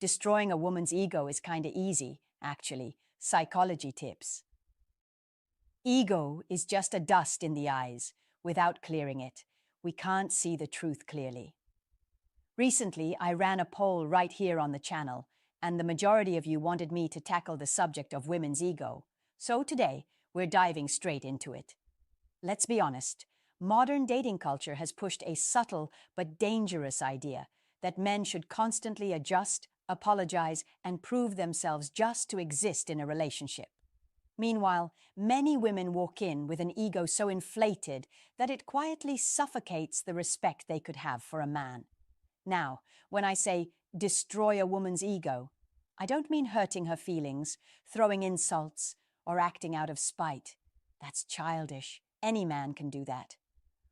Destroying a woman's ego is kinda easy, actually. Psychology tips. Ego is just a dust in the eyes. Without clearing it, we can't see the truth clearly. Recently, I ran a poll right here on the channel, and the majority of you wanted me to tackle the subject of women's ego. So today, we're diving straight into it. Let's be honest, modern dating culture has pushed a subtle but dangerous idea that men should constantly adjust, apologize, and prove themselves just to exist in a relationship. Meanwhile, many women walk in with an ego so inflated that it quietly suffocates the respect they could have for a man. Now, when I say destroy a woman's ego, I don't mean hurting her feelings, throwing insults, or acting out of spite. That's childish. Any man can do that.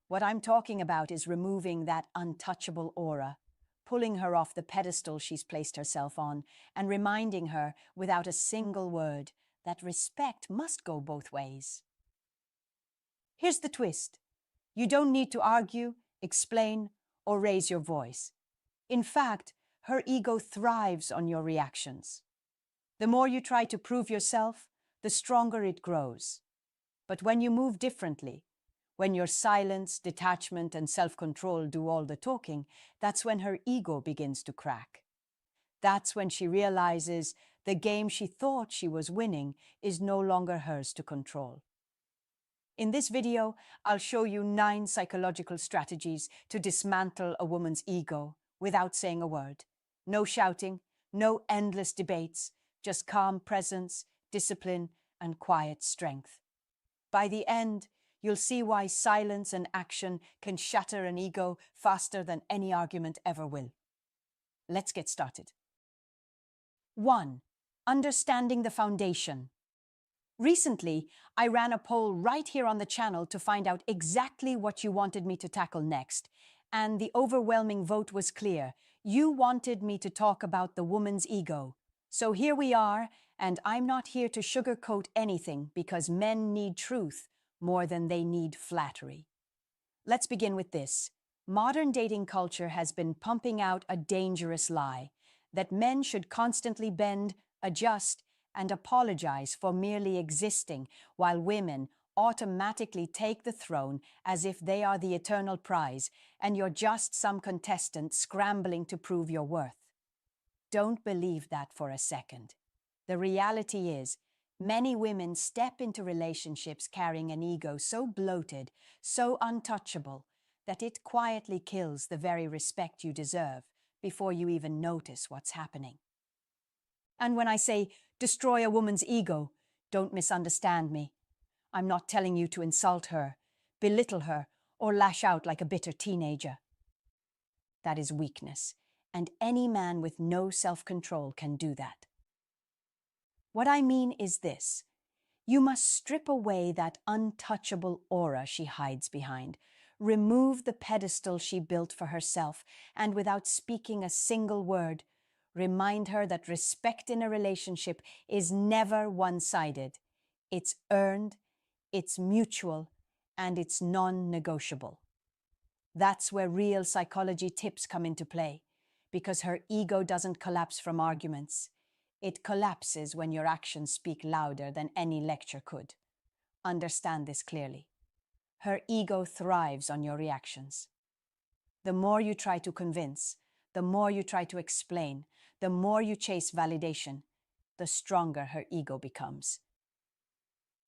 What I'm talking about is removing that untouchable aura, pulling her off the pedestal she's placed herself on, and reminding her, without a single word, that respect must go both ways. Here's the twist. You don't need to argue, explain, or raise your voice. In fact, her ego thrives on your reactions. The more you try to prove yourself, the stronger it grows. But when you move differently, when your silence, detachment, and self-control do all the talking, that's when her ego begins to crack. That's when she realizes the game she thought she was winning is no longer hers to control. In this video, I'll show you 9 psychological strategies to dismantle a woman's ego without saying a word. No shouting, no endless debates, just calm presence, discipline, and quiet strength. By the end, you'll see why silence and action can shatter an ego faster than any argument ever will. Let's get started. 1. Understanding the foundation. Recently, I ran a poll right here on the channel to find out exactly what you wanted me to tackle next, and the overwhelming vote was clear. You wanted me to talk about the woman's ego. So here we are, and I'm not here to sugarcoat anything because men need truth more than they need flattery. Let's begin with this. Modern dating culture has been pumping out a dangerous lie that men should constantly bend, adjust, and apologize for merely existing, while women automatically take the throne as if they are the eternal prize and you're just some contestant scrambling to prove your worth. Don't believe that for a second. The reality is, many women step into relationships carrying an ego so bloated, so untouchable, that it quietly kills the very respect you deserve before you even notice what's happening. And when I say destroy a woman's ego, don't misunderstand me. I'm not telling you to insult her, belittle her, or lash out like a bitter teenager. That is weakness, and any man with no self-control can do that. What I mean is this. You must strip away that untouchable aura she hides behind, remove the pedestal she built for herself, and without speaking a single word, remind her that respect in a relationship is never one-sided. It's earned, it's mutual, and it's non-negotiable. That's where real psychology tips come into play, because her ego doesn't collapse from arguments. It collapses when your actions speak louder than any lecture could. Understand this clearly. Her ego thrives on your reactions. The more you try to convince, the more you try to explain, the more you chase validation, the stronger her ego becomes.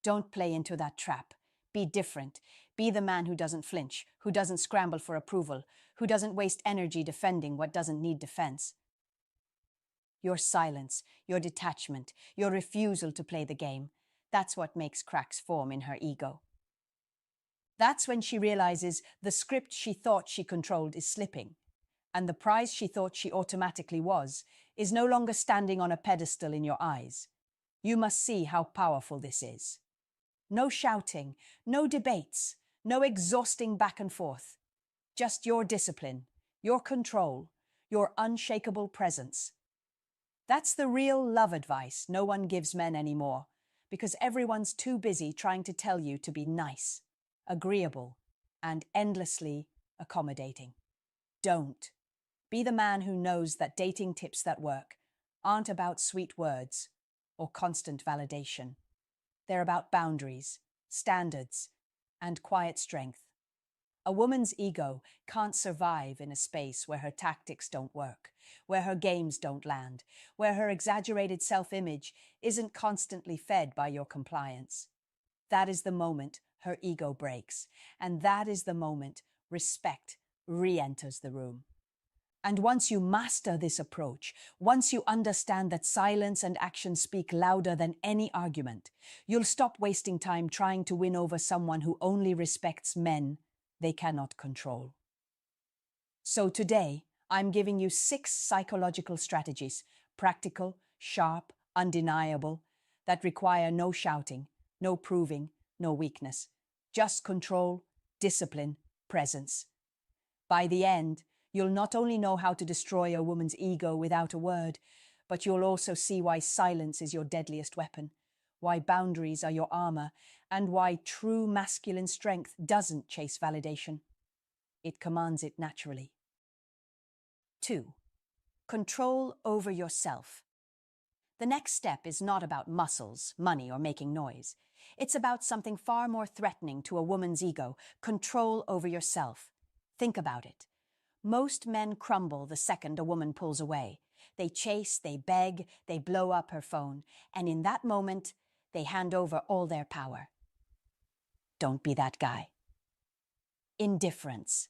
Don't play into that trap. Be different. Be the man who doesn't flinch, who doesn't scramble for approval, who doesn't waste energy defending what doesn't need defense. Your silence, your detachment, your refusal to play the game, that's what makes cracks form in her ego. That's when she realizes the script she thought she controlled is slipping, and the prize she thought she automatically was is no longer standing on a pedestal in your eyes. You must see how powerful this is. No shouting, no debates, no exhausting back and forth. Just your discipline, your control, your unshakable presence. That's the real love advice no one gives men anymore, because everyone's too busy trying to tell you to be nice, agreeable, and endlessly accommodating. Don't. Be the man who knows that dating tips that work aren't about sweet words or constant validation. They're about boundaries, standards, and quiet strength. A woman's ego can't survive in a space where her tactics don't work, where her games don't land, where her exaggerated self-image isn't constantly fed by your compliance. That is the moment her ego breaks, and that is the moment respect re-enters the room. And once you master this approach, once you understand that silence and action speak louder than any argument, you'll stop wasting time trying to win over someone who only respects men they cannot control. So today, I'm giving you 6 psychological strategies, practical, sharp, undeniable, that require no shouting, no proving, no weakness, just control, discipline, presence. By the end, you'll not only know how to destroy a woman's ego without a word, but you'll also see why silence is your deadliest weapon, why boundaries are your armor, and why true masculine strength doesn't chase validation. It commands it naturally. 2. Control over yourself. The next step is not about muscles, money, or making noise. It's about something far more threatening to a woman's ego: control over yourself. Think about it. Most men crumble the second a woman pulls away. They chase, they beg, they blow up her phone, and in that moment, they hand over all their power. Don't be that guy. Indifference.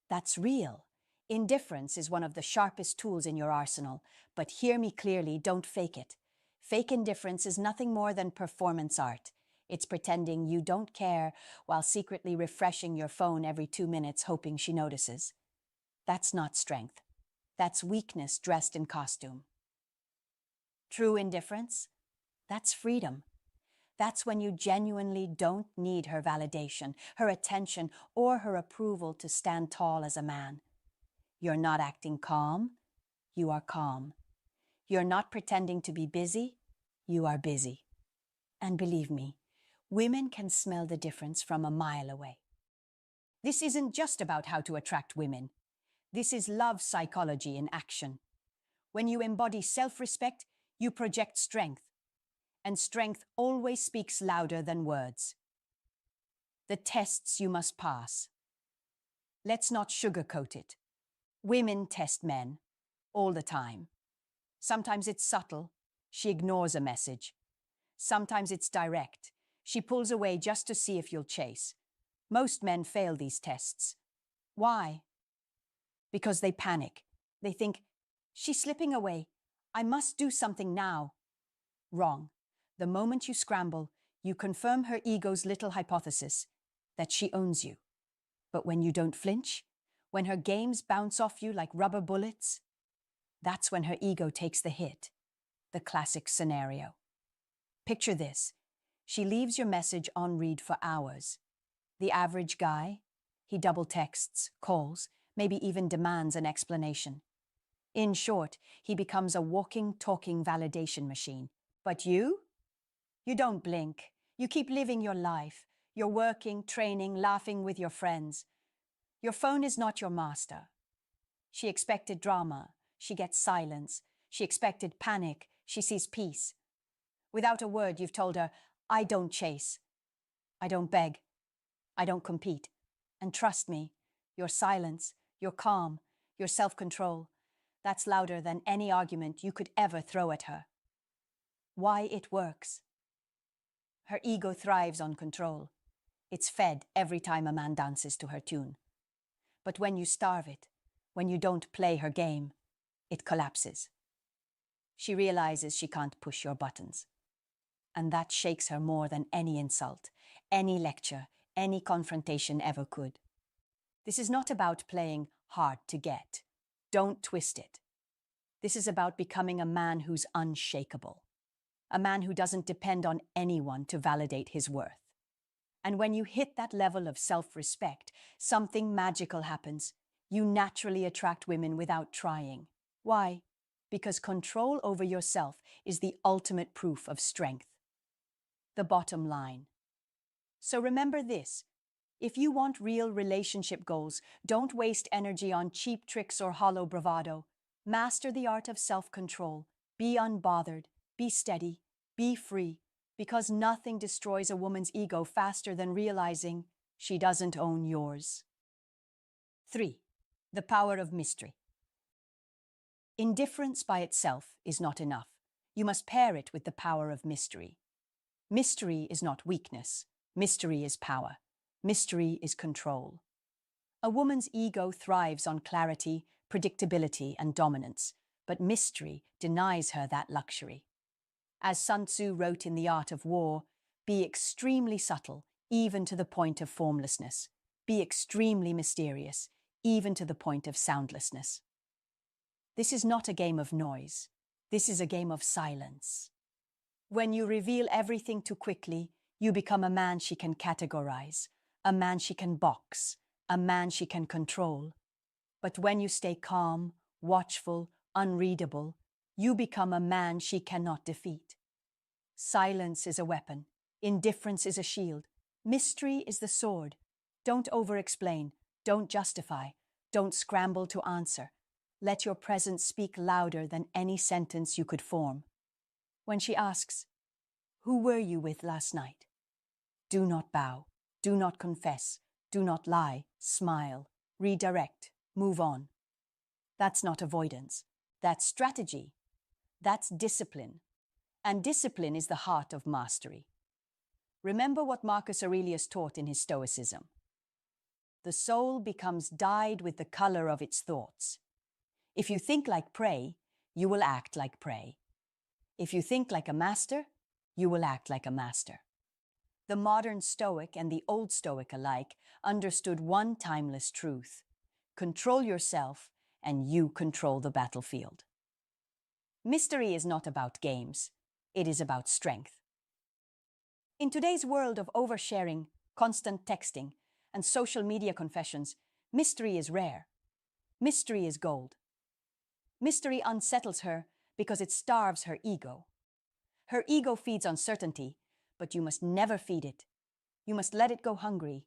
That's real. Indifference is one of the sharpest tools in your arsenal, but hear me clearly, don't fake it. Fake indifference is nothing more than performance art. It's pretending you don't care while secretly refreshing your phone every 2 minutes hoping she notices. That's not strength. That's weakness dressed in costume. True indifference? That's freedom. That's when you genuinely don't need her validation, her attention, or her approval to stand tall as a man. You're not acting calm, you are calm. You're not pretending to be busy, you are busy. And believe me, women can smell the difference from a mile away. This isn't just about how to attract women. This is love psychology in action. When you embody self-respect, you project strength. And strength always speaks louder than words. The tests you must pass. Let's not sugarcoat it. Women test men all the time. Sometimes it's subtle. She ignores a message. Sometimes it's direct. She pulls away just to see if you'll chase. Most men fail these tests. Why? Because they panic. They think, she's slipping away. I must do something now. Wrong. The moment you scramble, you confirm her ego's little hypothesis that she owns you. But when you don't flinch, when her games bounce off you like rubber bullets, that's when her ego takes the hit. The classic scenario. Picture this. She leaves your message on read for hours. The average guy, he double texts, calls, maybe even demands an explanation. In short, he becomes a walking, talking validation machine. But you? You don't blink. You keep living your life. You're working, training, laughing with your friends. Your phone is not your master. She expected drama. She gets silence. She expected panic. She sees peace. Without a word, you've told her, I don't chase. I don't beg. I don't compete. And trust me, your silence, your calm, your self-control, that's louder than any argument you could ever throw at her. Why it works? Her ego thrives on control. It's fed every time a man dances to her tune. But when you starve it, when you don't play her game, it collapses. She realizes she can't push your buttons. And that shakes her more than any insult, any lecture, any confrontation ever could. This is not about playing hard to get. Don't twist it. This is about becoming a man who's unshakable. A man who doesn't depend on anyone to validate his worth. And when you hit that level of self-respect, something magical happens. You naturally attract women without trying. Why? Because control over yourself is the ultimate proof of strength. The bottom line. So remember this. If you want real relationship goals, don't waste energy on cheap tricks or hollow bravado. Master the art of self-control. Be unbothered, be steady, be free, because nothing destroys a woman's ego faster than realizing she doesn't own yours. 3. The power of mystery. Indifference by itself is not enough. You must pair it with the power of mystery. Mystery is not weakness. Mystery is power. Mystery is control. A woman's ego thrives on clarity, predictability, and dominance, but mystery denies her that luxury. As Sun Tzu wrote in The Art of War, be extremely subtle, even to the point of formlessness. Be extremely mysterious, even to the point of soundlessness. This is not a game of noise. This is a game of silence. When you reveal everything too quickly, you become a man she can categorize, a man she can box, a man she can control. But when you stay calm, watchful, unreadable, you become a man she cannot defeat. Silence is a weapon. Indifference is a shield. Mystery is the sword. Don't over-explain. Don't justify. Don't scramble to answer. Let your presence speak louder than any sentence you could form. When she asks, "Who were you with last night?" do not bow. Do not confess. Do not lie. Smile. Redirect. Move on. That's not avoidance. That's strategy. That's discipline. And discipline is the heart of mastery. Remember what Marcus Aurelius taught in his Stoicism. The soul becomes dyed with the color of its thoughts. If you think like prey, you will act like prey. If you think like a master, you will act like a master. The modern Stoic and the old Stoic alike understood one timeless truth. Control yourself, and you control the battlefield. Mystery is not about games. It is about strength. In today's world of oversharing, constant texting, and social media confessions, mystery is rare. Mystery is gold. Mystery unsettles her because it starves her ego. Her ego feeds on certainty, but you must never feed it. You must let it go hungry.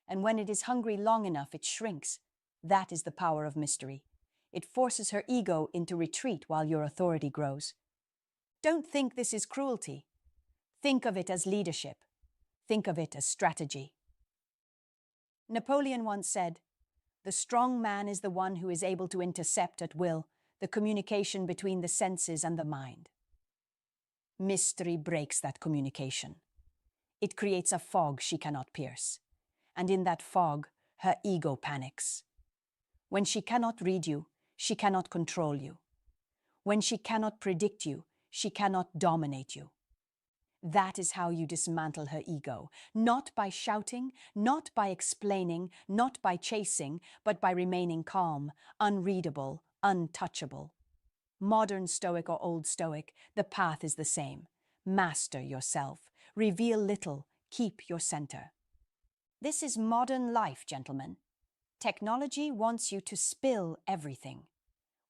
And when it is hungry long enough, it shrinks. That is the power of mystery. It forces her ego into retreat while your authority grows. Don't think this is cruelty. Think of it as leadership. Think of it as strategy. Napoleon once said, "The strong man is the one who is able to intercept at will the communication between the senses and the mind." Mystery breaks that communication. It creates a fog she cannot pierce. And in that fog, her ego panics. When she cannot read you, she cannot control you. When she cannot predict you, she cannot dominate you. That is how you dismantle her ego, not by shouting, not by explaining, not by chasing, but by remaining calm, unreadable, untouchable. Modern Stoic or old Stoic, the path is the same. Master yourself. Reveal little. Keep your center. This is modern life, gentlemen. Technology wants you to spill everything.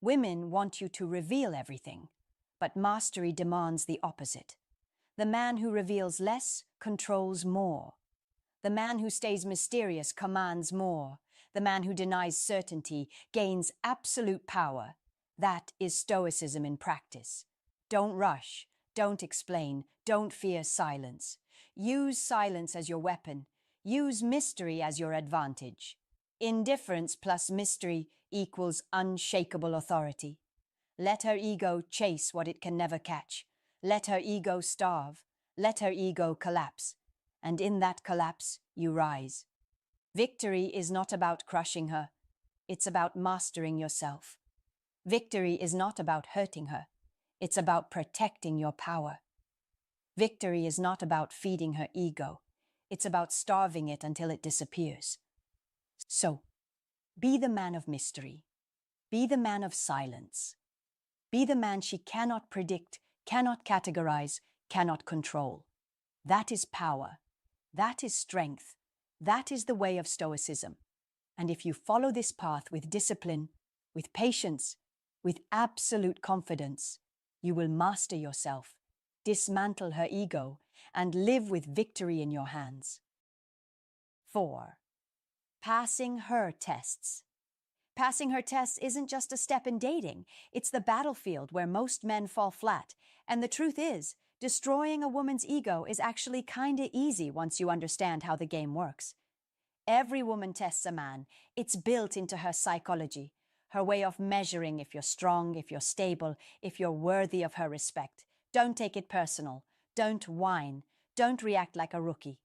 Women want you to reveal everything. But mastery demands the opposite. The man who reveals less controls more. The man who stays mysterious commands more. The man who denies certainty gains absolute power. That is Stoicism in practice. Don't rush. Don't explain. Don't fear silence. Use silence as your weapon. Use mystery as your advantage. Indifference plus mystery equals unshakable authority. Let her ego chase what it can never catch. Let her ego starve. Let her ego collapse. And in that collapse, you rise. Victory is not about crushing her. It's about mastering yourself. Victory is not about hurting her. It's about protecting your power. Victory is not about feeding her ego. It's about starving it until it disappears. So, be the man of mystery. Be the man of silence. Be the man she cannot predict, cannot categorize, cannot control. That is power. That is strength. That is the way of Stoicism. And if you follow this path with discipline, with patience, with absolute confidence, you will master yourself, dismantle her ego, and live with victory in your hands. 4. Passing her tests. Passing her tests isn't just a step in dating, it's the battlefield where most men fall flat. And the truth is, destroying a woman's ego is actually kinda easy once you understand how the game works. Every woman tests a man. It's built into her psychology, her way of measuring if you're strong, if you're stable, if you're worthy of her respect. Don't take it personal. Don't whine. Don't react like a rookie.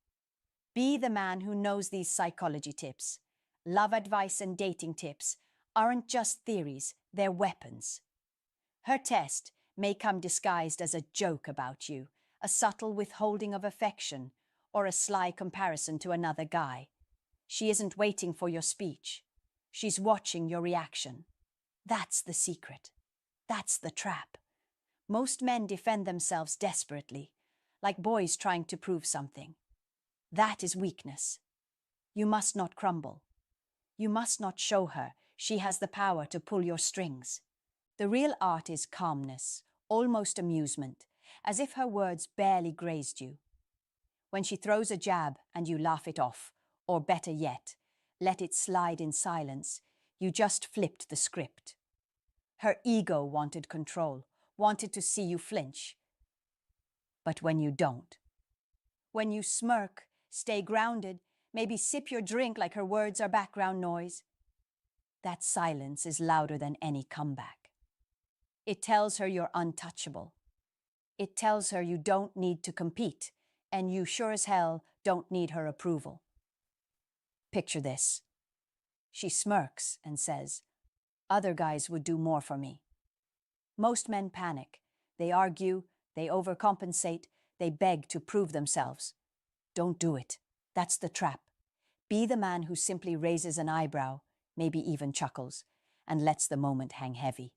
Be the man who knows these psychology tips. Love advice and dating tips aren't just theories, they're weapons. Her test may come disguised as a joke about you, a subtle withholding of affection, or a sly comparison to another guy. She isn't waiting for your speech. She's watching your reaction. That's the secret. That's the trap. Most men defend themselves desperately, like boys trying to prove something. That is weakness. You must not crumble. You must not show her she has the power to pull your strings. The real art is calmness, almost amusement, as if her words barely grazed you. When she throws a jab and you laugh it off, or better yet, let it slide in silence, you just flipped the script. Her ego wanted control, wanted to see you flinch. But when you don't, when you smirk, stay grounded, maybe sip your drink like her words are background noise, that silence is louder than any comeback. It tells her you're untouchable. It tells her you don't need to compete, and you sure as hell don't need her approval. Picture this. She smirks and says, "Other guys would do more for me." Most men panic. They argue, they overcompensate, they beg to prove themselves. Don't do it. That's the trap. Be the man who simply raises an eyebrow, maybe even chuckles, and lets the moment hang heavy.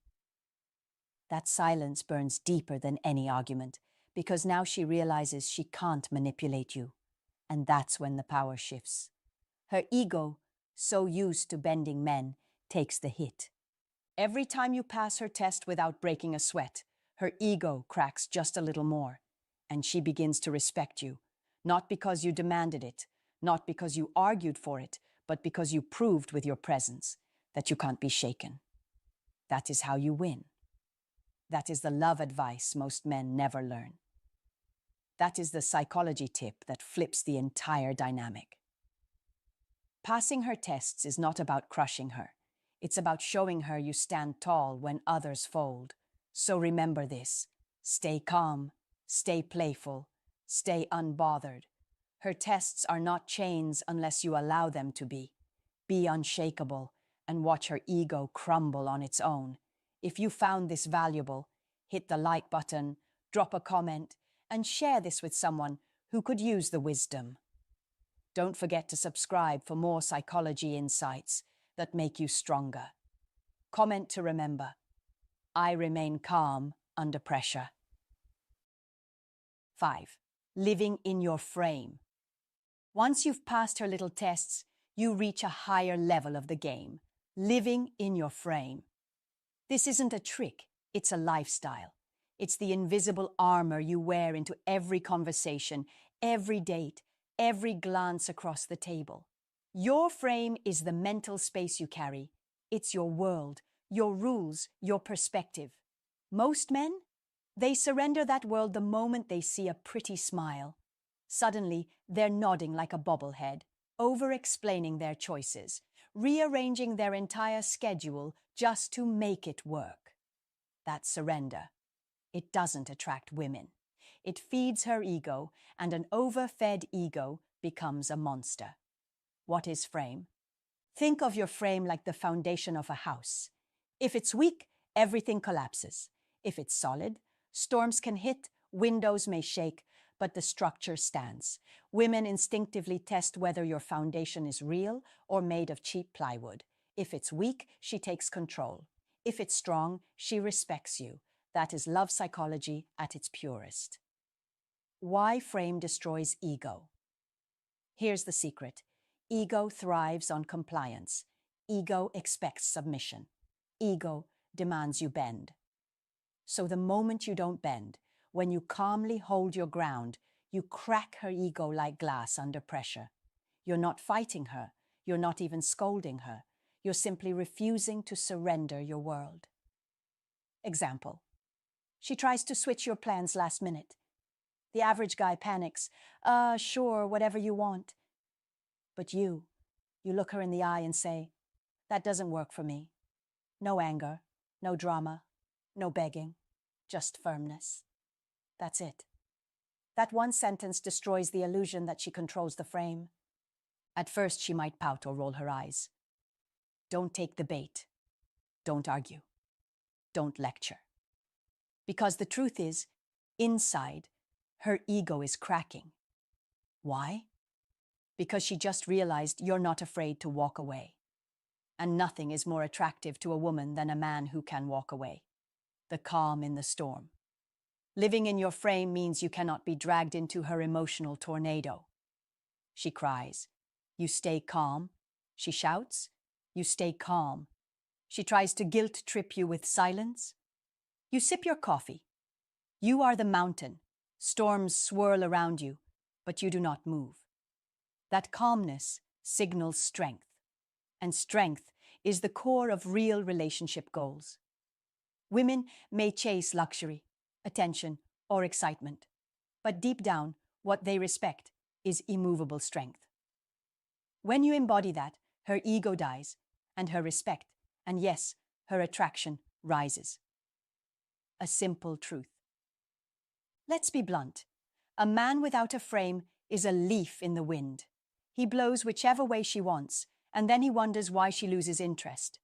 That silence burns deeper than any argument, because now she realizes she can't manipulate you. And that's when the power shifts. Her ego, so used to bending men, takes the hit. Every time you pass her test without breaking a sweat, her ego cracks just a little more, and she begins to respect you, not because you demanded it, not because you argued for it, but because you proved with your presence that you can't be shaken. That is how you win. That is the love advice most men never learn. That is the psychology tip that flips the entire dynamic. Passing her tests is not about crushing her. It's about showing her you stand tall when others fold. So remember this. Stay calm, stay playful, stay unbothered. Her tests are not chains unless you allow them to be. Be unshakable and watch her ego crumble on its own. If you found this valuable, hit the like button, drop a comment, and share this with someone who could use the wisdom. Don't forget to subscribe for more psychology insights that make you stronger. Comment to remember. I remain calm under pressure. 5. Living in your frame. Once you've passed her little tests, you reach a higher level of the game. Living in your frame. This isn't a trick, it's a lifestyle. It's the invisible armor you wear into every conversation, every date, every glance across the table. Your frame is the mental space you carry. It's your world, your rules, your perspective. Most men, they surrender that world the moment they see a pretty smile. Suddenly, they're nodding like a bobblehead, over-explaining their choices, rearranging their entire schedule just to make it work. That's surrender. It doesn't attract women. It feeds her ego, and an overfed ego becomes a monster. What is frame? Think of your frame like the foundation of a house. If it's weak, everything collapses. If it's solid, storms can hit, windows may shake, but the structure stands. Women instinctively test whether your foundation is real or made of cheap plywood. If it's weak, she takes control. If it's strong, she respects you. That is love psychology at its purest. Why frame destroys ego? Here's the secret. Ego thrives on compliance. Ego expects submission. Ego demands you bend. So the moment you don't bend, when you calmly hold your ground, you crack her ego like glass under pressure. You're not fighting her. You're not even scolding her. You're simply refusing to surrender your world. Example. She tries to switch your plans last minute. The average guy panics. Sure, whatever you want. But you look her in the eye and say, that doesn't work for me. No anger, no drama, no begging, just firmness. That's it. That one sentence destroys the illusion that she controls the frame. At first, she might pout or roll her eyes. Don't take the bait. Don't argue. Don't lecture. Because the truth is, inside, her ego is cracking. Why? Because she just realized you're not afraid to walk away. And nothing is more attractive to a woman than a man who can walk away. The calm in the storm. Living in your frame means you cannot be dragged into her emotional tornado. She cries. You stay calm. She shouts. You stay calm. She tries to guilt trip you with silence. You sip your coffee. You are the mountain. Storms swirl around you, but you do not move. That calmness signals strength. And strength is the core of real relationship goals. Women may chase luxury, attention, or excitement, but deep down, what they respect is immovable strength. When you embody that, her ego dies, and her respect, and yes, her attraction rises. A simple truth. Let's be blunt. A man without a frame is a leaf in the wind. He blows whichever way she wants, and then he wonders why she loses interest.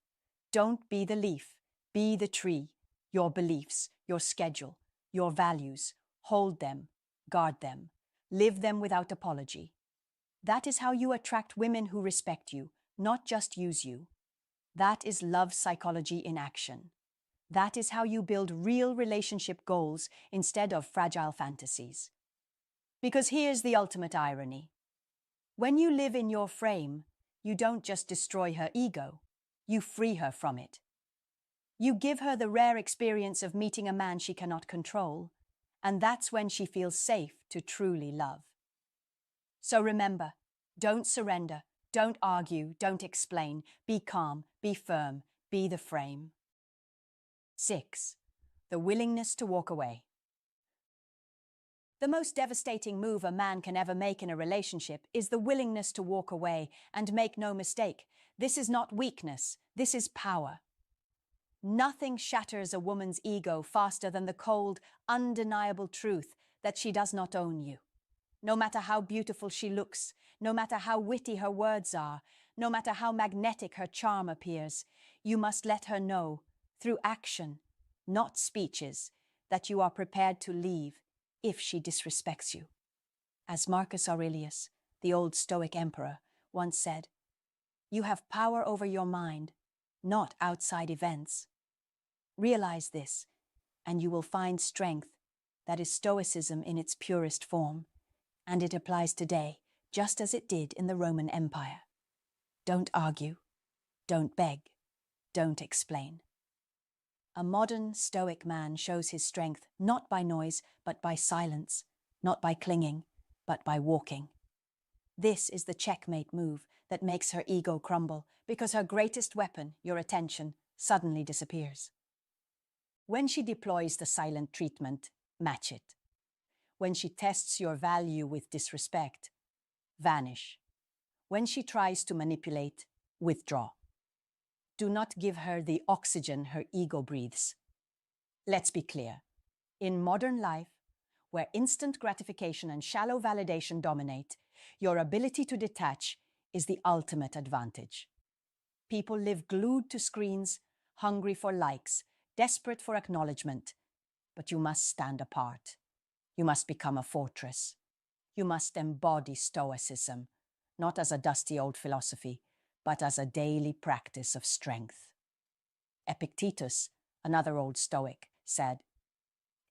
Don't be the leaf, be the tree. Your beliefs, your schedule, your values. Hold them, guard them, live them without apology. That is how you attract women who respect you, not just use you. That is love psychology in action. That is how you build real relationship goals instead of fragile fantasies. Because here's the ultimate irony. When you live in your frame, you don't just destroy her ego, you free her from it. You give her the rare experience of meeting a man she cannot control, and that's when she feels safe to truly love. So remember, don't surrender, don't argue, don't explain, be calm, be firm, be the frame. 6. The willingness to walk away. The most devastating move a man can ever make in a relationship is the willingness to walk away, and make no mistake, this is not weakness, this is power. Nothing shatters a woman's ego faster than the cold, undeniable truth that she does not own you. No matter how beautiful she looks, no matter how witty her words are, no matter how magnetic her charm appears, you must let her know, through action, not speeches, that you are prepared to leave if she disrespects you. As Marcus Aurelius, the old Stoic emperor, once said, you have power over your mind, not outside events. Realize this, and you will find strength that is Stoicism in its purest form, and it applies today just as it did in the Roman Empire. Don't argue, don't beg, don't explain. A modern Stoic man shows his strength not by noise, but by silence, not by clinging, but by walking. This is the checkmate move that makes her ego crumble, because her greatest weapon, your attention, suddenly disappears. When she deploys the silent treatment, match it. When she tests your value with disrespect, vanish. When she tries to manipulate, withdraw. Do not give her the oxygen her ego breathes. Let's be clear. In modern life, where instant gratification and shallow validation dominate, your ability to detach is the ultimate advantage. People live glued to screens, hungry for likes, desperate for acknowledgement. But you must stand apart. You must become a fortress. You must embody Stoicism, not as a dusty old philosophy, but as a daily practice of strength. Epictetus, another old Stoic, said,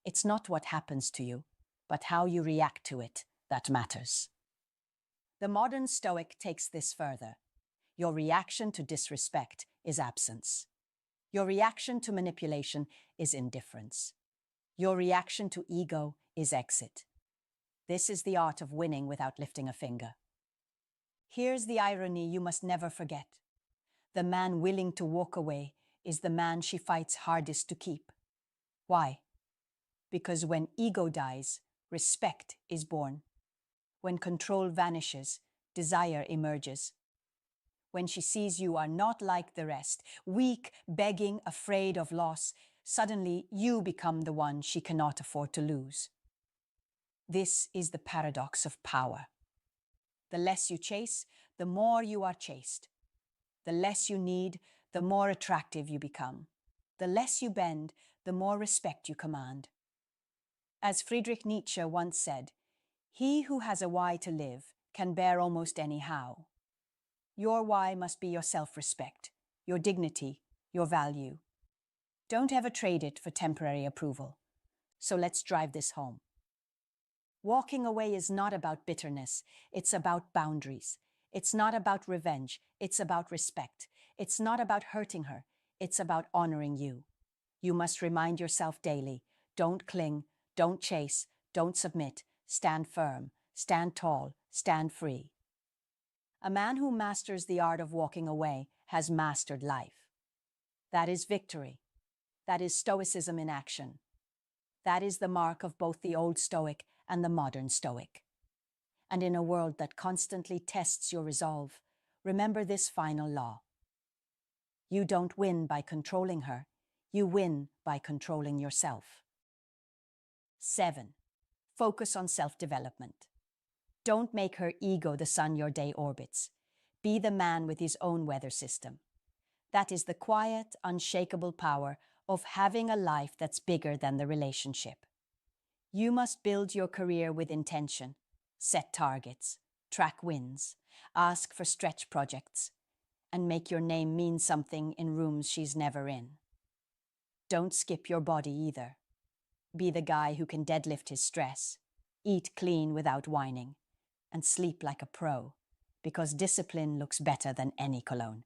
"It's not what happens to you, but how you react to it that matters." The modern Stoic takes this further. Your reaction to disrespect is absence. Your reaction to manipulation is indifference. Your reaction to ego is exit. This is the art of winning without lifting a finger. Here's the irony you must never forget. The man willing to walk away is the man she fights hardest to keep. Why? Because when ego dies, respect is born. When control vanishes, desire emerges. When she sees you are not like the rest, weak, begging, afraid of loss, suddenly you become the one she cannot afford to lose. This is the paradox of power. The less you chase, the more you are chased. The less you need, the more attractive you become. The less you bend, the more respect you command. As Friedrich Nietzsche once said, "He who has a why to live can bear almost any how." Your why must be your self-respect, your dignity, your value. Don't ever trade it for temporary approval. So let's drive this home. Walking away is not about bitterness, it's about boundaries. It's not about revenge, it's about respect. It's not about hurting her, it's about honoring you. You must remind yourself daily, don't cling, don't chase, don't submit, stand firm, stand tall, stand free. A man who masters the art of walking away has mastered life. That is victory. That is stoicism in action. That is the mark of both the old Stoic and the modern Stoic. And in a world that constantly tests your resolve, remember this final law. You don't win by controlling her, you win by controlling yourself. 7. Focus on self-development. Don't make her ego the sun your day orbits. Be the man with his own weather system. That is the quiet, unshakable power of having a life that's bigger than the relationship. You must build your career with intention, set targets, track wins, ask for stretch projects, and make your name mean something in rooms she's never in. Don't skip your body either. Be the guy who can deadlift his stress, eat clean without whining, and sleep like a pro, because discipline looks better than any cologne.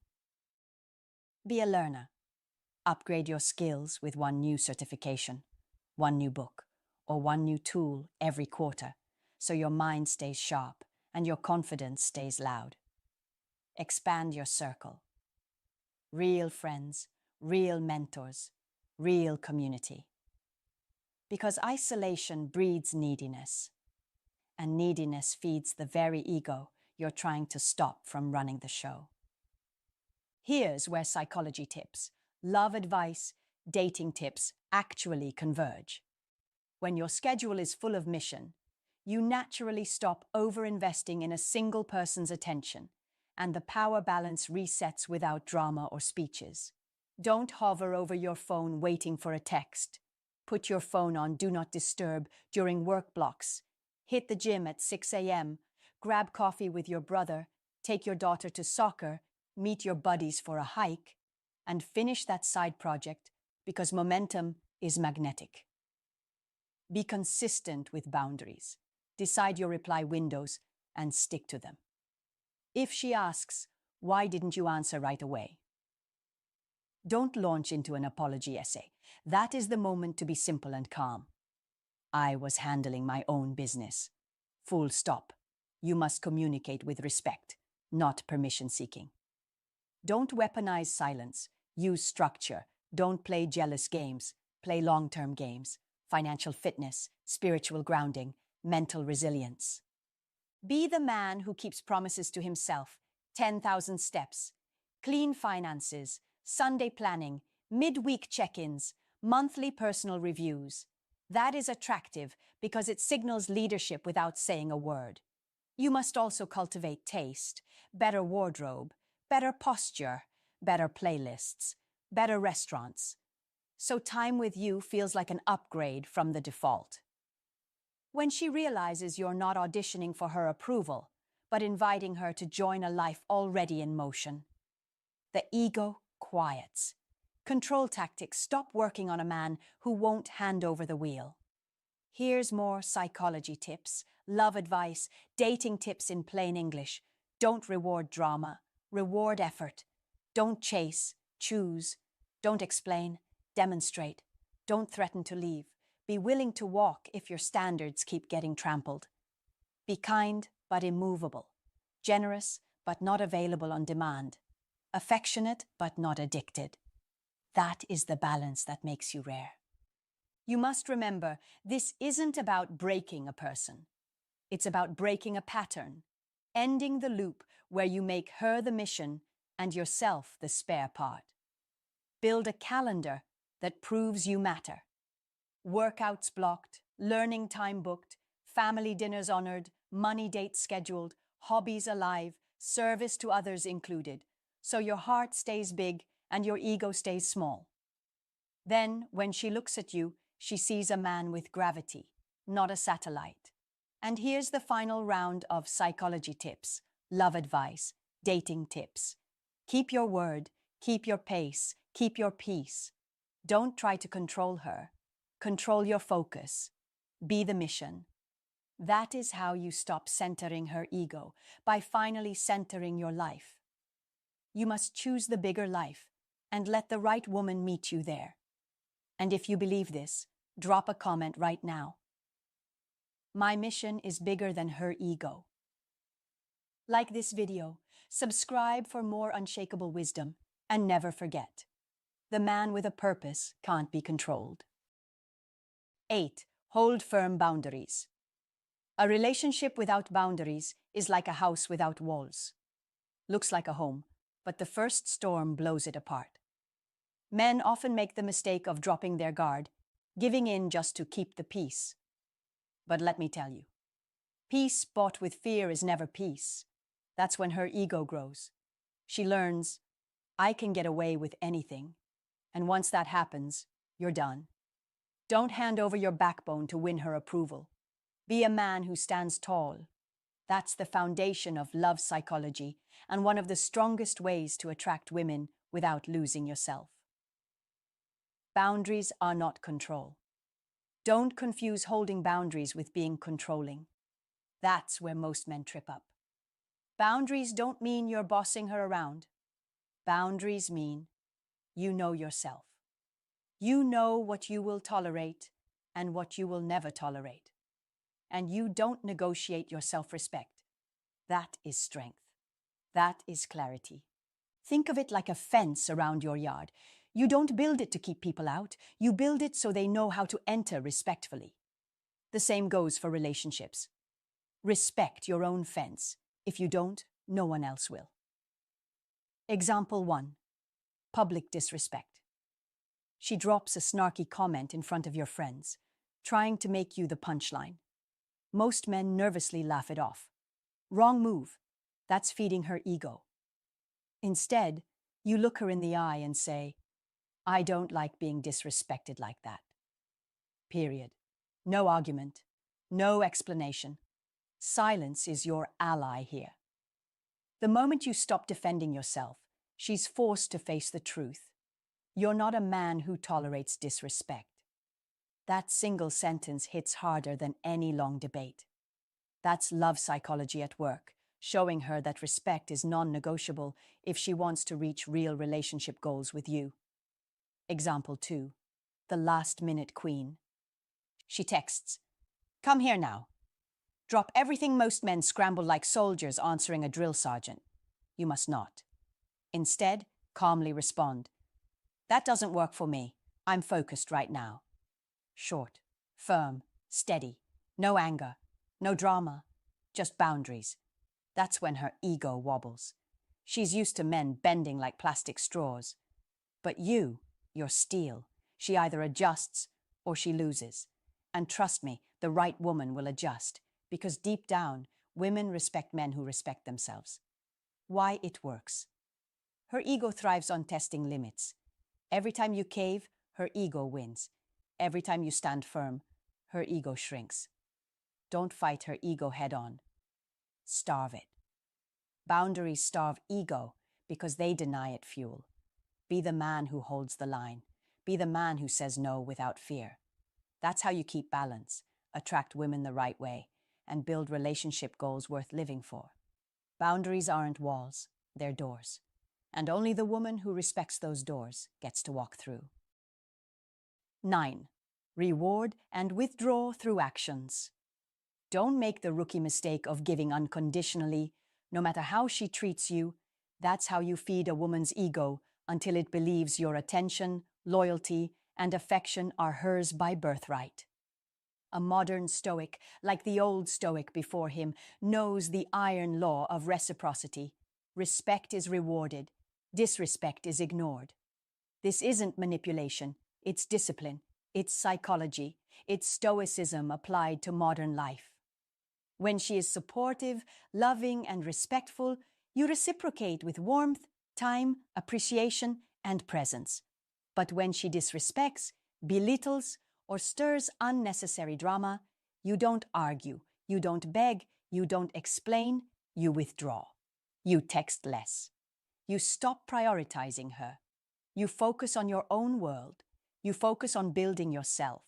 Be a learner. Upgrade your skills with one new certification, one new book, or one new tool every quarter, so your mind stays sharp and your confidence stays loud. Expand your circle. Real friends, real mentors, real community. Because isolation breeds neediness, and neediness feeds the very ego you're trying to stop from running the show. Here's where psychology tips, love advice, dating tips actually converge. When your schedule is full of mission, you naturally stop over-investing in a single person's attention, and the power balance resets without drama or speeches. Don't hover over your phone waiting for a text. Put your phone on Do Not Disturb during work blocks. Hit the gym at 6 a.m., grab coffee with your brother, take your daughter to soccer, meet your buddies for a hike, and finish that side project because momentum is magnetic. Be consistent with boundaries. Decide your reply windows and stick to them. If she asks, "Why didn't you answer right away?" Don't launch into an apology essay. That is the moment to be simple and calm. I was handling my own business. Full stop. You must communicate with respect, not permission-seeking. Don't weaponize silence. Use structure. Don't play jealous games. Play long-term games. Financial fitness, spiritual grounding, mental resilience. Be the man who keeps promises to himself. 10,000 steps. Clean finances, Sunday planning, midweek check-ins, monthly personal reviews. That is attractive because it signals leadership without saying a word. You must also cultivate taste, better wardrobe, better posture, better playlists, better restaurants. So time with you feels like an upgrade from the default. When she realizes you're not auditioning for her approval, but inviting her to join a life already in motion, the ego quiets. Control tactics stop working on a man who won't hand over the wheel. Here's more psychology tips, love advice, dating tips in plain English. Don't reward drama, reward effort. Don't chase, choose. Don't explain, demonstrate. Don't threaten to leave. Be willing to walk if your standards keep getting trampled. Be kind but immovable. Generous but not available on demand. affectionate but not addicted. That is the balance that makes you rare. You must remember, this isn't about breaking a person. It's about breaking a pattern, ending the loop where you make her the mission and yourself the spare part. Build a calendar that proves you matter. Workouts blocked, learning time booked, family dinners honored, money dates scheduled, hobbies alive, service to others included, so your heart stays big and your ego stays small. Then, when she looks at you, she sees a man with gravity, not a satellite. And here's the final round of psychology tips, love advice, dating tips. Keep your word, keep your pace, keep your peace. Don't try to control her. Control your focus. Be the mission. That is how you stop centering her ego, by finally centering your life. You must choose the bigger life and let the right woman meet you there. And if you believe this, drop a comment right now. My mission is bigger than her ego. Like this video, subscribe for more unshakable wisdom, and never forget, the man with a purpose can't be controlled. 8. Hold firm boundaries. A relationship without boundaries is like a house without walls. Looks like a home, but the first storm blows it apart. Men often make the mistake of dropping their guard, giving in just to keep the peace. But let me tell you, peace bought with fear is never peace. That's when her ego grows. She learns, I can get away with anything. And once that happens, you're done. Don't hand over your backbone to win her approval. Be a man who stands tall. That's the foundation of love psychology and one of the strongest ways to attract women without losing yourself. Boundaries are not control. Don't confuse holding boundaries with being controlling. That's where most men trip up. Boundaries don't mean you're bossing her around. Boundaries mean you know yourself. You know what you will tolerate and what you will never tolerate. And you don't negotiate your self-respect. That is strength. That is clarity. Think of it like a fence around your yard. You don't build it to keep people out. You build it so they know how to enter respectfully. The same goes for relationships. Respect your own fence. If you don't, no one else will. Example 1. Public disrespect. She drops a snarky comment in front of your friends, trying to make you the punchline. Most men nervously laugh it off. Wrong move. That's feeding her ego. Instead, you look her in the eye and say, I don't like being disrespected like that. Period. No argument. No explanation. Silence is your ally here. The moment you stop defending yourself, she's forced to face the truth. You're not a man who tolerates disrespect. That single sentence hits harder than any long debate. That's love psychology at work, showing her that respect is non-negotiable if she wants to reach real relationship goals with you. Example 2. The last-minute queen. She texts, come here now. Drop everything. Most men scramble like soldiers answering a drill sergeant. You must not. Instead, calmly respond, that doesn't work for me. I'm focused right now. Short, firm, steady, no anger, no drama, just boundaries. That's when her ego wobbles. She's used to men bending like plastic straws. But you're steel. She either adjusts or she loses. And trust me, the right woman will adjust, because deep down, women respect men who respect themselves. Why it works. Her ego thrives on testing limits. Every time you cave, her ego wins. Every time you stand firm, her ego shrinks. Don't fight her ego head-on. Starve it. Boundaries starve ego because they deny it fuel. Be the man who holds the line. Be the man who says no without fear. That's how you keep balance, attract women the right way, and build relationship goals worth living for. Boundaries aren't walls, they're doors. And only the woman who respects those doors gets to walk through. 9. Reward and withdraw through actions. Don't make the rookie mistake of giving unconditionally. No matter how she treats you, That's how you feed a woman's ego until it believes your attention, loyalty, and affection are hers by birthright. A modern Stoic, like the old Stoic before him, knows the iron law of reciprocity. Respect is rewarded, disrespect is ignored. This isn't manipulation, it's discipline, it's psychology, it's stoicism applied to modern life. When she is supportive, loving, and respectful, you reciprocate with warmth, time, appreciation, and presence. But when she disrespects, belittles, or stirs unnecessary drama, you don't argue, you don't beg, you don't explain, you withdraw. You text less. You stop prioritizing her. You focus on your own world. You focus on building yourself.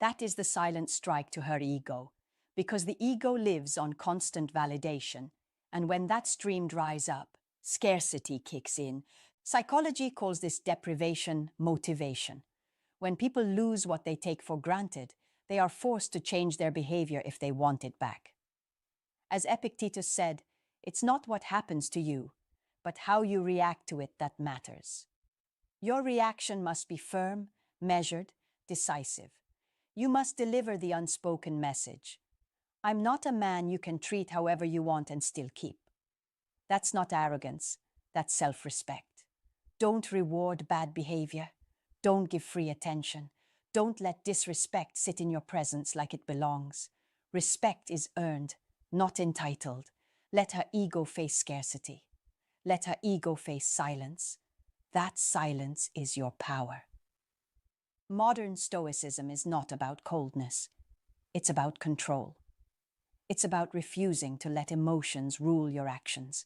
That is the silent strike to her ego, because the ego lives on constant validation, and when that stream dries up, scarcity kicks in. Psychology calls this deprivation motivation. When people lose what they take for granted, they are forced to change their behavior if they want it back. As Epictetus said, it's not what happens to you, but how you react to it that matters. Your reaction must be firm, measured, decisive. You must deliver the unspoken message. I'm not a man you can treat however you want and still keep. That's not arrogance, that's self-respect. Don't reward bad behavior. Don't give free attention. Don't let disrespect sit in your presence like it belongs. Respect is earned, not entitled. Let her ego face scarcity. Let her ego face silence. That silence is your power. Modern Stoicism is not about coldness. It's about control. It's about refusing to let emotions rule your actions.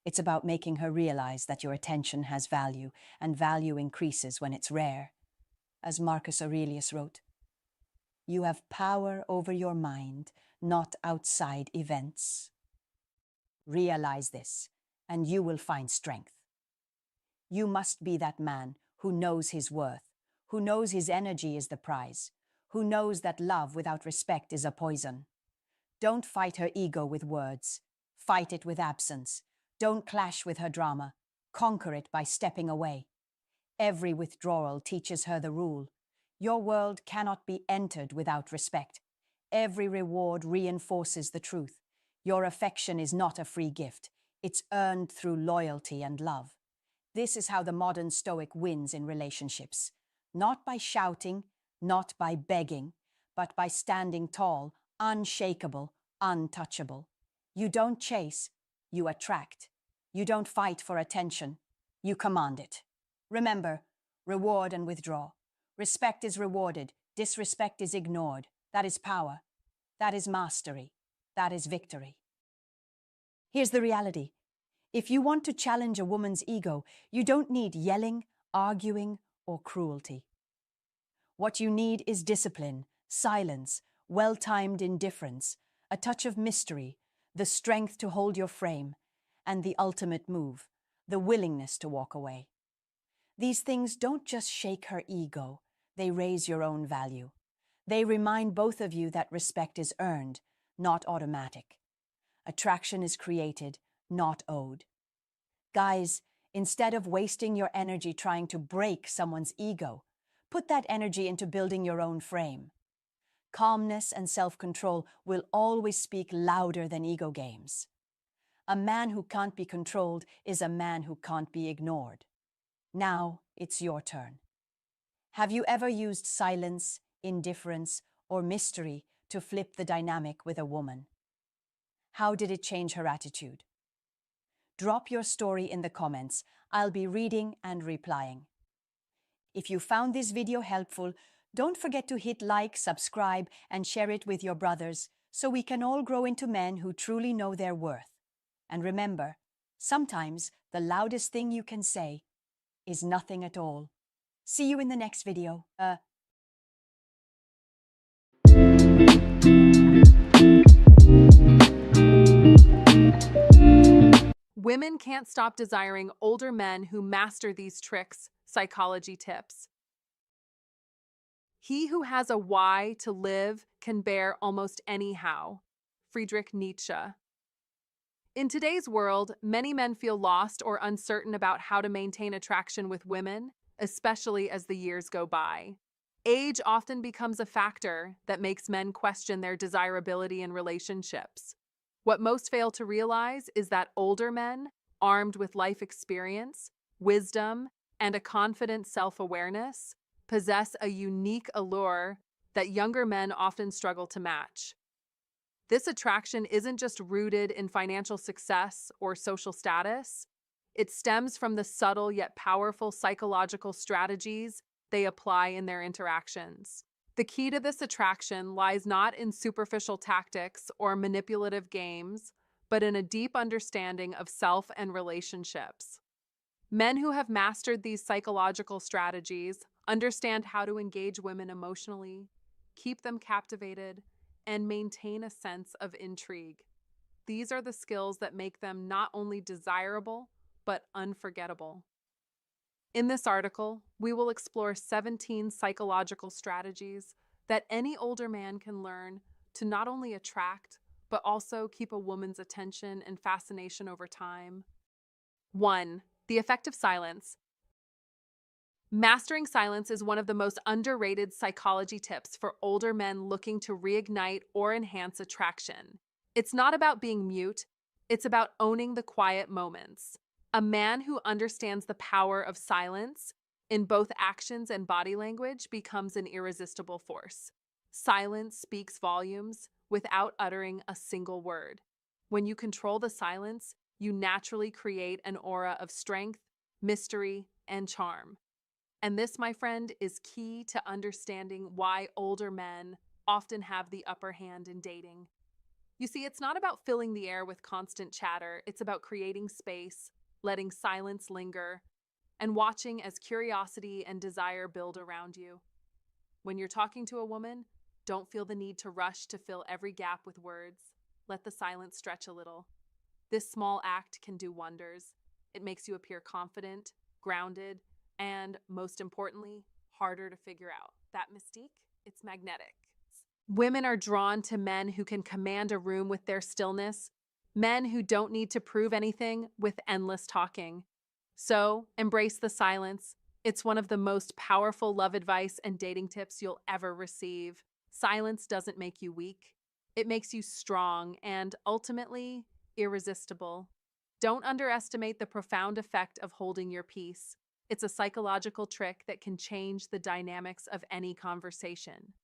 It's about making her realize that your attention has value, and value increases when it's rare. As Marcus Aurelius wrote, "You have power over your mind, not outside events." Realize this, and you will find strength. You must be that man who knows his worth, who knows his energy is the prize, who knows that love without respect is a poison. Don't fight her ego with words. Fight it with absence. Don't clash with her drama. Conquer it by stepping away. Every withdrawal teaches her the rule. Your world cannot be entered without respect. Every reward reinforces the truth. Your affection is not a free gift. It's earned through loyalty and love. This is how the modern Stoic wins in relationships. Not by shouting, not by begging, but by standing tall, unshakable, untouchable. You don't chase, you attract. You don't fight for attention, you command it. Remember, reward and withdraw. Respect is rewarded, disrespect is ignored. That is power. That is mastery. That is victory. Here's the reality. If you want to challenge a woman's ego, you don't need yelling, arguing, or cruelty. What you need is discipline, silence, well-timed indifference, a touch of mystery, the strength to hold your frame, and the ultimate move, the willingness to walk away. These things don't just shake her ego, they raise your own value. They remind both of you that respect is earned, not automatic. Attraction is created, not owed. Guys, instead of wasting your energy trying to break someone's ego, put that energy into building your own frame. Calmness and self-control will always speak louder than ego games. A man who can't be controlled is a man who can't be ignored. Now it's your turn. Have you ever used silence, indifference, or mystery to flip the dynamic with a woman? How did it change her attitude? Drop your story in the comments. I'll be reading and replying. If you found this video helpful, don't forget to hit like, subscribe, and share it with your brothers so we can all grow into men who truly know their worth. And remember, sometimes the loudest thing you can say is nothing at all. See you in the next video. Women can't stop desiring older men who master these tricks, psychology tips. He who has a why to live can bear almost any how. Friedrich Nietzsche. In today's world, many men feel lost or uncertain about how to maintain attraction with women, especially as the years go by. Age often becomes a factor that makes men question their desirability in relationships. What most fail to realize is that older men, armed with life experience, wisdom, and a confident self awareness, possess a unique allure that younger men often struggle to match. This attraction isn't just rooted in financial success or social status. It stems from the subtle yet powerful psychological strategies they apply in their interactions. The key to this attraction lies not in superficial tactics or manipulative games, but in a deep understanding of self and relationships. Men who have mastered these psychological strategies understand how to engage women emotionally, keep them captivated, and maintain a sense of intrigue. These are the skills that make them not only desirable, but unforgettable. In this article, we will explore 17 psychological strategies that any older man can learn to not only attract, but also keep a woman's attention and fascination over time. 1. The effective silence. Mastering silence is one of the most underrated psychology tips for older men looking to reignite or enhance attraction. It's not about being mute, it's about owning the quiet moments. A man who understands the power of silence in both actions and body language becomes an irresistible force. Silence speaks volumes without uttering a single word. When you control the silence, you naturally create an aura of strength, mystery, and charm. And this, my friend, is key to understanding why older men often have the upper hand in dating. You see, it's not about filling the air with constant chatter, it's about creating space, letting silence linger, and watching as curiosity and desire build around you. When you're talking to a woman, don't feel the need to rush to fill every gap with words. Let the silence stretch a little. This small act can do wonders. It makes you appear confident, grounded, and most importantly, harder to figure out. That mystique, it's magnetic. Women are drawn to men who can command a room with their stillness, men who don't need to prove anything with endless talking. So, embrace the silence. It's one of the most powerful love advice and dating tips you'll ever receive. Silence doesn't make you weak. It makes you strong and, ultimately, irresistible. Don't underestimate the profound effect of holding your peace. It's a psychological trick that can change the dynamics of any conversation.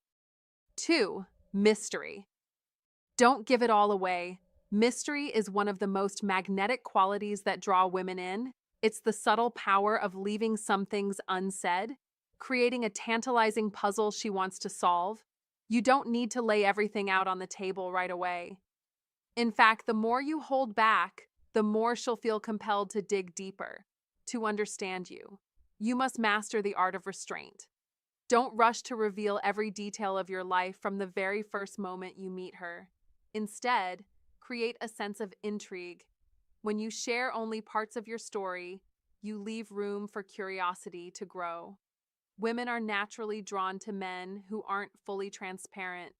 2. Mystery. Don't give it all away. Mystery is one of the most magnetic qualities that draw women in. It's the subtle power of leaving some things unsaid, creating a tantalizing puzzle she wants to solve. You don't need to lay everything out on the table right away. In fact, the more you hold back, the more she'll feel compelled to dig deeper, to understand you. You must master the art of restraint. Don't rush to reveal every detail of your life from the very first moment you meet her. Instead, create a sense of intrigue. When you share only parts of your story, you leave room for curiosity to grow. Women are naturally drawn to men who aren't fully transparent.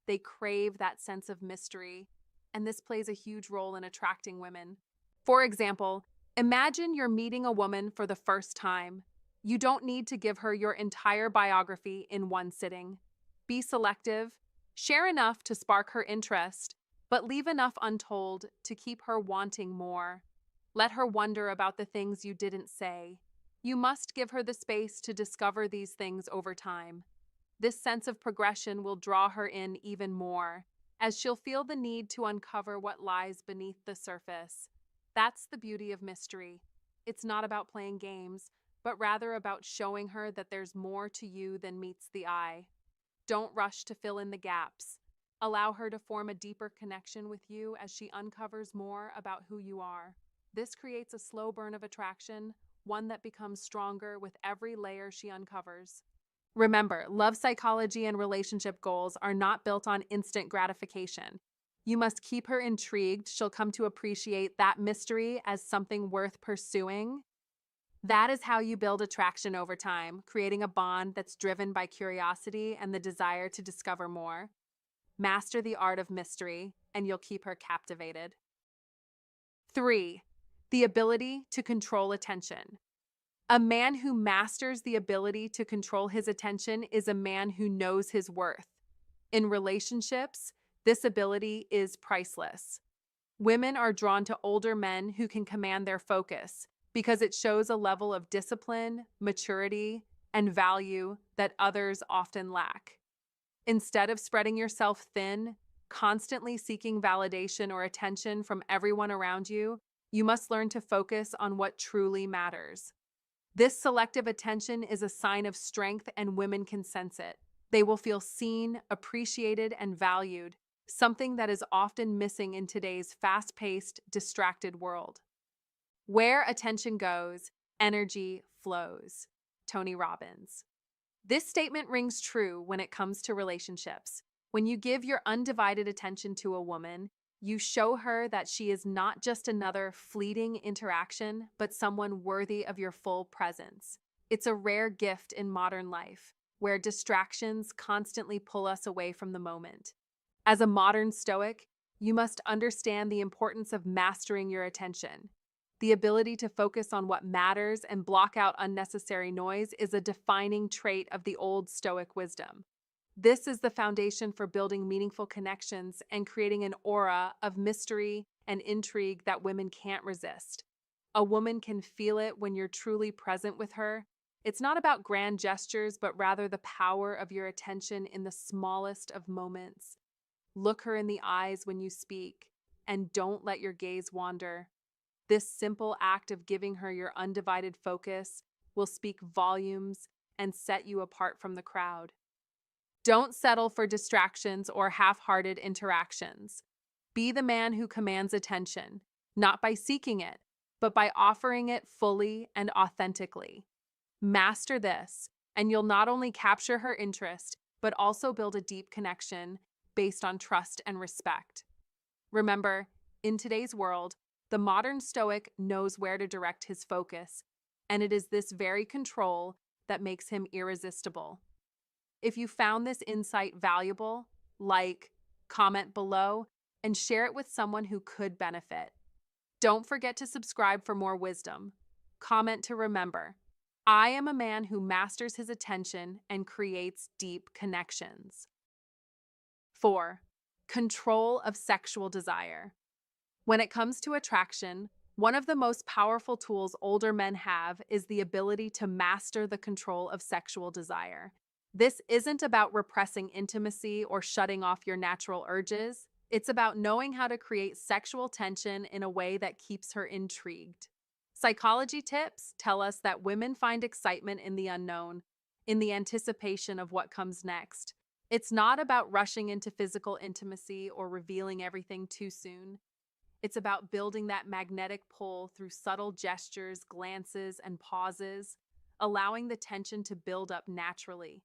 They crave that sense of mystery, and this plays a huge role in attracting women. For example, imagine you're meeting a woman for the first time. You don't need to give her your entire biography in one sitting. Be selective, share enough to spark her interest, but leave enough untold to keep her wanting more. Let her wonder about the things you didn't say. You must give her the space to discover these things over time. This sense of progression will draw her in even more, as she'll feel the need to uncover what lies beneath the surface. That's the beauty of mystery. It's not about playing games, but rather about showing her that there's more to you than meets the eye. Don't rush to fill in the gaps. Allow her to form a deeper connection with you as she uncovers more about who you are. This creates a slow burn of attraction, one that becomes stronger with every layer she uncovers. Remember, love psychology and relationship goals are not built on instant gratification. You must keep her intrigued. She'll come to appreciate that mystery as something worth pursuing. That is how you build attraction over time, creating a bond that's driven by curiosity and the desire to discover more. Master the art of mystery, and you'll keep her captivated. 3. The ability to control attention. A man who masters the ability to control his attention is a man who knows his worth. In relationships, this ability is priceless. Women are drawn to older men who can command their focus because it shows a level of discipline, maturity, and value that others often lack. Instead of spreading yourself thin, constantly seeking validation or attention from everyone around you, you must learn to focus on what truly matters. This selective attention is a sign of strength, and women can sense it. They will feel seen, appreciated, and valued, something that is often missing in today's fast-paced, distracted world. Where attention goes, energy flows. Tony Robbins. This statement rings true when it comes to relationships. When you give your undivided attention to a woman, you show her that she is not just another fleeting interaction, but someone worthy of your full presence. It's a rare gift in modern life, where distractions constantly pull us away from the moment. As a modern Stoic, you must understand the importance of mastering your attention. The ability to focus on what matters and block out unnecessary noise is a defining trait of the old Stoic wisdom. This is the foundation for building meaningful connections and creating an aura of mystery and intrigue that women can't resist. A woman can feel it when you're truly present with her. It's not about grand gestures, but rather the power of your attention in the smallest of moments. Look her in the eyes when you speak, and don't let your gaze wander. This simple act of giving her your undivided focus will speak volumes and set you apart from the crowd. Don't settle for distractions or half-hearted interactions. Be the man who commands attention, not by seeking it, but by offering it fully and authentically. Master this, and you'll not only capture her interest, but also build a deep connection based on trust and respect. Remember, in today's world, the modern Stoic knows where to direct his focus, and it is this very control that makes him irresistible. If you found this insight valuable, like, comment below, and share it with someone who could benefit. Don't forget to subscribe for more wisdom. Comment to remember. I am a man who masters his attention and creates deep connections. 4. Control of sexual desire. When it comes to attraction, one of the most powerful tools older men have is the ability to master the control of sexual desire. This isn't about repressing intimacy or shutting off your natural urges. It's about knowing how to create sexual tension in a way that keeps her intrigued. Psychology tips tell us that women find excitement in the unknown, in the anticipation of what comes next. It's not about rushing into physical intimacy or revealing everything too soon. It's about building that magnetic pull through subtle gestures, glances, and pauses, allowing the tension to build up naturally.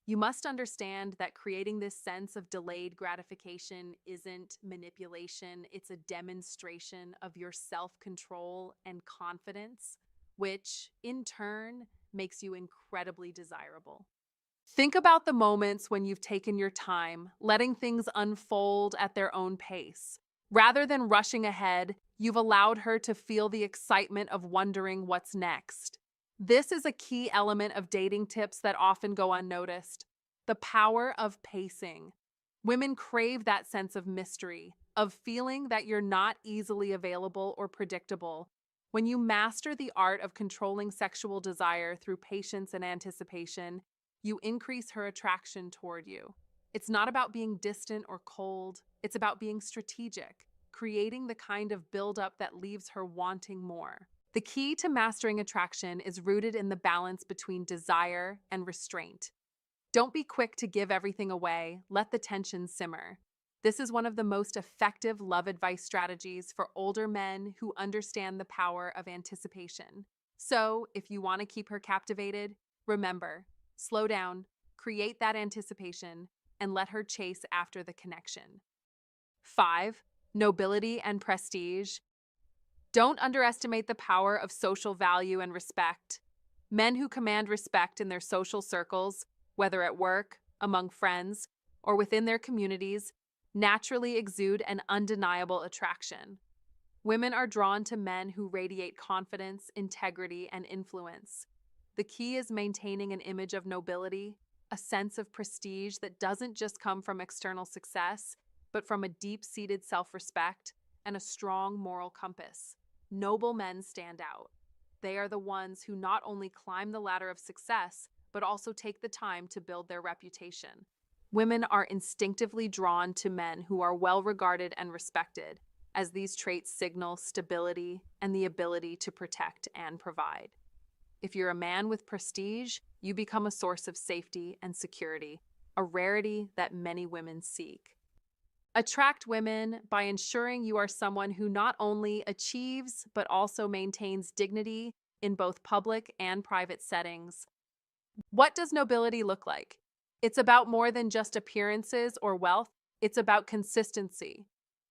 You must understand that creating this sense of delayed gratification isn't manipulation, it's a demonstration of your self-control and confidence, which, in turn, makes you incredibly desirable. Think about the moments when you've taken your time, letting things unfold at their own pace. Rather than rushing ahead, you've allowed her to feel the excitement of wondering what's next. This is a key element of dating tips that often go unnoticed. The power of pacing. Women crave that sense of mystery, of feeling that you're not easily available or predictable. When you master the art of controlling sexual desire through patience and anticipation, you increase her attraction toward you. It's not about being distant or cold, it's about being strategic, creating the kind of buildup that leaves her wanting more. The key to mastering attraction is rooted in the balance between desire and restraint. Don't be quick to give everything away, let the tension simmer. This is one of the most effective love advice strategies for older men who understand the power of anticipation. So, if you want to keep her captivated, remember, slow down, create that anticipation, and let her chase after the connection. 5. Nobility and prestige. Don't underestimate the power of social value and respect. Men who command respect in their social circles, whether at work, among friends, or within their communities, naturally exude an undeniable attraction. Women are drawn to men who radiate confidence, integrity, and influence. The key is maintaining an image of nobility, a sense of prestige that doesn't just come from external success, but from a deep-seated self-respect and a strong moral compass. Noble men stand out. They are the ones who not only climb the ladder of success, but also take the time to build their reputation. Women are instinctively drawn to men who are well regarded and respected, as these traits signal stability and the ability to protect and provide. If you're a man with prestige, you become a source of safety and security, a rarity that many women seek. Attract women by ensuring you are someone who not only achieves but also maintains dignity in both public and private settings. What does nobility look like? It's about more than just appearances or wealth, it's about consistency.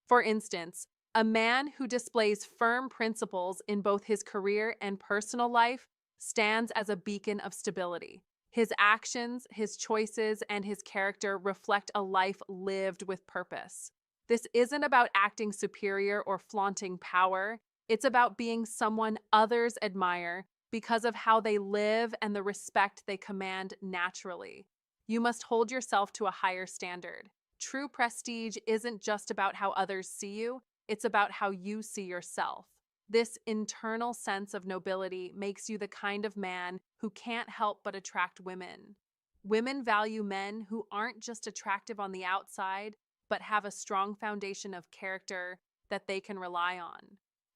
For instance, a man who displays firm principles in both his career and personal life stands as a beacon of stability. His actions, his choices, and his character reflect a life lived with purpose. This isn't about acting superior or flaunting power. It's about being someone others admire because of how they live and the respect they command naturally. You must hold yourself to a higher standard. True prestige isn't just about how others see you, it's about how you see yourself. This internal sense of nobility makes you the kind of man who can't help but attract women. Women value men who aren't just attractive on the outside, but have a strong foundation of character that they can rely on.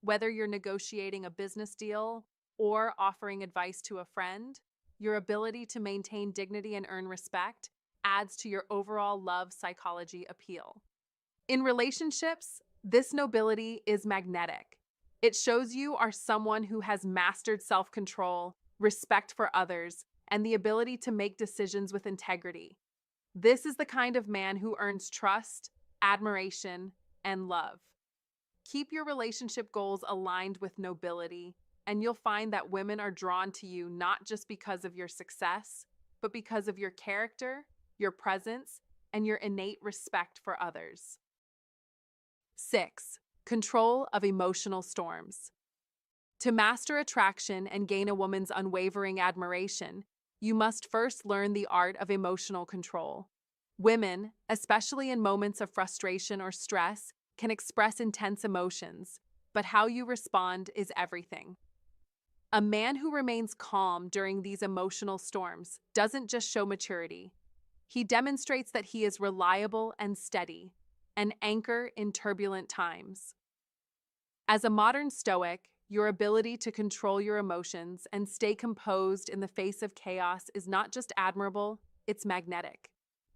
Whether you're negotiating a business deal or offering advice to a friend, your ability to maintain dignity and earn respect adds to your overall love psychology appeal. In relationships, this nobility is magnetic. It shows you are someone who has mastered self-control, respect for others, and the ability to make decisions with integrity. This is the kind of man who earns trust, admiration, and love. Keep your relationship goals aligned with nobility, and you'll find that women are drawn to you not just because of your success, but because of your character, your presence, and your innate respect for others. 6. Control of emotional storms. To master attraction and gain a woman's unwavering admiration, you must first learn the art of emotional control. Women, especially in moments of frustration or stress, can express intense emotions, but how you respond is everything. A man who remains calm during these emotional storms doesn't just show maturity. He demonstrates that he is reliable and steady, an anchor in turbulent times. As a modern Stoic, your ability to control your emotions and stay composed in the face of chaos is not just admirable, it's magnetic.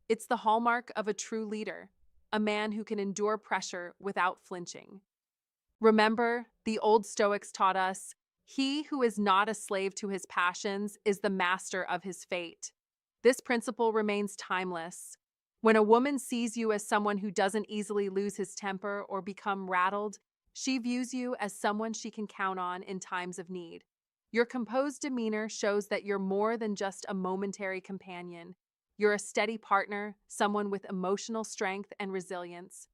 It's the hallmark of a true leader, a man who can endure pressure without flinching. Remember, the old Stoics taught us, he who is not a slave to his passions is the master of his fate. This principle remains timeless. When a woman sees you as someone who doesn't easily lose his temper or become rattled, she views you as someone she can count on in times of need. Your composed demeanor shows that you're more than just a momentary companion. You're a steady partner, someone with emotional strength and resilience.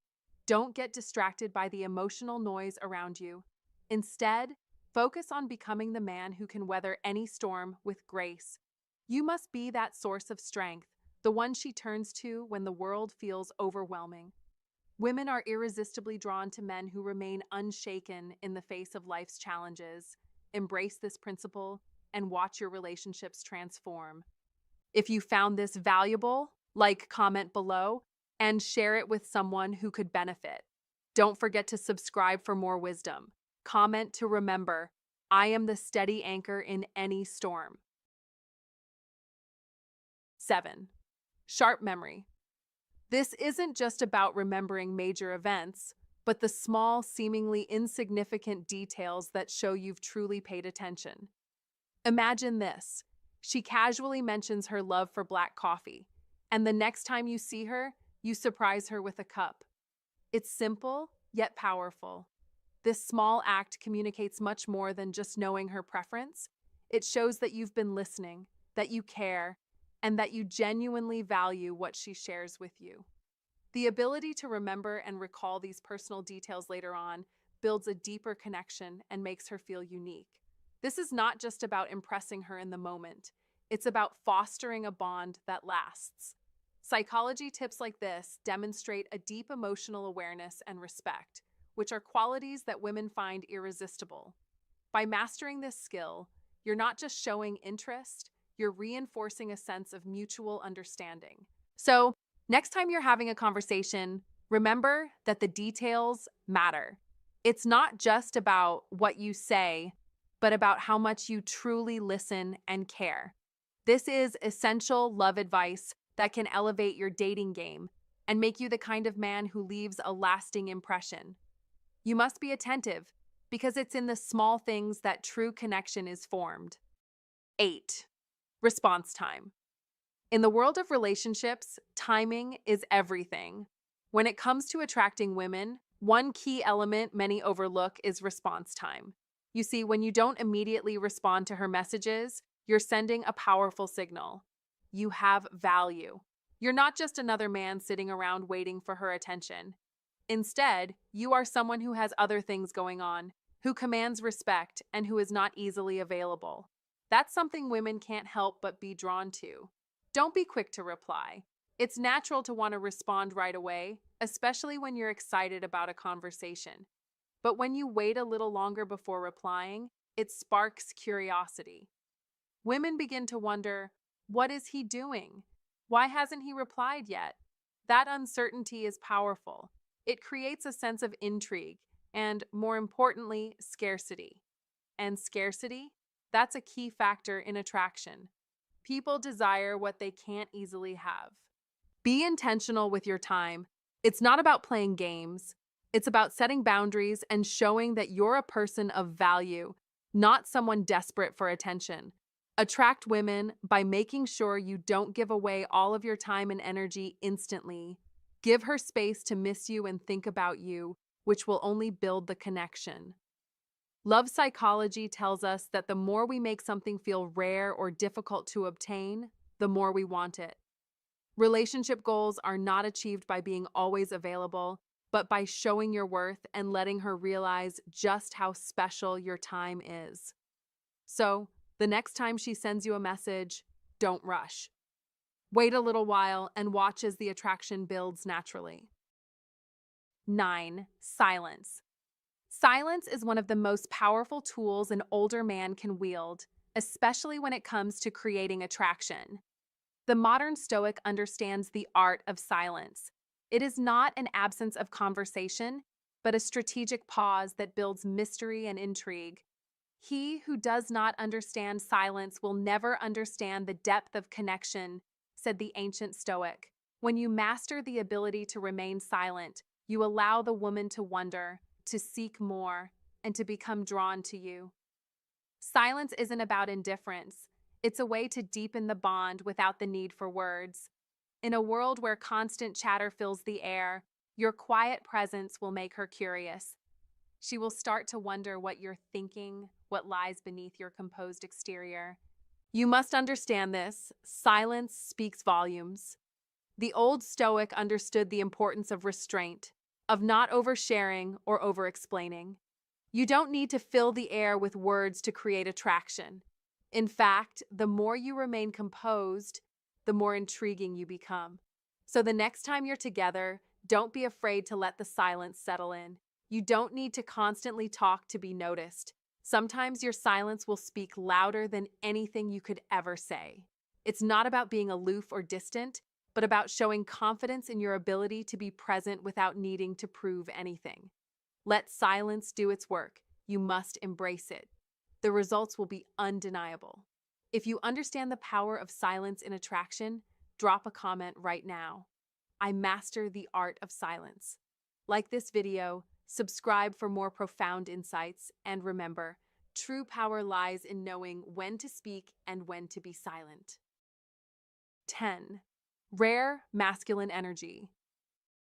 Don't get distracted by the emotional noise around you. Instead, focus on becoming the man who can weather any storm with grace. You must be that source of strength, the one she turns to when the world feels overwhelming. Women are irresistibly drawn to men who remain unshaken in the face of life's challenges. Embrace this principle and watch your relationships transform. If you found this valuable, comment below, and share it with someone who could benefit. Don't forget to subscribe for more wisdom. Comment to remember, I am the steady anchor in any storm. 7. Sharp memory. This isn't just about remembering major events, but the small, seemingly insignificant details that show you've truly paid attention. Imagine this. She casually mentions her love for black coffee, and the next time you see her, you surprise her with a cup. It's simple, yet powerful. This small act communicates much more than just knowing her preference. It shows that you've been listening, that you care, and that you genuinely value what she shares with you. The ability to remember and recall these personal details later on builds a deeper connection and makes her feel unique. This is not just about impressing her in the moment, it's about fostering a bond that lasts. Psychology tips like this demonstrate a deep emotional awareness and respect, which are qualities that women find irresistible. By mastering this skill, you're not just showing interest, you're reinforcing a sense of mutual understanding. So, next time you're having a conversation, remember that the details matter. It's not just about what you say, but about how much you truly listen and care. This is essential love advice that can elevate your dating game and make you the kind of man who leaves a lasting impression. You must be attentive because it's in the small things that true connection is formed. 8. Response time. In the world of relationships, timing is everything. When it comes to attracting women, one key element many overlook is response time. You see, when you don't immediately respond to her messages, you're sending a powerful signal. You have value. You're not just another man sitting around waiting for her attention. Instead, you are someone who has other things going on, who commands respect, and who is not easily available. That's something women can't help but be drawn to. Don't be quick to reply. It's natural to want to respond right away, especially when you're excited about a conversation. But when you wait a little longer before replying, it sparks curiosity. Women begin to wonder, what is he doing? Why hasn't he replied yet? That uncertainty is powerful. It creates a sense of intrigue and, more importantly, scarcity. And scarcity? That's a key factor in attraction. People desire what they can't easily have. Be intentional with your time. It's not about playing games. It's about setting boundaries and showing that you're a person of value, not someone desperate for attention. Attract women by making sure you don't give away all of your time and energy instantly. Give her space to miss you and think about you, which will only build the connection. Love psychology tells us that the more we make something feel rare or difficult to obtain, the more we want it. Relationship goals are not achieved by being always available, but by showing your worth and letting her realize just how special your time is. So, the next time she sends you a message, don't rush. Wait a little while and watch as the attraction builds naturally. 9. Silence. Silence is one of the most powerful tools an older man can wield, especially when it comes to creating attraction. The modern Stoic understands the art of silence. It is not an absence of conversation, but a strategic pause that builds mystery and intrigue. He who does not understand silence will never understand the depth of connection, said the ancient Stoic. When you master the ability to remain silent, you allow the woman to wonder, to seek more, and to become drawn to you. Silence isn't about indifference. It's a way to deepen the bond without the need for words. In a world where constant chatter fills the air, your quiet presence will make her curious. She will start to wonder what you're thinking, what lies beneath your composed exterior. You must understand this. Silence speaks volumes. The old Stoic understood the importance of restraint, of not oversharing or over-explaining. You don't need to fill the air with words to create attraction. In fact, the more you remain composed, the more intriguing you become. So the next time you're together, don't be afraid to let the silence settle in. You don't need to constantly talk to be noticed. Sometimes your silence will speak louder than anything you could ever say. It's not about being aloof or distant, but about showing confidence in your ability to be present without needing to prove anything. Let silence do its work. You must embrace it. The results will be undeniable. If you understand the power of silence in attraction, drop a comment right now. I master the art of silence. Like this video, subscribe for more profound insights, and remember, true power lies in knowing when to speak and when to be silent. 10. Rare masculine energy.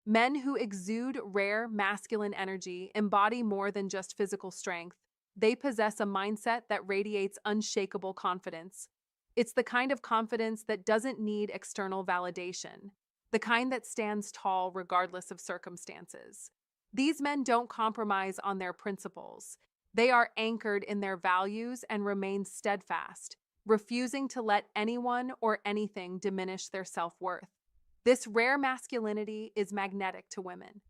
Men who exude rare masculine energy embody more than just physical strength. They possess a mindset that radiates unshakable confidence. It's the kind of confidence that doesn't need external validation, the kind that stands tall regardless of circumstances. These men don't compromise on their principles. They are anchored in their values and remain steadfast, refusing to let anyone or anything diminish their self-worth. This rare masculinity is magnetic to women.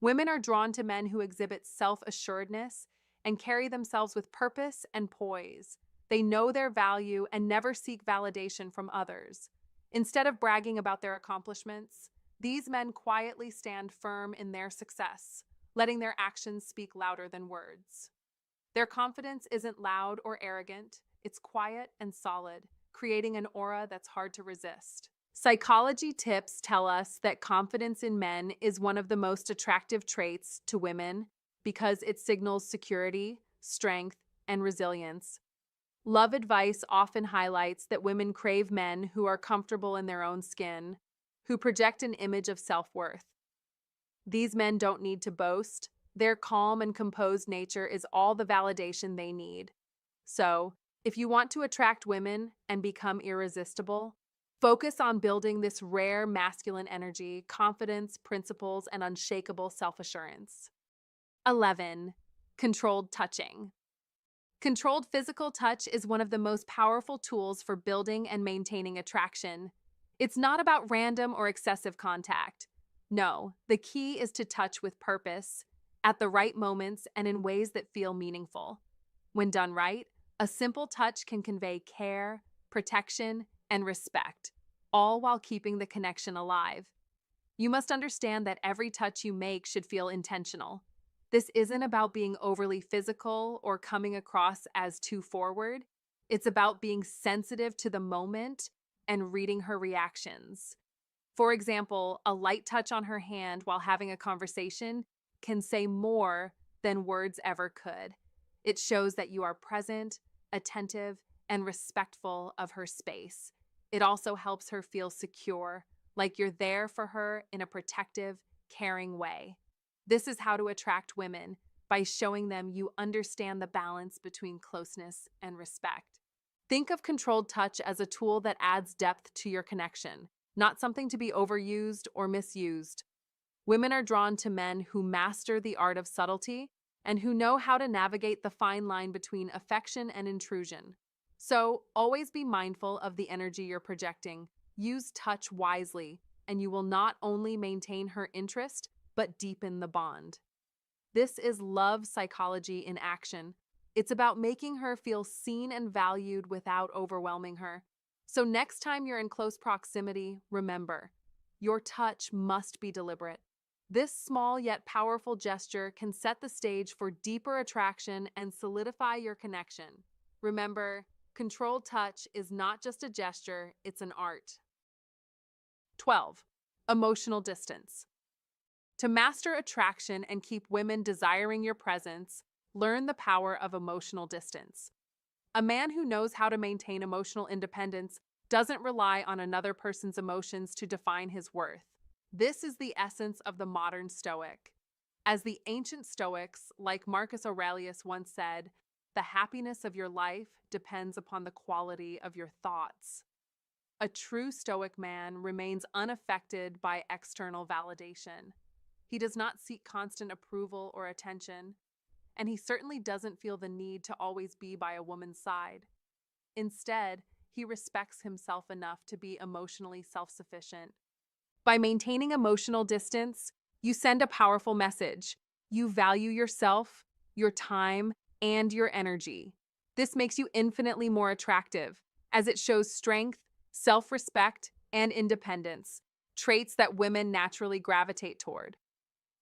Women are drawn to men who exhibit self-assuredness and carry themselves with purpose and poise. They know their value and never seek validation from others. Instead of bragging about their accomplishments, these men quietly stand firm in their success, letting their actions speak louder than words. Their confidence isn't loud or arrogant, it's quiet and solid, creating an aura that's hard to resist. Psychology tips tell us that confidence in men is one of the most attractive traits to women because it signals security, strength, and resilience. Love advice often highlights that women crave men who are comfortable in their own skin, who project an image of self-worth. These men don't need to boast. Their calm and composed nature is all the validation they need. So, if you want to attract women and become irresistible, focus on building this rare masculine energy, confidence, principles, and unshakable self-assurance. 11. Controlled touching. Controlled physical touch is one of the most powerful tools for building and maintaining attraction. It's not about random or excessive contact. No, the key is to touch with purpose, at the right moments, and in ways that feel meaningful. When done right, a simple touch can convey care, protection, and respect, all while keeping the connection alive. You must understand that every touch you make should feel intentional. This isn't about being overly physical or coming across as too forward. It's about being sensitive to the moment and reading her reactions. For example, a light touch on her hand while having a conversation can say more than words ever could. It shows that you are present, attentive, and respectful of her space. It also helps her feel secure, like you're there for her in a protective, caring way. This is how to attract women, by showing them you understand the balance between closeness and respect. Think of controlled touch as a tool that adds depth to your connection, not something to be overused or misused. Women are drawn to men who master the art of subtlety and who know how to navigate the fine line between affection and intrusion. So, always be mindful of the energy you're projecting. Use touch wisely, and you will not only maintain her interest, but deepen the bond. This is love psychology in action. It's about making her feel seen and valued without overwhelming her. So next time you're in close proximity, remember, your touch must be deliberate. This small yet powerful gesture can set the stage for deeper attraction and solidify your connection. Remember, controlled touch is not just a gesture, it's an art. 12. Emotional distance. To master attraction and keep women desiring your presence, learn the power of emotional distance. A man who knows how to maintain emotional independence doesn't rely on another person's emotions to define his worth. This is the essence of the modern Stoic. As the ancient Stoics, like Marcus Aurelius once said, the happiness of your life depends upon the quality of your thoughts. A true Stoic man remains unaffected by external validation. He does not seek constant approval or attention, and he certainly doesn't feel the need to always be by a woman's side. Instead, he respects himself enough to be emotionally self-sufficient. By maintaining emotional distance, you send a powerful message. You value yourself, your time, and your energy. This makes you infinitely more attractive, as it shows strength, self-respect, and independence, traits that women naturally gravitate toward.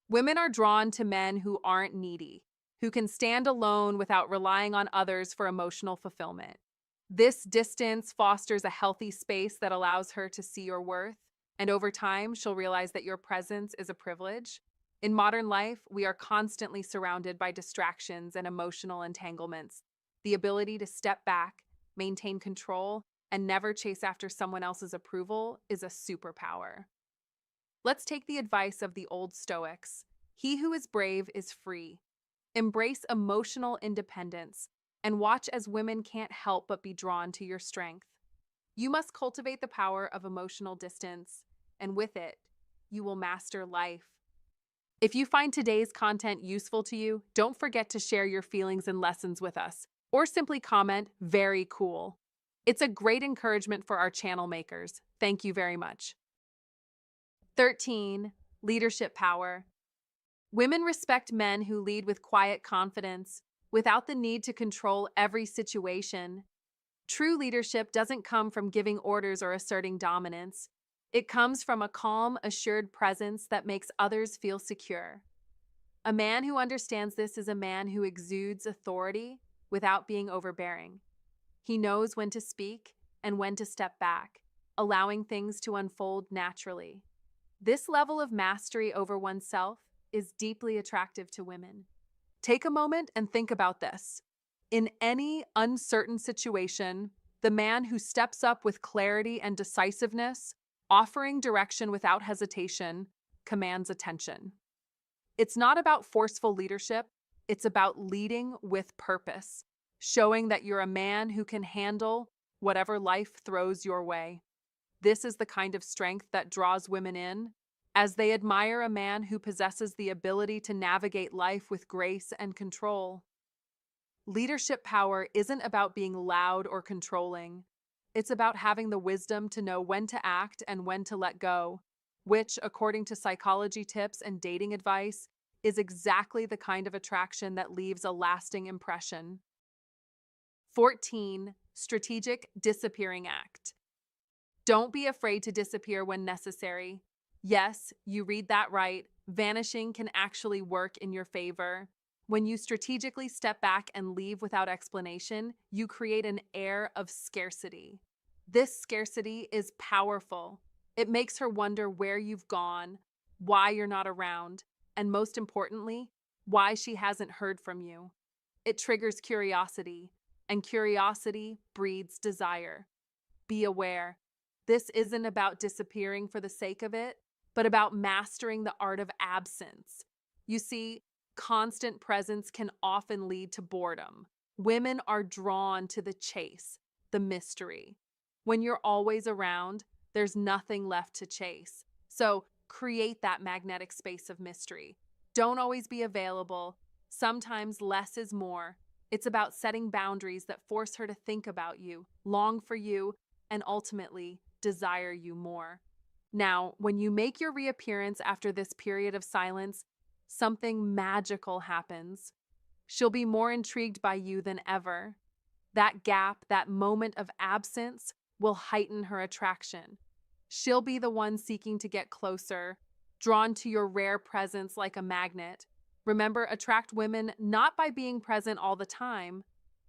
Women are drawn to men who aren't needy, who can stand alone without relying on others for emotional fulfillment. This distance fosters a healthy space that allows her to see your worth, and over time, she'll realize that your presence is a privilege. In modern life, we are constantly surrounded by distractions and emotional entanglements. The ability to step back, maintain control, and never chase after someone else's approval is a superpower. Let's take the advice of the old Stoics. He who is brave is free. Embrace emotional independence and watch as women can't help but be drawn to your strength. You must cultivate the power of emotional distance, and with it, you will master life. If you find today's content useful to you, don't forget to share your feelings and lessons with us, or simply comment, "Very cool." It's a great encouragement for our channel makers. Thank you very much. 13. Leadership power. Women respect men who lead with quiet confidence, without the need to control every situation. True leadership doesn't come from giving orders or asserting dominance. It comes from a calm, assured presence that makes others feel secure. A man who understands this is a man who exudes authority without being overbearing. He knows when to speak and when to step back, allowing things to unfold naturally. This level of mastery over oneself is deeply attractive to women. Take a moment and think about this. In any uncertain situation, the man who steps up with clarity and decisiveness, offering direction without hesitation, commands attention. It's not about forceful leadership, it's about leading with purpose, showing that you're a man who can handle whatever life throws your way. This is the kind of strength that draws women in, as they admire a man who possesses the ability to navigate life with grace and control. Leadership power isn't about being loud or controlling. It's about having the wisdom to know when to act and when to let go, which, according to psychology tips and dating advice, is exactly the kind of attraction that leaves a lasting impression. 14. Strategic disappearing act. Don't be afraid to disappear when necessary. Yes, you read that right. Vanishing can actually work in your favor. When you strategically step back and leave without explanation, you create an air of scarcity. This scarcity is powerful. It makes her wonder where you've gone, why you're not around, and most importantly, why she hasn't heard from you. It triggers curiosity, and curiosity breeds desire. Be aware. This isn't about disappearing for the sake of it, but about mastering the art of absence. You see, constant presence can often lead to boredom. Women are drawn to the chase, the mystery. When you're always around, there's nothing left to chase. So create that magnetic space of mystery. Don't always be available. Sometimes less is more. It's about setting boundaries that force her to think about you, long for you, and ultimately desire you more. Now, when you make your reappearance after this period of silence, something magical happens. She'll be more intrigued by you than ever. That gap, that moment of absence, will heighten her attraction. She'll be the one seeking to get closer, drawn to your rare presence like a magnet. Remember, attract women not by being present all the time,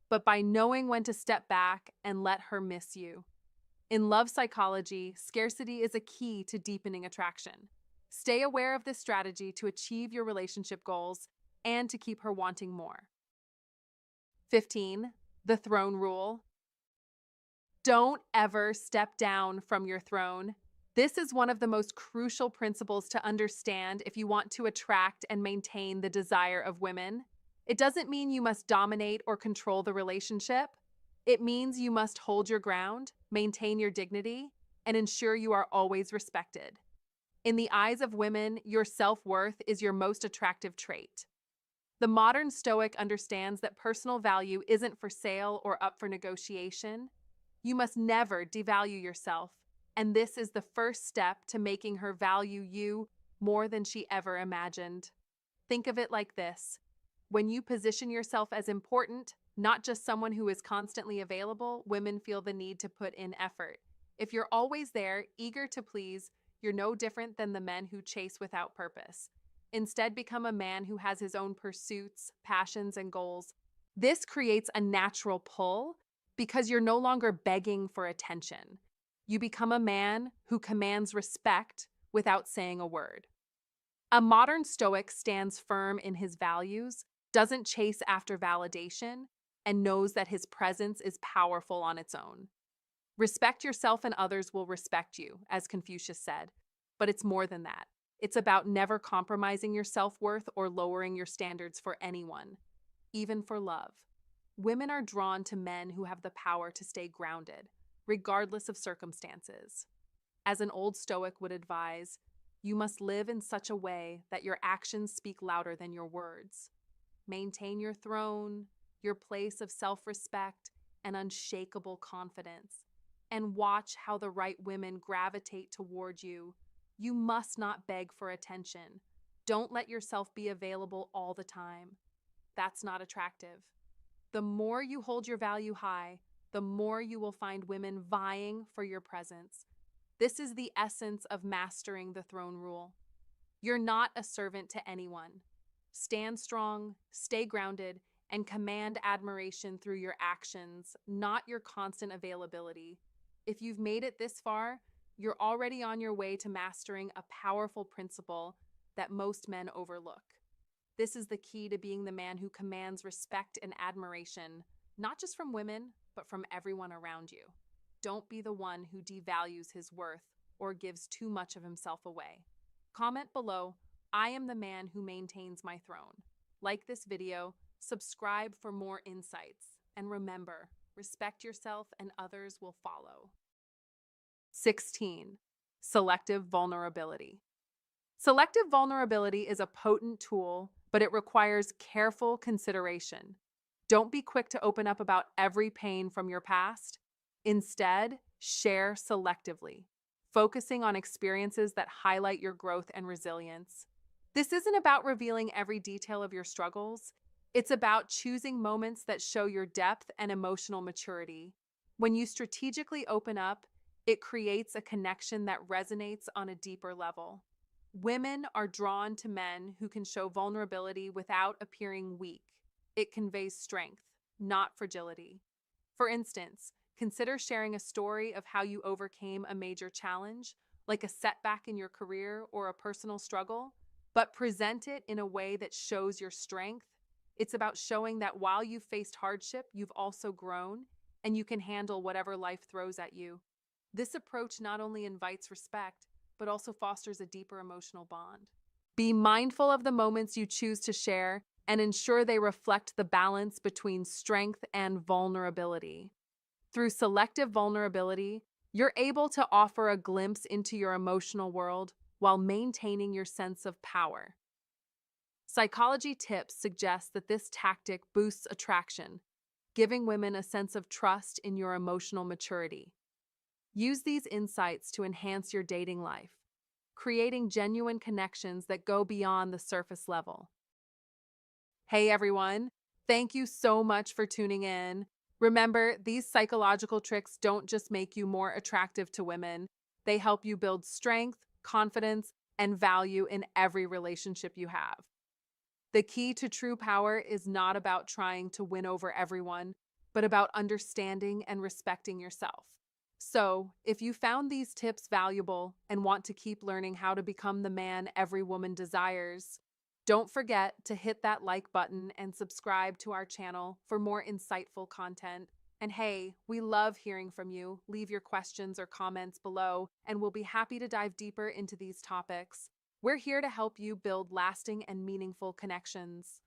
but by knowing when to step back and let her miss you. In love psychology, scarcity is a key to deepening attraction. Stay aware of this strategy to achieve your relationship goals and to keep her wanting more. 15. The throne rule. Don't ever step down from your throne. This is one of the most crucial principles to understand if you want to attract and maintain the desire of women. It doesn't mean you must dominate or control the relationship. It means you must hold your ground, maintain your dignity, and ensure you are always respected. In the eyes of women, your self-worth is your most attractive trait. The modern Stoic understands that personal value isn't for sale or up for negotiation. You must never devalue yourself, and this is the first step to making her value you more than she ever imagined. Think of it like this. When you position yourself as important, not just someone who is constantly available, women feel the need to put in effort. If you're always there, eager to please, you're no different than the men who chase without purpose. Instead, become a man who has his own pursuits, passions, and goals. This creates a natural pull because you're no longer begging for attention. You become a man who commands respect without saying a word. A modern Stoic stands firm in his values, doesn't chase after validation, and knows that his presence is powerful on its own. Respect yourself and others will respect you, as Confucius said. But it's more than that. It's about never compromising your self-worth or lowering your standards for anyone, even for love. Women are drawn to men who have the power to stay grounded, regardless of circumstances. As an old Stoic would advise, You must live in such a way that your actions speak louder than your words. Maintain your throne, your place of self-respect, and unshakable confidence. And watch how the right women gravitate toward you. You must not beg for attention. Don't let yourself be available all the time. That's not attractive. The more you hold your value high, the more you will find women vying for your presence. This is the essence of mastering the throne rule. You're not a servant to anyone. Stand strong, stay grounded, and command admiration through your actions, not your constant availability. If you've made it this far, you're already on your way to mastering a powerful principle that most men overlook. This is the key to being the man who commands respect and admiration, not just from women, but from everyone around you. Don't be the one who devalues his worth or gives too much of himself away. Comment below, I am the man who maintains my throne. Like this video, subscribe for more insights, and remember, respect yourself and others will follow. 16. Selective vulnerability. Selective vulnerability is a potent tool, but it requires careful consideration. Don't be quick to open up about every pain from your past. Instead, share selectively, focusing on experiences that highlight your growth and resilience. This isn't about revealing every detail of your struggles. It's about choosing moments that show your depth and emotional maturity. When you strategically open up, it creates a connection that resonates on a deeper level. Women are drawn to men who can show vulnerability without appearing weak. It conveys strength, not fragility. For instance, consider sharing a story of how you overcame a major challenge, like a setback in your career or a personal struggle, but present it in a way that shows your strength. It's about showing that while you've faced hardship, you've also grown, and you can handle whatever life throws at you. This approach not only invites respect, but also fosters a deeper emotional bond. Be mindful of the moments you choose to share and ensure they reflect the balance between strength and vulnerability. Through selective vulnerability, you're able to offer a glimpse into your emotional world while maintaining your sense of power. Psychology tips suggest that this tactic boosts attraction, giving women a sense of trust in your emotional maturity. Use these insights to enhance your dating life, creating genuine connections that go beyond the surface level. Hey everyone, thank you so much for tuning in. Remember, these psychological tricks don't just make you more attractive to women, they help you build strength, confidence, and value in every relationship you have. The key to true power is not about trying to win over everyone, but about understanding and respecting yourself. So, if you found these tips valuable and want to keep learning how to become the man every woman desires, don't forget to hit that like button and subscribe to our channel for more insightful content. And hey, we love hearing from you. Leave your questions or comments below, and we'll be happy to dive deeper into these topics. We're here to help you build lasting and meaningful connections.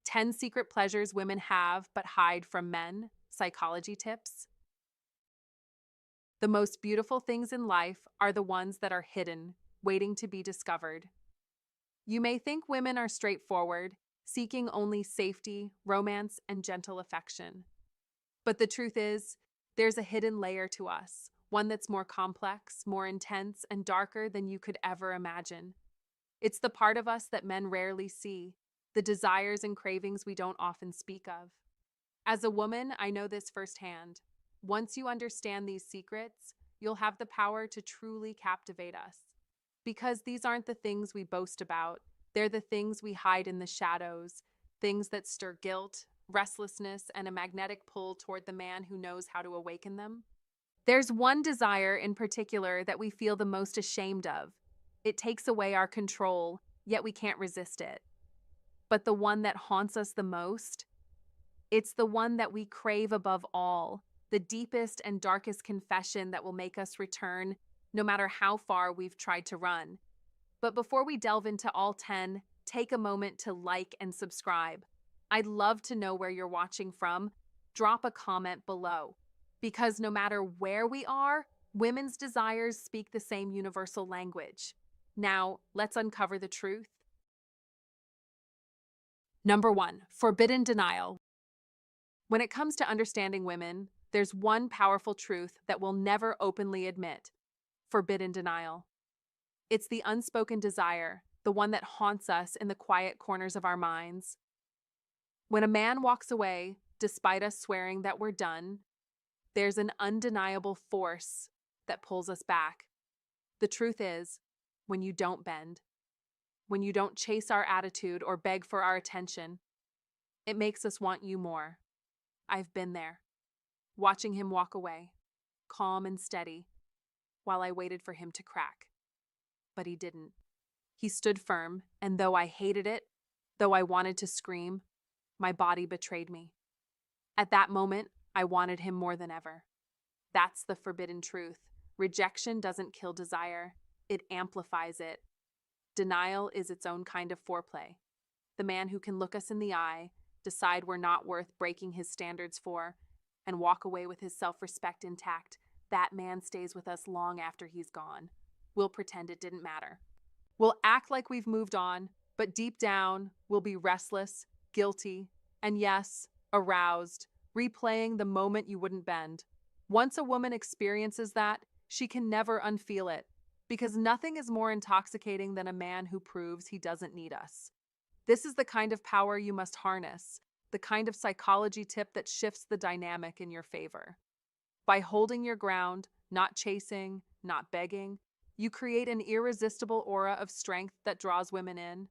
Ten secret pleasures women have but hide from men. Psychology tips. The most beautiful things in life are the ones that are hidden, waiting to be discovered. You may think women are straightforward, seeking only safety, romance, and gentle affection. But the truth is, there's a hidden layer to us, one that's more complex, more intense, and darker than you could ever imagine. It's the part of us that men rarely see, the desires and cravings we don't often speak of. As a woman, I know this firsthand. Once you understand these secrets, you'll have the power to truly captivate us. Because these aren't the things we boast about, they're the things we hide in the shadows, things that stir guilt, restlessness, and a magnetic pull toward the man who knows how to awaken them. There's one desire in particular that we feel the most ashamed of. It takes away our control, yet we can't resist it. But the one that haunts us the most, it's the one that we crave above all, the deepest and darkest confession that will make us return no matter how far we've tried to run. But before we delve into all 10, take a moment to like and subscribe. I'd love to know where you're watching from. Drop a comment below. Because no matter where we are, women's desires speak the same universal language. Now, let's uncover the truth. Number 1, forbidden denial. When it comes to understanding women, there's one powerful truth that we'll never openly admit: forbidden denial. It's the unspoken desire, the one that haunts us in the quiet corners of our minds. When a man walks away, despite us swearing that we're done, there's an undeniable force that pulls us back. The truth is, when you don't bend, when you don't chase our attitude or beg for our attention, it makes us want you more. I've been there, watching him walk away, calm and steady, while I waited for him to crack. But he didn't. He stood firm, and though I hated it, though I wanted to scream, my body betrayed me. At that moment, I wanted him more than ever. That's the forbidden truth. Rejection doesn't kill desire, it amplifies it. Denial is its own kind of foreplay. The man who can look us in the eye, decide we're not worth breaking his standards for, and walk away with his self-respect intact, that man stays with us long after he's gone. We'll pretend it didn't matter. We'll act like we've moved on, but deep down, we'll be restless, guilty, and yes, aroused, replaying the moment you wouldn't bend. Once a woman experiences that, she can never unfeel it, because nothing is more intoxicating than a man who proves he doesn't need us. This is the kind of power you must harness, the kind of psychology tip that shifts the dynamic in your favor. By holding your ground, not chasing, not begging, you create an irresistible aura of strength that draws women in.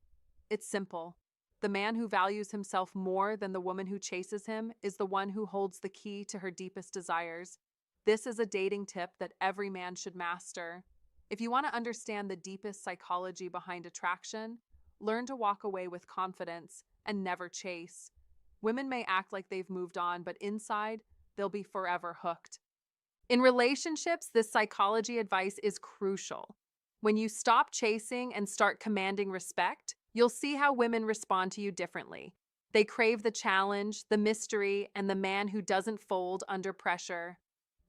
It's simple. The man who values himself more than the woman who chases him is the one who holds the key to her deepest desires. This is a dating tip that every man should master. If you want to understand the deepest psychology behind attraction, learn to walk away with confidence and never chase. Women may act like they've moved on, but inside, they'll be forever hooked. In relationships, this psychology advice is crucial. When you stop chasing and start commanding respect, you'll see how women respond to you differently. They crave the challenge, the mystery, and the man who doesn't fold under pressure.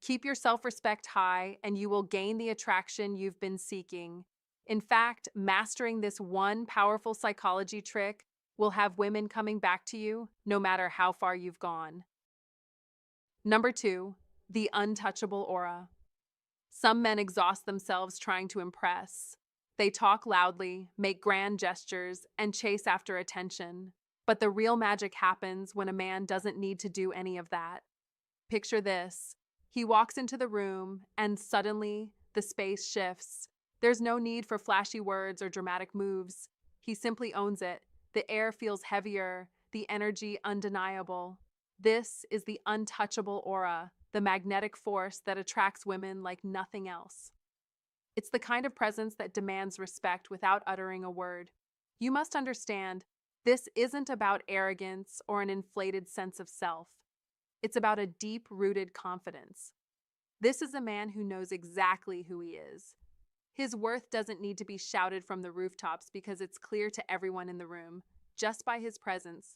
Keep your self-respect high, and you will gain the attraction you've been seeking. In fact, mastering this one powerful psychology trick will have women coming back to you no matter how far you've gone. Number 2, the untouchable aura. Some men exhaust themselves trying to impress. They talk loudly, make grand gestures, and chase after attention. But the real magic happens when a man doesn't need to do any of that. Picture this. He walks into the room, and suddenly, the space shifts. There's no need for flashy words or dramatic moves. He simply owns it. The air feels heavier, the energy undeniable. This is the untouchable aura, the magnetic force that attracts women like nothing else. It's the kind of presence that demands respect without uttering a word. You must understand, this isn't about arrogance or an inflated sense of self. It's about a deep-rooted confidence. This is a man who knows exactly who he is. His worth doesn't need to be shouted from the rooftops because it's clear to everyone in the room, just by his presence.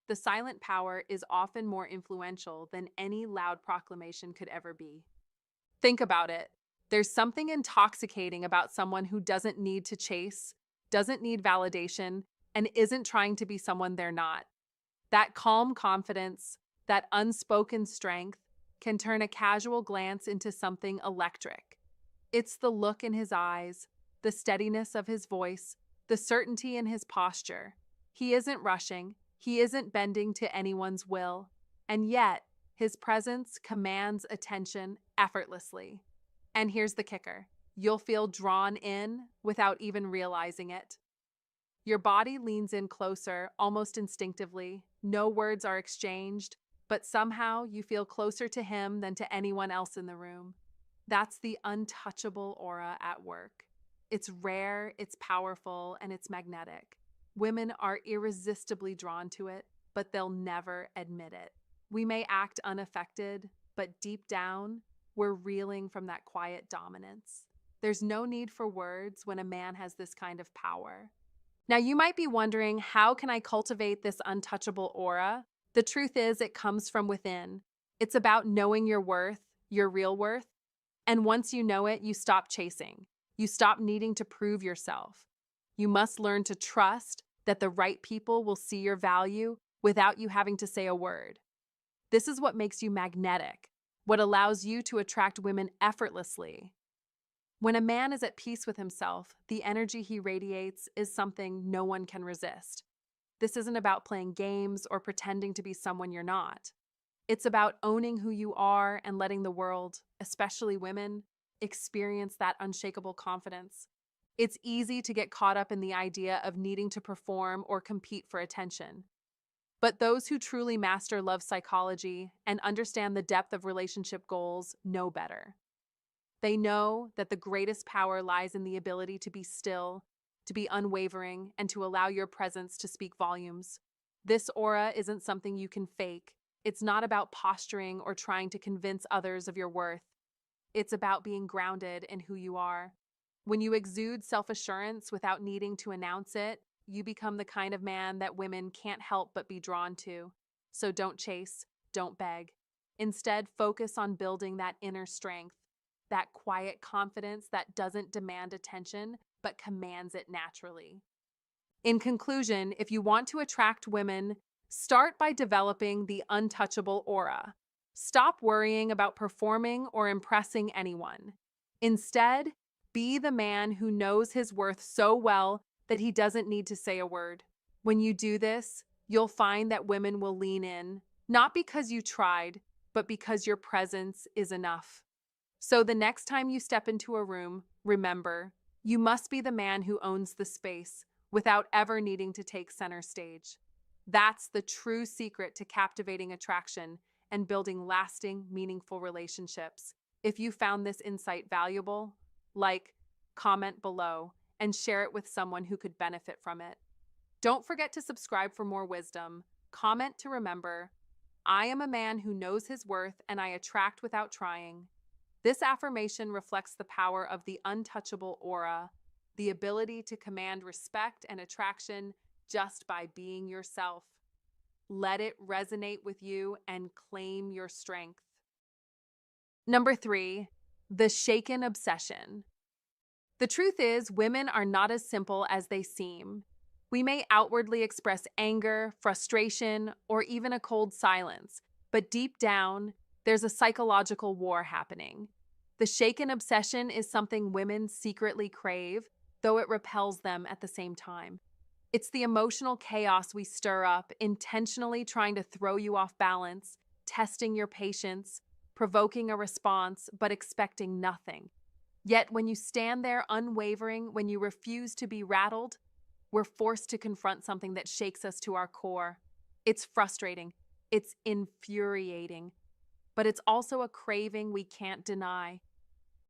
The silent power is often more influential than any loud proclamation could ever be. Think about it. There's something intoxicating about someone who doesn't need to chase, doesn't need validation, and isn't trying to be someone they're not. That calm confidence, that unspoken strength, can turn a casual glance into something electric. It's the look in his eyes, the steadiness of his voice, the certainty in his posture. He isn't rushing, he isn't bending to anyone's will, and yet his presence commands attention effortlessly. And here's the kicker. You'll feel drawn in without even realizing it. Your body leans in closer, almost instinctively. No words are exchanged, but somehow you feel closer to him than to anyone else in the room. That's the untouchable aura at work. It's rare, it's powerful, and it's magnetic. Women are irresistibly drawn to it, but they'll never admit it. We may act unaffected, but deep down, we're reeling from that quiet dominance. There's no need for words when a man has this kind of power. Now, you might be wondering, how can I cultivate this untouchable aura? The truth is, it comes from within. It's about knowing your worth, your real worth. And once you know it, you stop chasing. You stop needing to prove yourself. You must learn to trust that the right people will see your value without you having to say a word. This is what makes you magnetic, what allows you to attract women effortlessly. When a man is at peace with himself, the energy he radiates is something no one can resist. This isn't about playing games or pretending to be someone you're not. It's about owning who you are and letting the world, especially women, experience that unshakable confidence. It's easy to get caught up in the idea of needing to perform or compete for attention. But those who truly master love psychology and understand the depth of relationship goals know better. They know that the greatest power lies in the ability to be still, to be unwavering, and to allow your presence to speak volumes. This aura isn't something you can fake. It's not about posturing or trying to convince others of your worth. It's about being grounded in who you are. When you exude self-assurance without needing to announce it, you become the kind of man that women can't help but be drawn to. So don't chase, don't beg. Instead, focus on building that inner strength, that quiet confidence that doesn't demand attention but commands it naturally. In conclusion, if you want to attract women, start by developing the untouchable aura. Stop worrying about performing or impressing anyone. Instead, be the man who knows his worth so well that he doesn't need to say a word. When you do this, you'll find that women will lean in, not because you tried, but because your presence is enough. So the next time you step into a room, remember, you must be the man who owns the space without ever needing to take center stage. That's the true secret to captivating attraction and building lasting, meaningful relationships. If you found this insight valuable, like, comment below, and share it with someone who could benefit from it. Don't forget to subscribe for more wisdom. Comment to remember, I am a man who knows his worth and I attract without trying. This affirmation reflects the power of the untouchable aura, the ability to command respect and attraction just by being yourself. Let it resonate with you and claim your strength. Number 3, the shaken obsession. The truth is, women are not as simple as they seem. We may outwardly express anger, frustration, or even a cold silence, but deep down, there's a psychological war happening. The shaken obsession is something women secretly crave, though it repels them at the same time. It's the emotional chaos we stir up, intentionally trying to throw you off balance, testing your patience, provoking a response, but expecting nothing. Yet when you stand there unwavering, when you refuse to be rattled, we're forced to confront something that shakes us to our core. It's frustrating. It's infuriating. But it's also a craving we can't deny.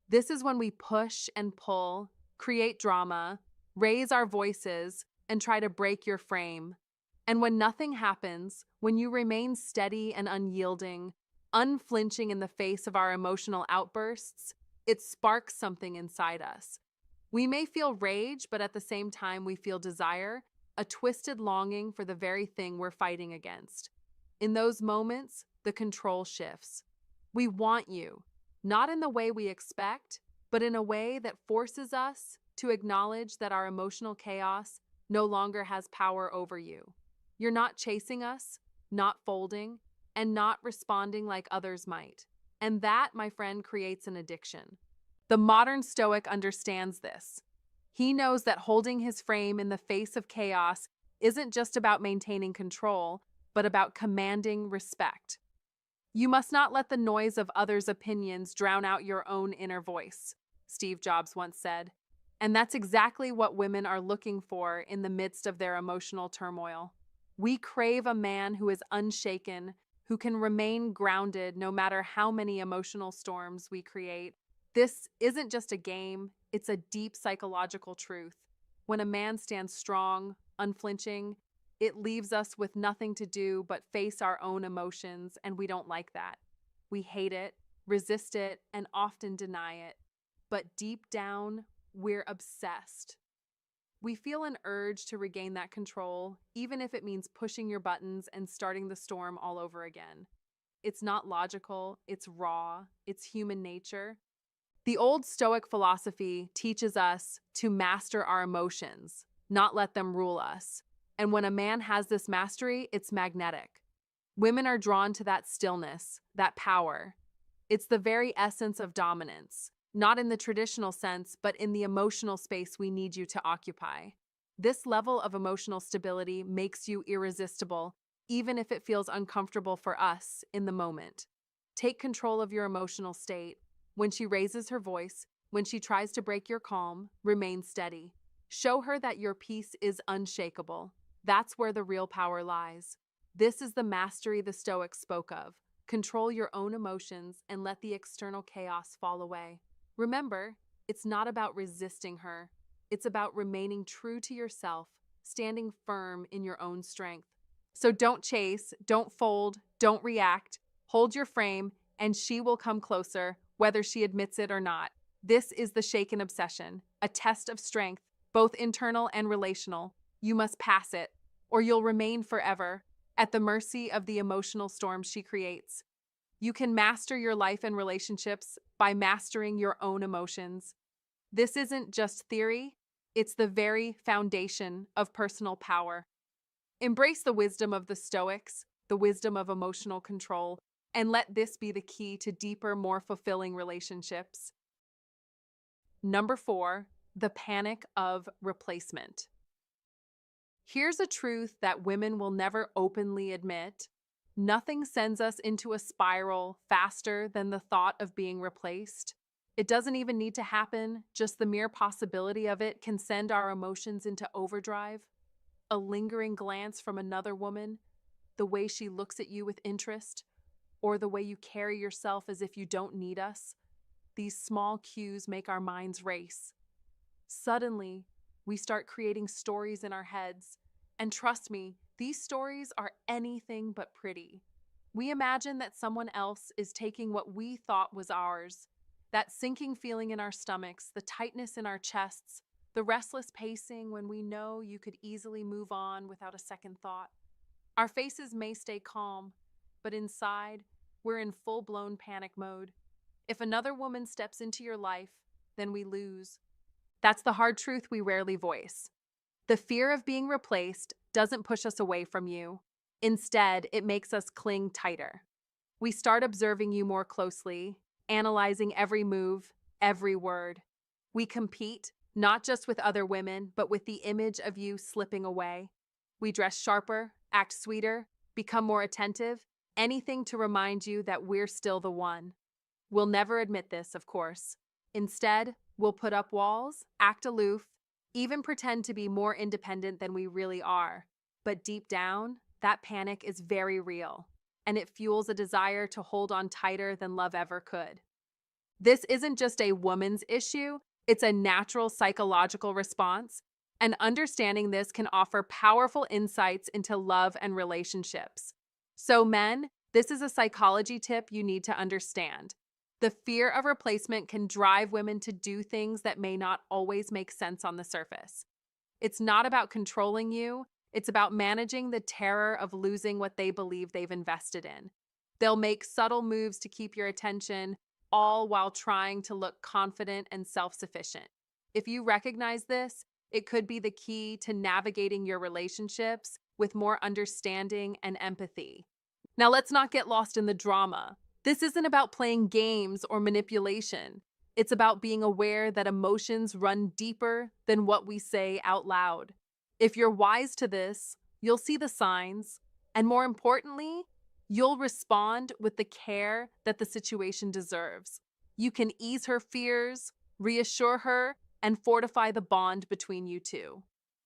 This is when we push and pull, create drama, raise our voices, and try to break your frame. And when nothing happens, when you remain steady and unyielding, unflinching in the face of our emotional outbursts, it sparks something inside us. We may feel rage, but at the same time we feel desire, a twisted longing for the very thing we're fighting against. In those moments, the control shifts. We want you, not in the way we expect, but in a way that forces us to acknowledge that our emotional chaos no longer has power over you. You're not chasing us, not folding, and not responding like others might. And that, my friend, creates an addiction. The modern Stoic understands this. He knows that holding his frame in the face of chaos isn't just about maintaining control, but about commanding respect. You must not let the noise of others' opinions drown out your own inner voice, Steve Jobs once said. And that's exactly what women are looking for in the midst of their emotional turmoil. We crave a man who is unshaken, who can remain grounded no matter how many emotional storms we create. This isn't just a game, it's a deep psychological truth. When a man stands strong, unflinching, it leaves us with nothing to do but face our own emotions, and we don't like that. We hate it, resist it, and often deny it. But deep down, we're obsessed. We feel an urge to regain that control, even if it means pushing your buttons and starting the storm all over again. It's not logical, it's raw, it's human nature. The old Stoic philosophy teaches us to master our emotions, not let them rule us. And when a man has this mastery, it's magnetic. Women are drawn to that stillness, that power. It's the very essence of dominance, not in the traditional sense, but in the emotional space we need you to occupy. This level of emotional stability makes you irresistible, even if it feels uncomfortable for us in the moment. Take control of your emotional state. When she raises her voice, when she tries to break your calm, remain steady. Show her that your peace is unshakable. That's where the real power lies. This is the mastery the Stoics spoke of. Control your own emotions and let the external chaos fall away. Remember, it's not about resisting her. It's about remaining true to yourself, standing firm in your own strength. So don't chase, don't fold, don't react. Hold your frame, and she will come closer, whether she admits it or not. This is the shaken obsession, a test of strength, both internal and relational. You must pass it, or you'll remain forever at the mercy of the emotional storm she creates. You can master your life and relationships by mastering your own emotions. This isn't just theory, it's the very foundation of personal power. Embrace the wisdom of the Stoics, the wisdom of emotional control, and let this be the key to deeper, more fulfilling relationships. Number 4, the panic of replacement. Here's a truth that women will never openly admit. Nothing sends us into a spiral faster than the thought of being replaced. It doesn't even need to happen, just the mere possibility of it can send our emotions into overdrive. A lingering glance from another woman, the way she looks at you with interest, or the way you carry yourself as if you don't need us. These small cues make our minds race. Suddenly, we start creating stories in our heads. And trust me, these stories are anything but pretty. We imagine that someone else is taking what we thought was ours. That sinking feeling in our stomachs, the tightness in our chests, the restless pacing when we know you could easily move on without a second thought. Our faces may stay calm, but inside, we're in full-blown panic mode. If another woman steps into your life, then we lose. That's the hard truth we rarely voice. The fear of being replaced doesn't push us away from you. Instead, it makes us cling tighter. We start observing you more closely, analyzing every move, every word. We compete, not just with other women, but with the image of you slipping away. We dress sharper, act sweeter, become more attentive, anything to remind you that we're still the one. We'll never admit this, of course. Instead, we'll put up walls, act aloof, even pretend to be more independent than we really are. But deep down, that panic is very real, and it fuels a desire to hold on tighter than love ever could. This isn't just a woman's issue, it's a natural psychological response, and understanding this can offer powerful insights into love and relationships. So, men, this is a psychology tip you need to understand. The fear of replacement can drive women to do things that may not always make sense on the surface. It's not about controlling you, it's about managing the terror of losing what they believe they've invested in. They'll make subtle moves to keep your attention, all while trying to look confident and self-sufficient. If you recognize this, it could be the key to navigating your relationships with more understanding and empathy. Now, let's not get lost in the drama. This isn't about playing games or manipulation. It's about being aware that emotions run deeper than what we say out loud. If you're wise to this, you'll see the signs, and more importantly, you'll respond with the care that the situation deserves. You can ease her fears, reassure her, and fortify the bond between you two.